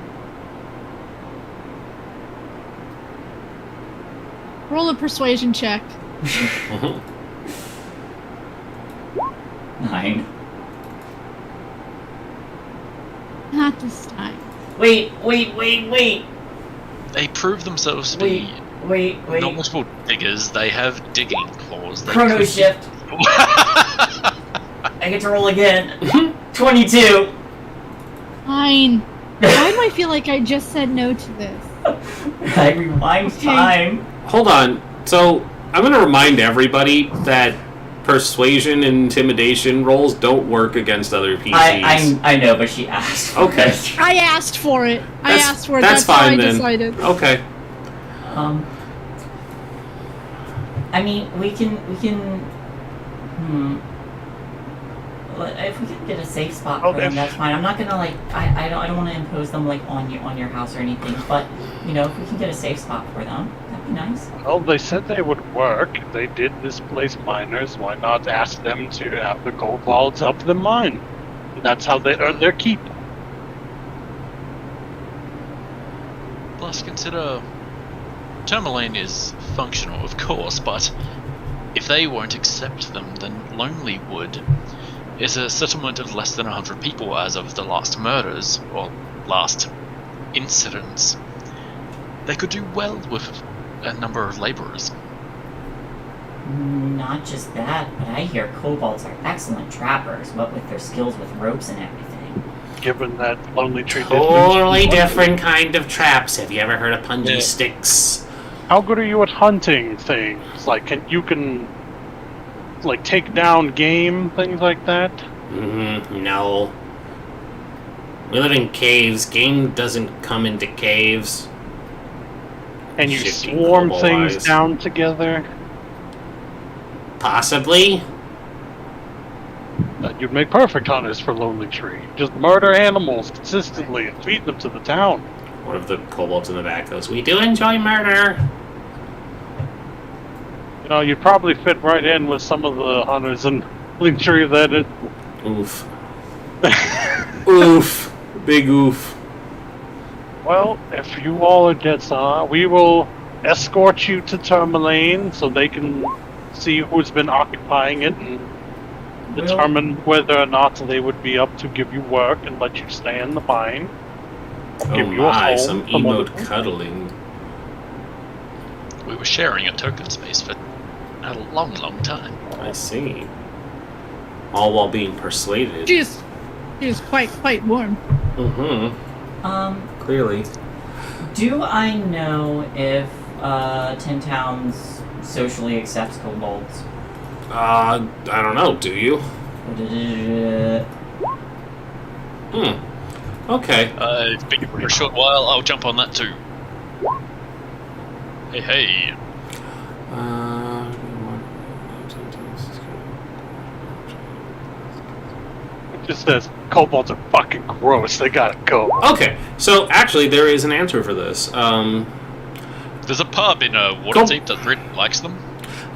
Roll a persuasion check. 9. Not this time. Wait. They prove themselves to be Wait. knowledgeable diggers. They have digging claws. They Chrono could- shift. I get to roll again. 22. Fine. Why do I feel like I just said no to this? I rewind Okay. time. Hold on. So I'm going to remind everybody that persuasion and intimidation rolls don't work against other PCs. I know, but she asked. For Okay. it. I asked for it. That's That's fine how I then. decided. Okay. I mean, we can. Well, if we can get a safe spot for them, that's fine. I'm not gonna I don't want to impose them on your house or anything. But if we can get a safe spot for them, that'd be nice. Well, they said they would work. They did displace miners. Why not ask them to have the kobolds help them mine? That's how they earn their keep. to consider Tourmaline is functional, of course, but if they won't accept them, then Lonelywood is a settlement of less than 100 people as of the last murders, or last incidents. They could do well with a number of laborers. Not just that, but I hear kobolds are excellent trappers, what with their skills with ropes and everything. Given that Lonely Tree Totally different kind of traps. Have you ever heard of punji Yeah. sticks? How good are you at hunting things? Like, you can like take down game, things like that? No. We live in caves. Game doesn't come into caves. And you Shifting swarm kobold things eyes. down together? Possibly. You'd make perfect hunters for Lonely Tree. Just murder animals consistently and feed them to the town. One of the kobolds in the back goes, "We do enjoy murder." You know, you'd probably fit right in with some of the hunters in Lonely Tree that it... Oof. Oof. Big oof. Well, if you all are dead, we will escort you to Tourmaline so they can see who's been occupying it and determine whether or not they would be up to give you work and let you stay in the mine. Oh Give you a my, home, some some emote other- cuddling. We were sharing a token space for a long, long time. I see. All while being persuaded. She is quite warm. Mm-hmm. Clearly. Do I know if Tin Towns socially accepts kobolds? I don't know, do you? Okay. It's been for a short while. I'll jump on that too. Hey, hey. It just says, kobolds are fucking gross, they gotta go. Okay, so actually there is an answer for this. There's a pub in Waterdeep that really likes them.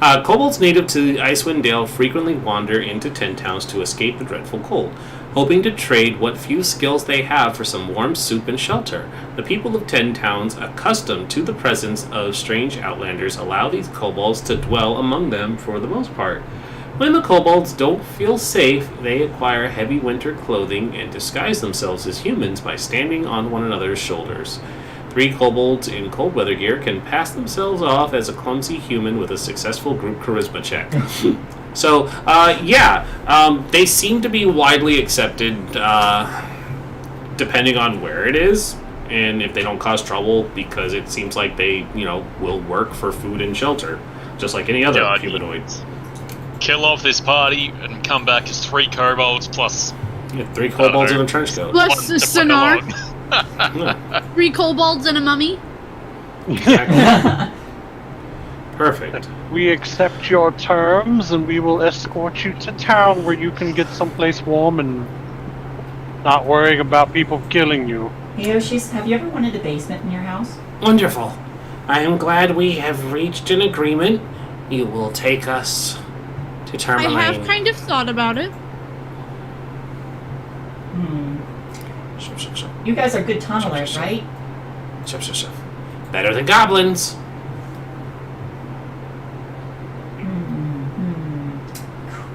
Kobolds native to Icewind Dale frequently wander into Ten Towns to escape the dreadful cold, hoping to trade what few skills they have for some warm soup and shelter. The people of Ten Towns, accustomed to the presence of strange outlanders, allow these kobolds to dwell among them for the most part. When the kobolds don't feel safe, they acquire heavy winter clothing and disguise themselves as humans by standing on one another's shoulders. 3 kobolds in cold weather gear can pass themselves off as a clumsy human with a successful group charisma check. So, they seem to be widely accepted, depending on where it is, and if they don't cause trouble, because it seems like they, will work for food and shelter, just like any other humanoids. Kill off this party and come back as 3 kobolds plus 3 kobolds in a trench coat. Plus one the to fuck sonar. along. 3 kobolds and a mummy. Exactly. Perfect. We accept your terms and we will escort you to town where you can get someplace warm and not worrying about people killing you. Hey, Oshis, have you ever wanted a basement in your house? Wonderful. I am glad we have reached an agreement. You will take us to I Tourmaline. have kind of thought about it. Shuff. You guys are good tunnelers, right? Shuff. Better than goblins.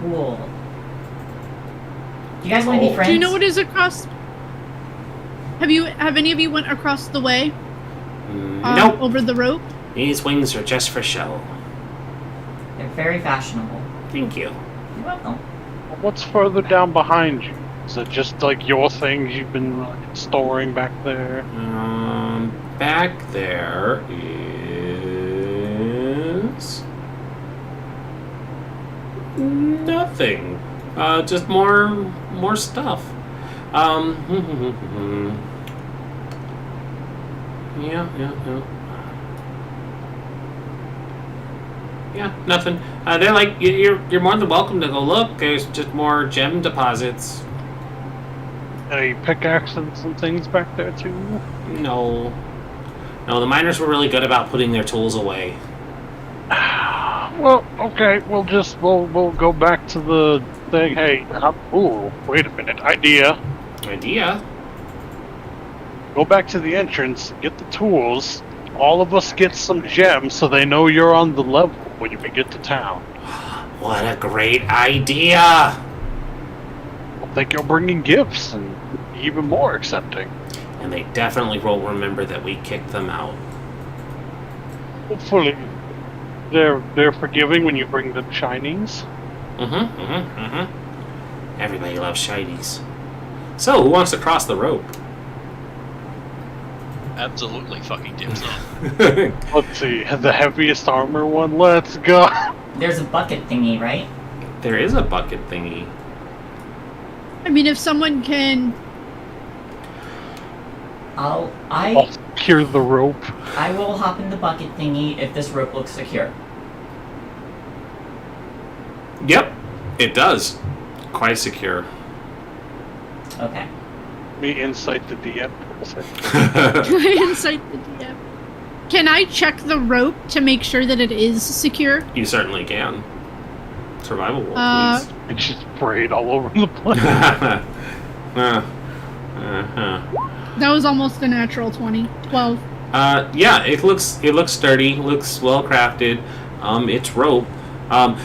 Cool. Do you guys want to be friends? Do you know what is across? Have any of you went across the way? Nope. Over the rope? These wings are just for show. They're very fashionable. Thank you. You're welcome. What's further down behind you? Is it just like your things you've been storing back there? Back there is nothing. Just more stuff. Yeah. Yeah, nothing. They're like, you're more than welcome to go look. There's just more gem deposits. Any pickaxes and things back there too? No, the miners were really good about putting their tools away. Well, okay, we'll go back to the thing. Hey, ooh, wait a minute. Idea. go back to the entrance, get the tools. All of us get some gems so they know you're on the level when we get to town. What a great idea! I think you're bringing gifts and even more accepting. And they definitely will remember that we kicked them out. Hopefully, they're forgiving when you bring them shinies. Everybody loves shinies. So, who wants to cross the rope? Absolutely fucking dibs on. Let's see, the heaviest armor one. Let's go. There's a bucket thingy, right? There is a bucket thingy. I mean, if someone can... I'll secure the rope. I will hop in the bucket thingy if this rope looks secure. Yep, it does. Quite secure. Okay. Me insight the DM. Inside the DM. Can I check the rope to make sure that it is secure? You certainly can. Survival roll, please. It's just sprayed all over the place. That was almost a natural 20. 12. Yeah, it looks sturdy, looks well crafted. It's rope.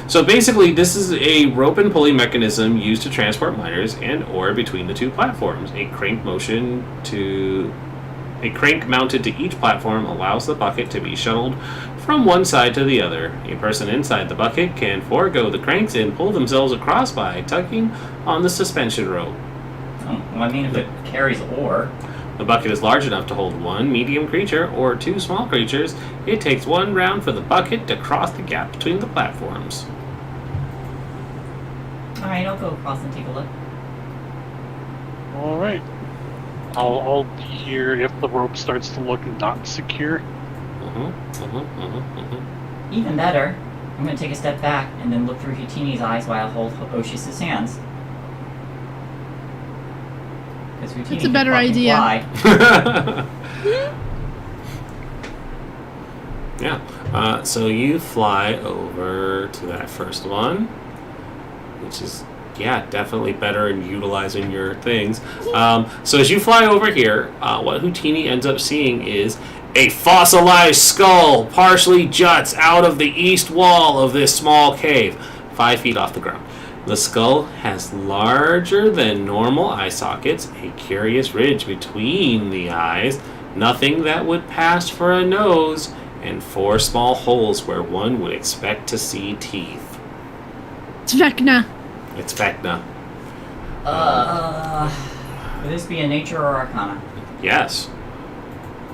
So basically, this is a rope and pulley mechanism used to transport miners and ore between the two platforms. A crank mounted to each platform allows the bucket to be shuttled from one side to the other. A person inside the bucket can forego the cranks and pull themselves across by tugging on the suspension rope. Well, I mean, if it carries ore. The bucket is large enough to hold one medium creature or two small creatures. It takes one round for the bucket to cross the gap between the platforms. Alright, I'll go across and take a look. Alright. I'll hear if the rope starts to look not secure. Even better, I'm going to take a step back and then look through Hutini's eyes while I hold Oshis' hands. It's a better idea. Yeah. So you fly over to that first one, which is, yeah, definitely better in utilizing your things. So as you fly over here, what Houtini ends up seeing is a fossilized skull partially juts out of the east wall of this small cave, 5 feet off the ground. The skull has larger than normal eye sockets, a curious ridge between the eyes, nothing that would pass for a nose, and 4 small holes where one would expect to see teeth. It's Vecna. It's Vecna. Would this be a nature or arcana? Yes.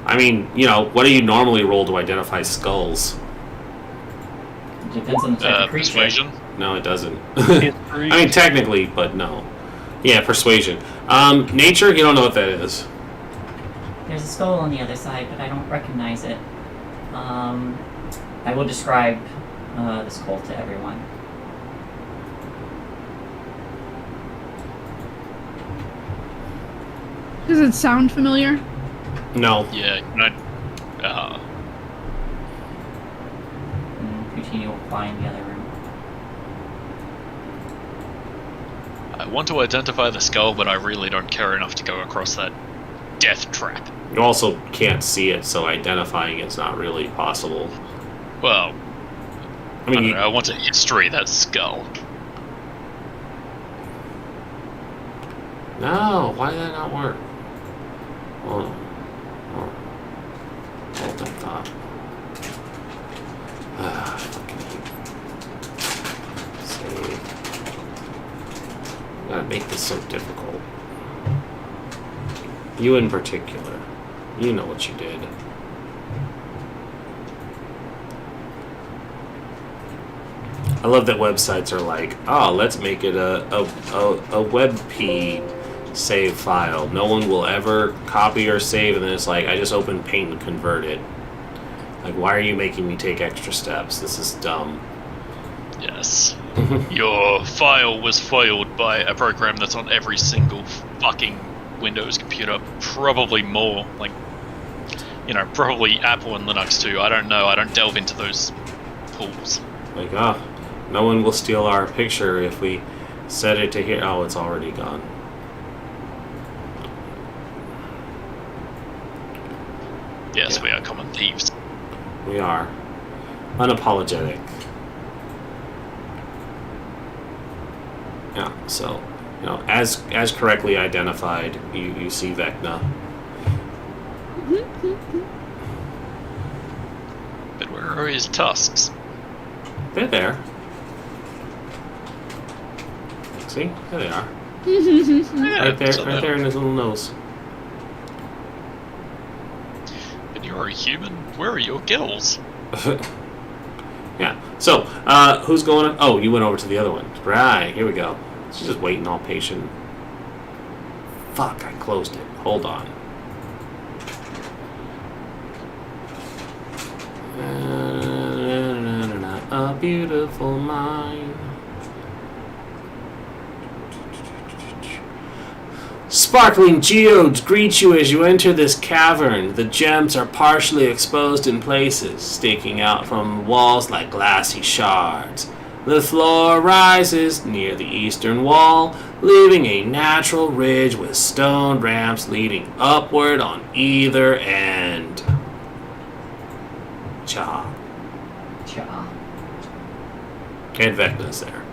I mean, what do you normally roll to identify skulls? It depends on the type of creature. Persuasion? No, it doesn't. I mean, technically, but no. Yeah, persuasion. Nature, you don't know what that is. There's a skull on the other side, but I don't recognize it. I will describe the skull to everyone. Does it sound familiar? No. Yeah, Houtini will fly in the other room. I want to identify the skull, but I really don't care enough to go across that death trap. You also can't see it, so identifying it's not really possible. Well, I mean, don't know, I want to history that skull. No, why did that not work? Hold that thought. Fucking save. You gotta make this so difficult. You in particular. You know what you did. I love that websites are like, oh, let's make it a WebP save file. No one will ever copy or save, and then it's like, I just open Paint and convert it. Like, why are you making me take extra steps? This is dumb. Yes. Your file was filed by a program that's on every single fucking Windows computer. Probably more. Like, probably Apple and Linux too. I don't know. I don't delve into those pools. Like, no one will steal our picture if we set it to here. Oh, it's already gone. Yes, Yeah. we are common thieves. We are unapologetic. Yeah, so, as correctly identified, you see Vecna. But where are his tusks? They're there. See? There they are. Yeah, Right there, so right there in his little nose. But you're a human. Where are your gills? Yeah. So, who's going? Oh, you went over to the other one. Right. Here we go. She's just waiting, all patient. Fuck! I closed it. Hold on. A beautiful mind. Sparkling geodes greet you as you enter this cavern. The gems are partially exposed in places, sticking out from walls like glassy shards. The floor rises near the eastern wall, leaving a natural ridge with stone ramps leading upward on either end. Cha. Cha. And Vecna's there.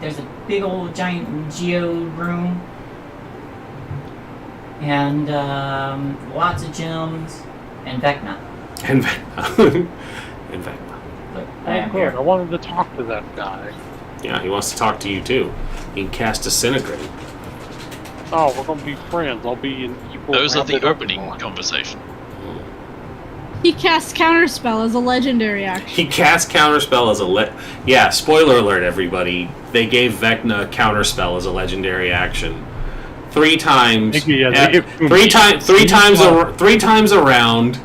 There's a big old giant geode room. And, lots of gems. And Vecna. And Vecna. And Vecna. Look, Oh, I am good. here. I wanted to talk to that guy. Yeah, he wants to talk to you too. He can cast Disintegrate. Oh, we're gonna be friends. I'll be an equal. Those are the rabbit opening overlord. conversation. He casts Counterspell as a legendary action. He casts Counterspell as a Yeah, spoiler alert, everybody. They gave Vecna Counterspell as a legendary action. 3 times. Yeah, they give three times around.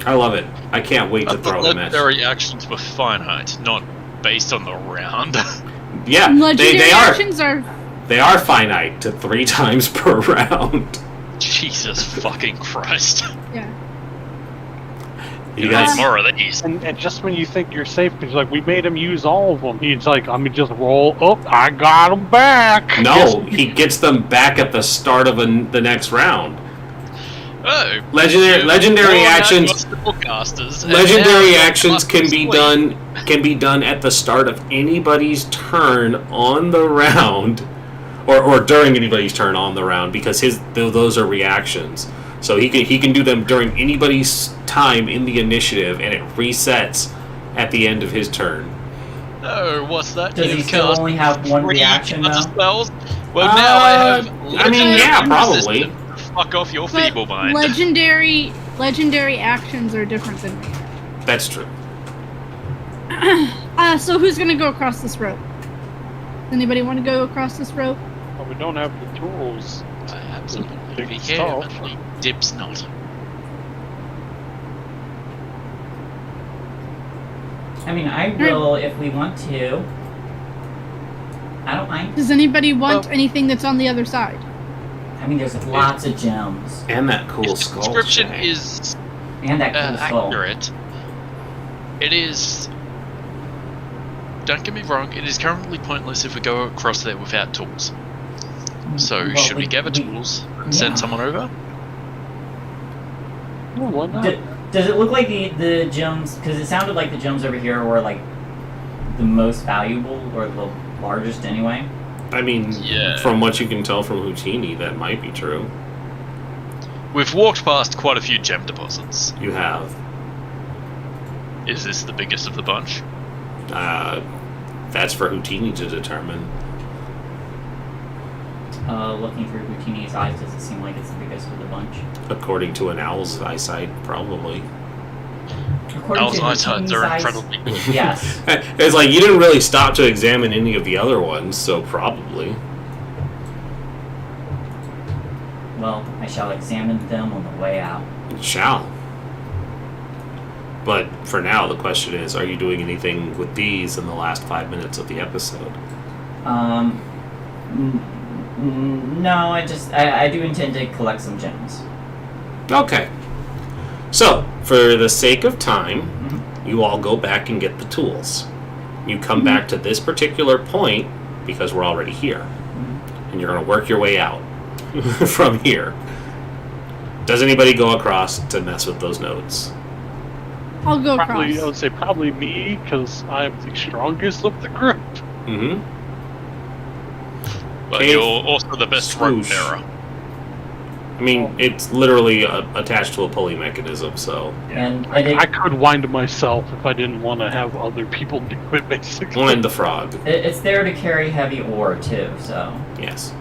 I love it. I can't wait to throw him at you. Legendary actions were finite, not based on the round. Yeah, Legendary they are. actions are. They are finite to 3 times per round. Jesus fucking Christ. Yeah. You You guys, need more of these. And just when you think you're safe, because like we made him use all of them, he's like, "I'm gonna just roll up. I got him back." no, he gets them back at the start of the next round. Oh. Legendary actions. Spellcasters, and Legendary now actions can be sleep. done at the start of anybody's turn on the round, or during anybody's turn on the round, because those are reactions. So he can do them during anybody's time in the initiative, and it resets at the end of his turn. Oh, what's that? Does he You've still cast only have one 3 reaction kinds of though? spells? Well, now I have. I mean, yeah, legendary probably. resistance. Fuck off your But feeble mind. legendary actions are different than reactions. That's true. So who's gonna go across this rope? Does anybody want to go across this rope? But we don't have the tools. I absolutely Big vehemently dips not. I mean, I will if we want to. I don't mind. Does anybody want Well- anything that's on the other side? I mean, there's lots of gems. And that cool If the skull. description shape. is And that cool skull. accurate, it is. Don't get me wrong, it is currently pointless if we go across there without tools. So, Well, should we gather tools and send yeah. someone over? Oh, why not? Does it look like the gems? Because it sounded like the gems over here were like the most valuable or the largest anyway. I mean, Yeah. from what you can tell from Houdini, that might be true. We've walked past quite a few gem deposits. You have. Is this the biggest of the bunch? That's for Houdini to determine. Looking through Houdini's eyes, does it seem like it's the biggest of the bunch? According to an owl's eyesight, probably. According Owl's to eyesight Houdini's are eyes, incredibly good. yes. It's like you didn't really stop to examine any of the other ones, so probably. Well, I shall examine them on the way out. It shall. But for now, the question is, are you doing anything with these in the last 5 minutes of the episode? No, I do intend to collect some gems. Okay. So, for the sake of time, you all go back and get the tools. You come back to this particular point, because we're already here. And you're going to work your way out. from here. Does anybody go across to mess with those notes? I'll go Probably, I across. would say probably me, because I'm the strongest of the group. Mm-hmm. But Cave, you're also the best rope swoosh. bearer. I mean, it's literally attached to a pulley mechanism, so... And I could wind myself if I didn't want to have other people do it, basically. And the frog, it's there to carry heavy ore too. So yes.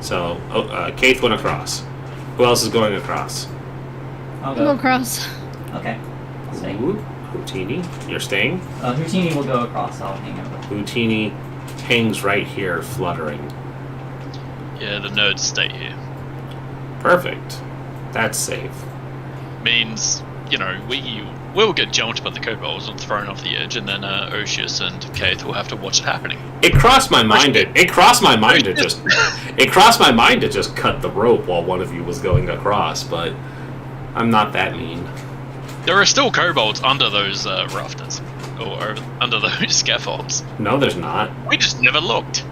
So, Keith went across. Who else is going across? I'll I'll go go. across. Okay. I'll stay. Ooh, Houtini, you're staying? Houtini will go across. I'll hang over. Houtini hangs right here, fluttering. Yeah, the nerds stay here. Perfect. That's safe. Means, you know, we'll get jumped by the kobolds and thrown off the edge, and then Osius and Keith will have to watch it happening. It crossed my mind. It crossed my mind to just. It crossed my mind to just cut the rope while one of you was going across, but I'm not that mean. There are still kobolds under those rafters, or under those scaffolds. No, there's not. We just never looked.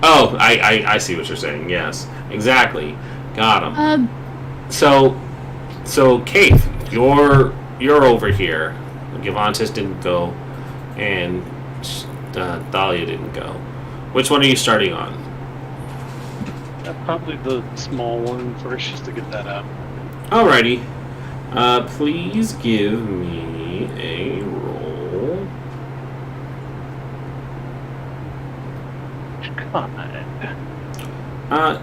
Oh, I see what you're saying. Yes, exactly. Got him. So, Keith, you're over here. Givantis didn't go, and Dahlia didn't go. Which one are you starting on? Probably the small one first, just to get that out. Alrighty. Please give me a roll. Come on.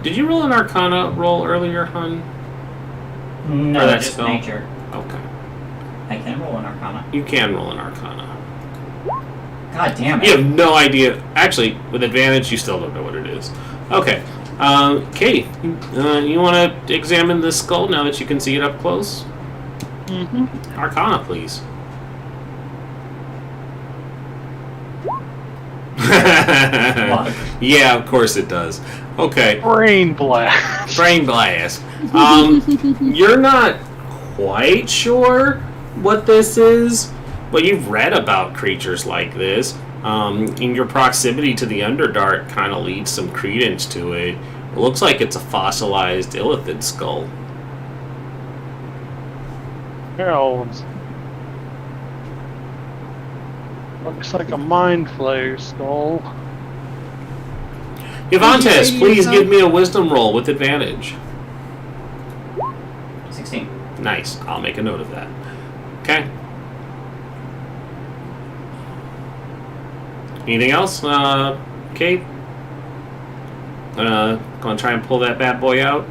Did you roll an Arcana roll earlier, hun? No, Or that just spell? nature. Okay. I can roll an Arcana. You can roll an Arcana. God damn it! You have no idea. Actually, with advantage, you still don't know what it is. Okay. Kate, you want to examine this skull now that you can see it up close? Mm-hmm. Arcana, please. Yeah, of course it does. Okay. Brain blast. Brain blast. You're not quite sure what this is, but you've read about creatures like this. In your proximity to the Underdark kind of leads some credence to it. It looks like it's a fossilized illithid skull. Elves. Looks like a mind flayer skull. Givantes, you please yourself? give me a wisdom roll with advantage. 16. Nice. I'll make a note of that. Okay. Anything else, Kate? Gonna try and pull that bad boy out?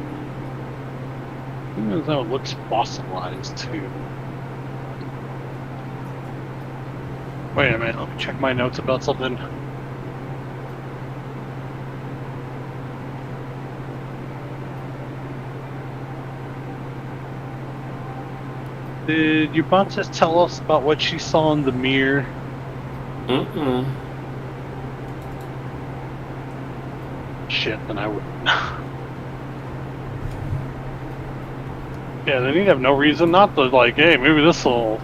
That one looks fossilized too. Wait a minute, let me check my notes about something. Did Eubantis tell us about what she saw in the mirror? Mm-mm. Shit, then I wouldn't. Yeah, then you'd have no reason not to, like, hey, maybe this'll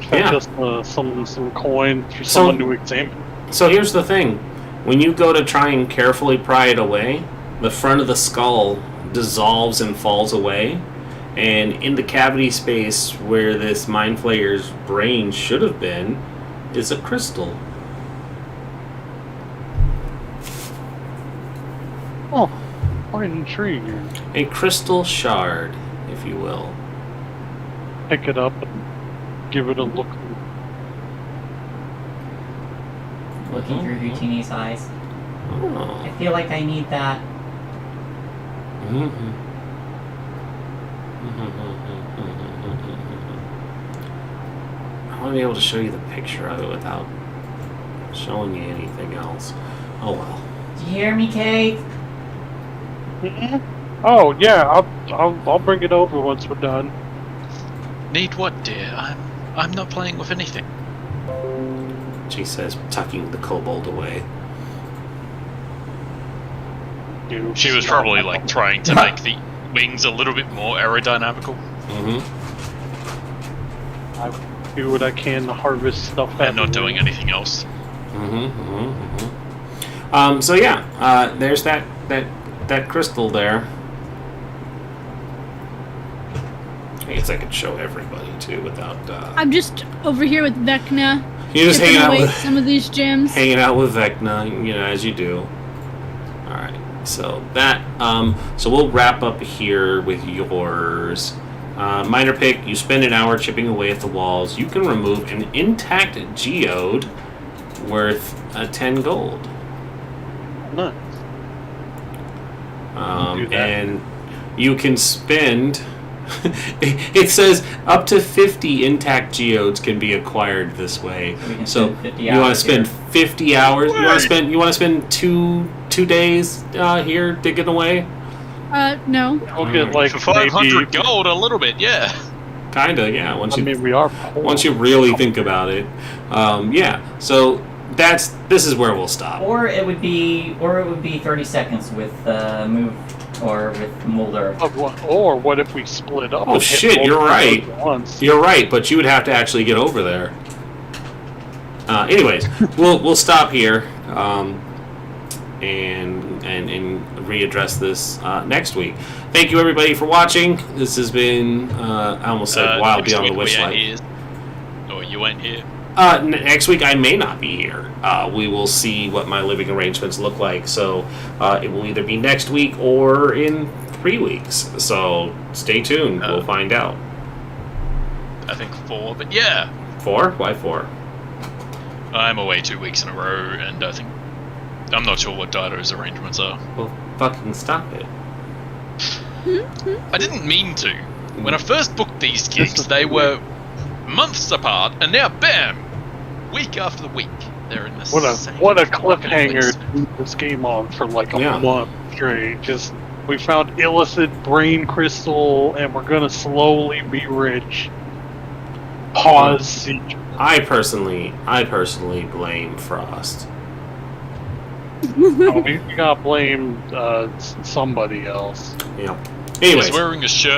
fetch us some coin for someone to examine. So here's the thing. When you go to try and carefully pry it away, the front of the skull dissolves and falls away. And in the cavity space where this Mind Flayer's brain should have been is a crystal. Oh, quite intriguing. A crystal shard, if you will. Pick it up and give it a look. Looking through Houtini's eyes. Oh. I feel like I need that. Mm-hmm. I want to be able to show you the picture of it without showing you anything else. Oh well. Do you hear me, Kate? Oh yeah, I'll bring it over once we're done. Need what, dear? I'm not playing with anything. She says, tucking the kobold away. She was probably like trying to make the wings a little bit more aerodynamical. Mm-hmm. I do what I can to harvest stuff. And not doing anything else. So yeah, there's that crystal there. guess I could show everybody too without. I'm just over here with Vecna. You're just hanging chipping out away with at some of these gems. hanging out with Vecna, as you do. All right. So that. So we'll wrap up here with yours. Minor pick. You spend an hour chipping away at the walls. You can remove an intact geode worth 10 gold. Nice. Do that. And you can spend. It says up to 50 intact geodes can be acquired this way. We can So spend 50 you want to hours spend here. 50 hours. You want to spend two days here digging away. No. We'll get like For 500 maybe. gold, a little bit, yeah. Kinda, yeah. Once We are poor. once you really think about it, yeah. So this is where we'll stop. Or it would be 30 seconds with move or with Mulder. Or what if we split up? Oh, and hit shit, both you're of those right. at Once? You're right, but you would have to actually get over there. Anyways, we'll stop here and readdress this next week. Thank you everybody for watching. This has been I almost said Wild next Beyond the week we Wishlight. ain't here. Or you ain't here. Next week I may not be here. We will see what my living arrangements look like. So it will either be next week or in 3 weeks. So stay tuned. We'll find out. I think 4, but yeah. 4? Why 4? I'm away 2 weeks in a row, and I'm not sure what Dido's arrangements are. Well, fucking stop it. I didn't mean to. When I first booked these gigs, they were months apart, and now, bam! Week after week, they're in the same What a fucking cliffhanger place. to move this game on for like a Yeah. month straight. Just we found illicit brain crystal and we're gonna slowly be rich. Pause siege. I personally blame Frost. We gotta blame somebody else. Yeah. He's Anyways. wearing a shirt